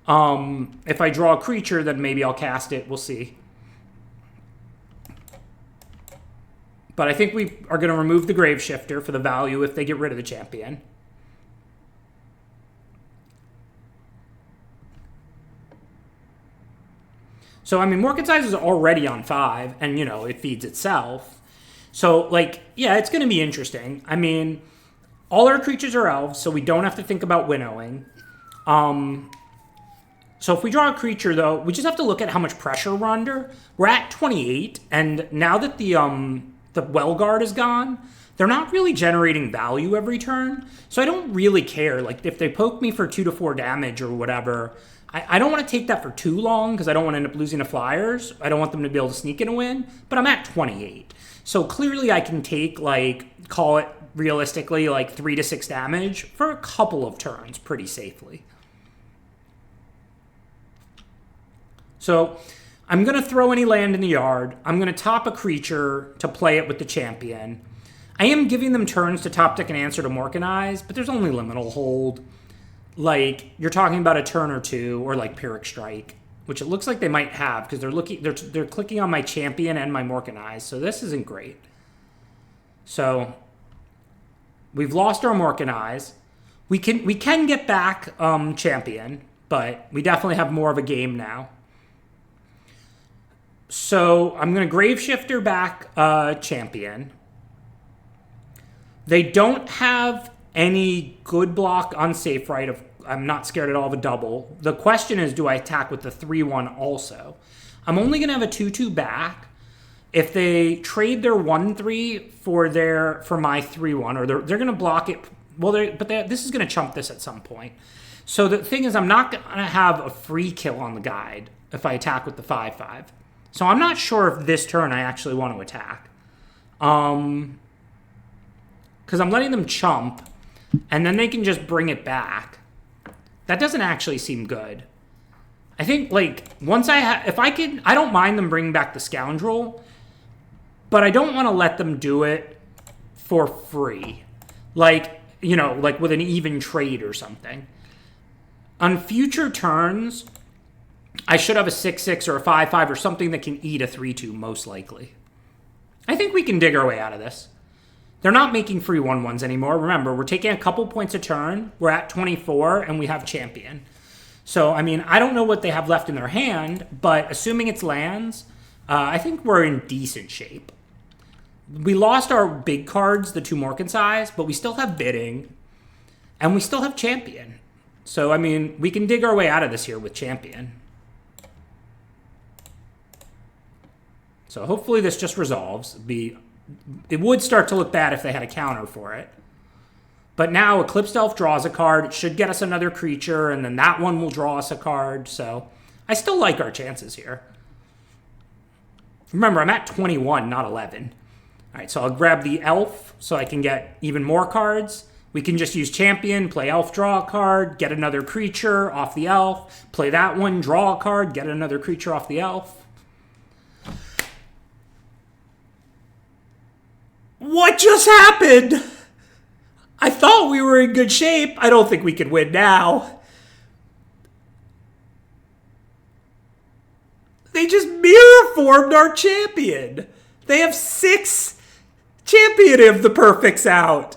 If I draw a creature, then maybe I'll cast it. We'll see. But I think we are going to remove the Graveshifter for the value if they get rid of the champion. So, I mean, Morkin size is already on 5, and, you know, it feeds itself. So, like, yeah, it's going to be interesting. I mean, all our creatures are elves, so we don't have to think about winnowing. So if we draw a creature, though, we just have to look at how much pressure we're under. We're at 28, and now that the Well Guard is gone, they're not really generating value every turn. So I don't really care. Like, if they poke me for 2 to 4 damage or whatever... I don't want to take that for too long because I don't want to end up losing to Flyers. I don't want them to be able to sneak in a win, but I'm at 28. So clearly I can take, like, call it realistically, like 3 to 6 damage for a couple of turns pretty safely. So I'm going to throw any land in the yard. I'm going to top a creature to play it with the champion. I am giving them turns to top deck an answer to Morkanize, but there's only liminal hold. Like, you're talking about a turn or 2, or like Pyrrhic Strike, which it looks like they might have because they're clicking on my champion and my Morkanize, so this isn't great. So we've lost our Morkanize. We can get back champion, but we definitely have more of a game now. So I'm going to Graveshifter back champion. They don't have any good block on safe right. I'm not scared at all of a double. The question is, do I attack with the 3-1 also? I'm only going to have a 2-2 back. If they trade their 1-3 for my 3-1, or they're going to block it. Well, this is going to chump this at some point. So the thing is, I'm not going to have a free kill on the guide if I attack with the 5-5. So I'm not sure if this turn I actually want to attack. Because I'm letting them chump, and then they can just bring it back. That doesn't actually seem good. I think, like, once I don't mind them bringing back the Scoundrel, but I don't want to let them do it for free. Like, you know, like with an even trade or something. On future turns, I should have a 6-6 or a 5-5 or something that can eat a 3-2, most likely. I think we can dig our way out of this. They're not making free 1-1s anymore. Remember, we're taking a couple points a turn. We're at 24, and we have champion. So, I mean, I don't know what they have left in their hand, but assuming it's lands, I think we're in decent shape. We lost our big cards, the 2 Morkin size, but we still have bidding, and we still have champion. So, I mean, we can dig our way out of this here with champion. So hopefully this just resolves. It would start to look bad if they had a counter for it. But now Eclipsed Elf draws a card. It should get us another creature, and then that one will draw us a card. So I still like our chances here. Remember, I'm at 21, not 11. All right, so I'll grab the Elf so I can get even more cards. We can just use Champion, play Elf, draw a card, get another creature off the Elf, play that one, draw a card, get another creature off the Elf. What just happened? I thought we were in good shape. I don't think we can win now. They just mirror formed our champion. They have 6 champion of the perfects out.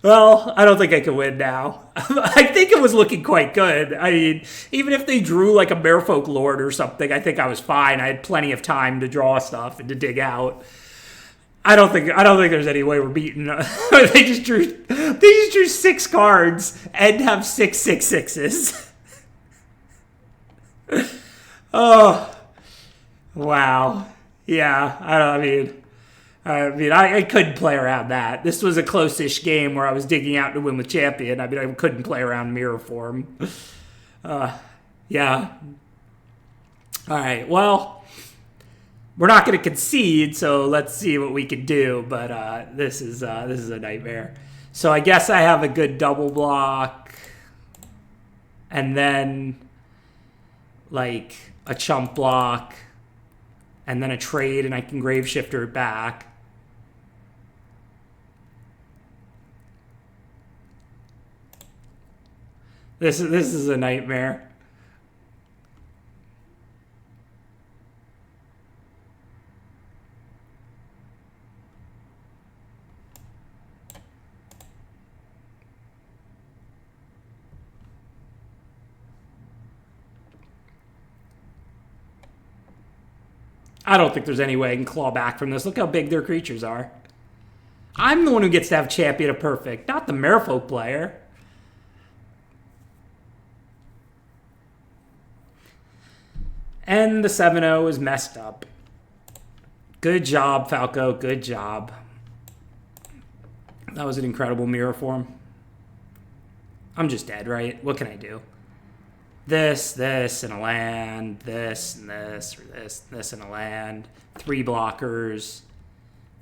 Well, I don't think I can win now. I think it was looking quite good. I mean, even if they drew like a Merfolk Lord or something, I think I was fine. I had plenty of time to draw stuff and to dig out. I don't think there's any way we're beating. They just drew 6 cards and have 6/6/6s. Oh, wow. Yeah, I couldn't play around that. This was a close-ish game where I was digging out to win with champion. I mean, I couldn't play around mirror form. Yeah. All right. Well, we're not going to concede, so let's see what we can do. But this is a nightmare. So I guess I have a good double block, and then like a chump block, and then a trade, and I can grave shifter it back. This is a nightmare. I don't think there's any way I can claw back from this. Look how big their creatures are. I'm the one who gets to have champion of perfect, not the Merfolk player. And the 7-0 is messed up. Good job, Falco. Good job. That was an incredible mirror form. I'm just dead, right? What can I do? This, and a land. This, and this, or this, and a land. 3 blockers.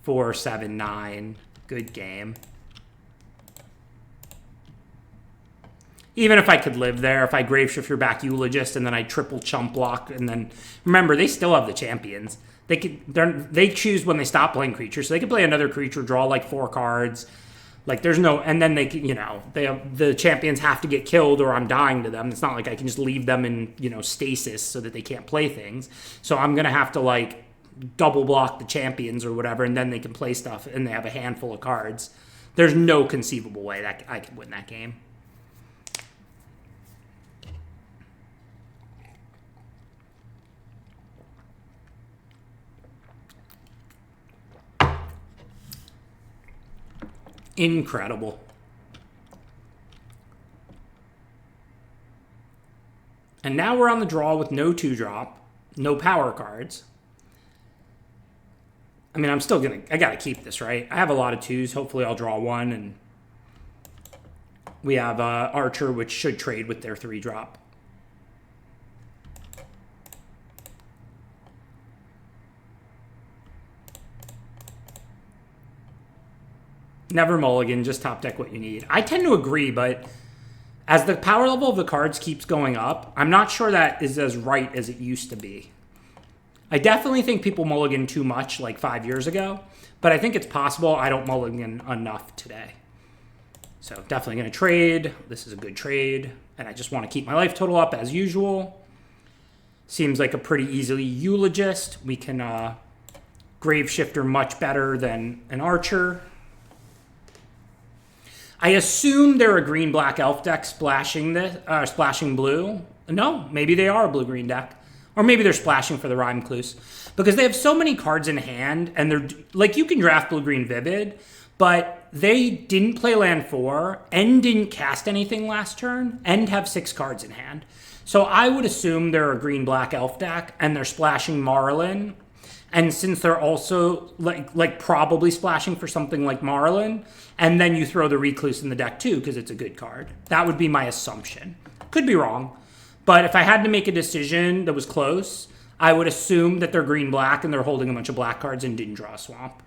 4, 7, 9. Good game. Even if I could live there, if I grave shifter back Eulogist and then I triple chump block, and then remember they still have the champions. They choose when they stop playing creatures, so they can play another creature, draw like 4 cards. Like there's no, and then they can, the champions have to get killed or I'm dying to them. It's not like I can just leave them in stasis so that they can't play things. So I'm gonna have to like double block the champions or whatever, and then they can play stuff, and they have a handful of cards. There's no conceivable way that I could win that game. Incredible. And now we're on the draw with no 2-drop, no power cards. I mean, I gotta keep this, right? I have a lot of 2s. Hopefully I'll draw 1, and we have Archer, which should trade with their 3-drop. Never mulligan, just top deck what you need. I tend to agree, but as the power level of the cards keeps going up, I'm not sure that is as right as it used to be. I definitely think people mulligan too much like 5 years ago, but I think it's possible I don't mulligan enough today. So definitely going to trade. This is a good trade, and I just want to keep my life total up as usual. Seems like a pretty easily Eulogist. We can grave shifter much better than an Archer. I assume they're a green-black elf deck splashing blue. No, maybe they are a blue-green deck. Or maybe they're splashing for the Rhyme-Cluse. Because they have so many cards in hand, and they're like, you can draft blue-green Vivid, but they didn't play land 4, and didn't cast anything last turn, and have 6 cards in hand. So I would assume they're a green-black elf deck, and they're splashing Marlin. And since they're also like probably splashing for something like Marlin, and then you throw the Recluse in the deck too because it's a good card. That would be my assumption. Could be wrong. But if I had to make a decision that was close, I would assume that they're green-black and they're holding a bunch of black cards and didn't draw a swamp.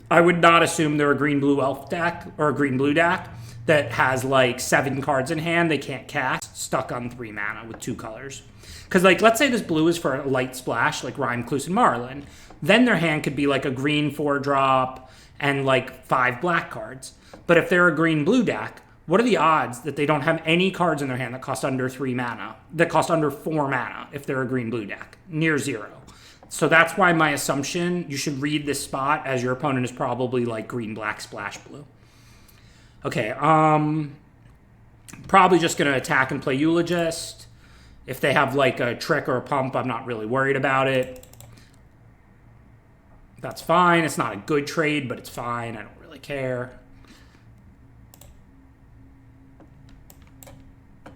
I would not assume they're a green-blue elf deck or a green-blue deck that has like 7 cards in hand they can't cast, stuck on 3 mana with 2 colors. Because, like, let's say this blue is for a light splash, like Rhyme-Cluse and Marlin. Then their hand could be, like, a green 4-drop and, like, 5 black cards. But if they're a green-blue deck, what are the odds that they don't have any cards in their hand that cost under 3 mana, that cost under 4 mana if they're a green-blue deck? Near 0. So that's why my assumption, you should read this spot as your opponent is probably, like, green-black splash blue. Okay, probably just going to attack and play Eulogist. If they have like a trick or a pump, I'm not really worried about it. That's fine. It's not a good trade, but it's fine. I don't really care.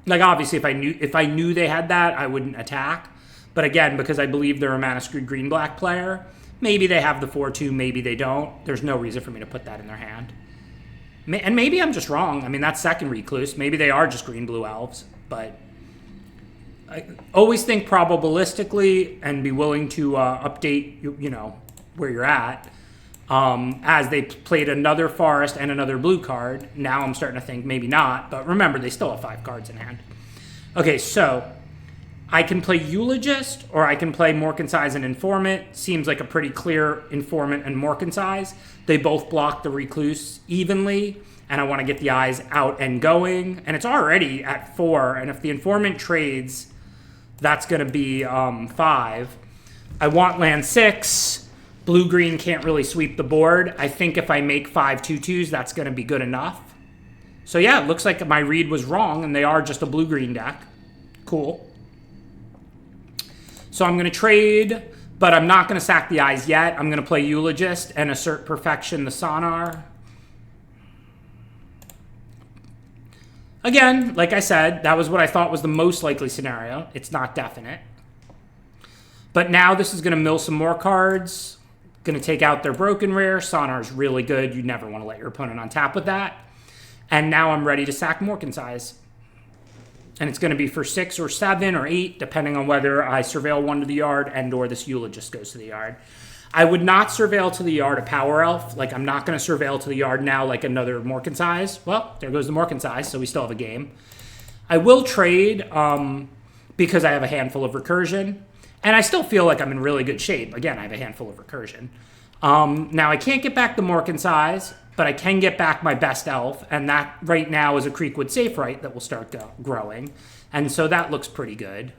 Like, obviously, if I knew they had that, I wouldn't attack. But again, because I believe they're a mana-screwed green-black player, maybe they have the 4-2, maybe they don't. There's no reason for me to put that in their hand. And maybe I'm just wrong. I mean, that's second Recluse. Maybe they are just green-blue elves. But I always think probabilistically and be willing to update, you know, where you're at. As they played another forest and another blue card. Now I'm starting to think maybe not. But remember, they still have 5 cards in hand. Okay, so I can play Eulogist or I can play Morkensize and Informant. Seems like a pretty clear Informant and Morkensize. They both block the Recluse evenly. And I want to get the eyes out and going. And it's already at 4. And if the Informant trades, that's going to be 5. I want land 6. Blue-green can't really sweep the board. I think if I make 5 2/2s, that's going to be good enough. So yeah, it looks like my read was wrong, and they are just a blue-green deck. Cool. So I'm going to trade, but I'm not going to sack the eyes yet. I'm going to play Eulogist and assert Perfection the Sonar. Again, like I said, that was what I thought was the most likely scenario. It's not definite. But now this is going to mill some more cards. Going to take out their Broken Rare. Sonar is really good. You never want to let your opponent on tap with that. And now I'm ready to sack Morkensize. And it's going to be for 6 or 7 or 8, depending on whether I surveil 1 to the yard and or this Eulogist goes to the yard. I would not surveil to the yard a Power Elf. Like, I'm not going to surveil to the yard now like another Morkensize. Well, there goes the Morkensize, so we still have a game. I will trade because I have a handful of Recursion. And I still feel like I'm in really good shape. Again, I have a handful of Recursion. Now, I can't get back the Morkensize, but I can get back my best elf. And that right now is a Creekwood Safe-Right that will start growing. And so that looks pretty good.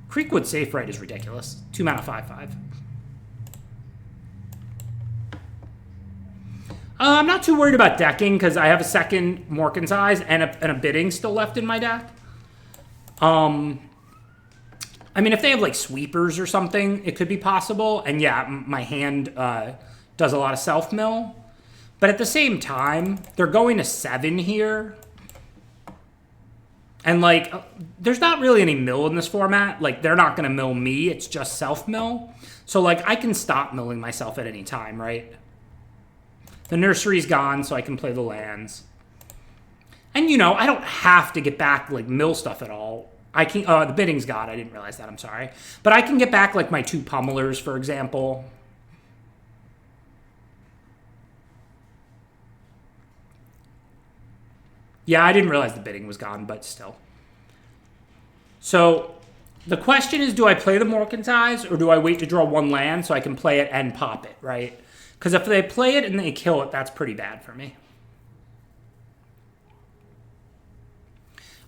Creekwood Safe-Right is ridiculous. 2 mana 5/5. I'm not too worried about decking because I have a second Morkensize and a Bidding still left in my deck. I mean, if they have, like, sweepers or something, it could be possible. And, yeah, my hand does a lot of self-mill. But at the same time, they're going to 7 here. And, like, there's not really any mill in this format. Like, they're not going to mill me. It's just self-mill. So, like, I can stop milling myself at any time, right? The nursery's gone, so I can play the lands. And, you know, I don't have to get back, like, mill stuff at all. I can, the Bidding's gone. I didn't realize that. I'm sorry. But I can get back, like, my 2 Pummelers, for example. Yeah, I didn't realize the Bidding was gone, but still. So, the question is, do I play the Morkensize, or do I wait to draw 1 land so I can play it and pop it, right? Because if they play it and they kill it, that's pretty bad for me.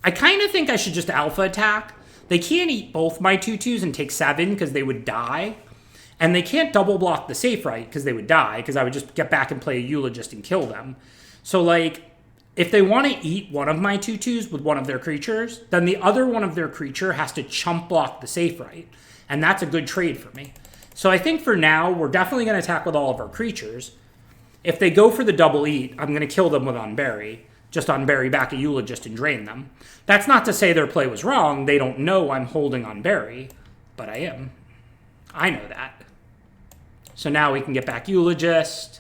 I kind of think I should just alpha attack. They can't eat both my 2/2s and take 7 because they would die. And they can't double block the Safe-Right because they would die because I would just get back and play a Eulogist and kill them. So, like, if they want to eat one of my 2/2s with one of their creatures, then the other one of their creature has to chump block the Safe-Right. And that's a good trade for me. So I think for now, we're definitely going to attack with all of our creatures. If they go for the double eat, I'm going to kill them with Unbury. Just Unbury back a Eulogist and drain them. That's not to say their play was wrong. They don't know I'm holding Unbury, but I am. I know that. So now we can get back Eulogist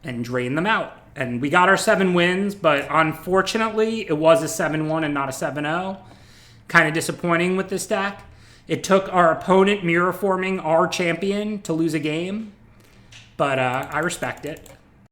and drain them out. And we got our 7 wins, but unfortunately, it was a 7-1 and not a 7-0. Kind of disappointing with this deck. It took our opponent mirror forming our champion to lose a game, but I respect it.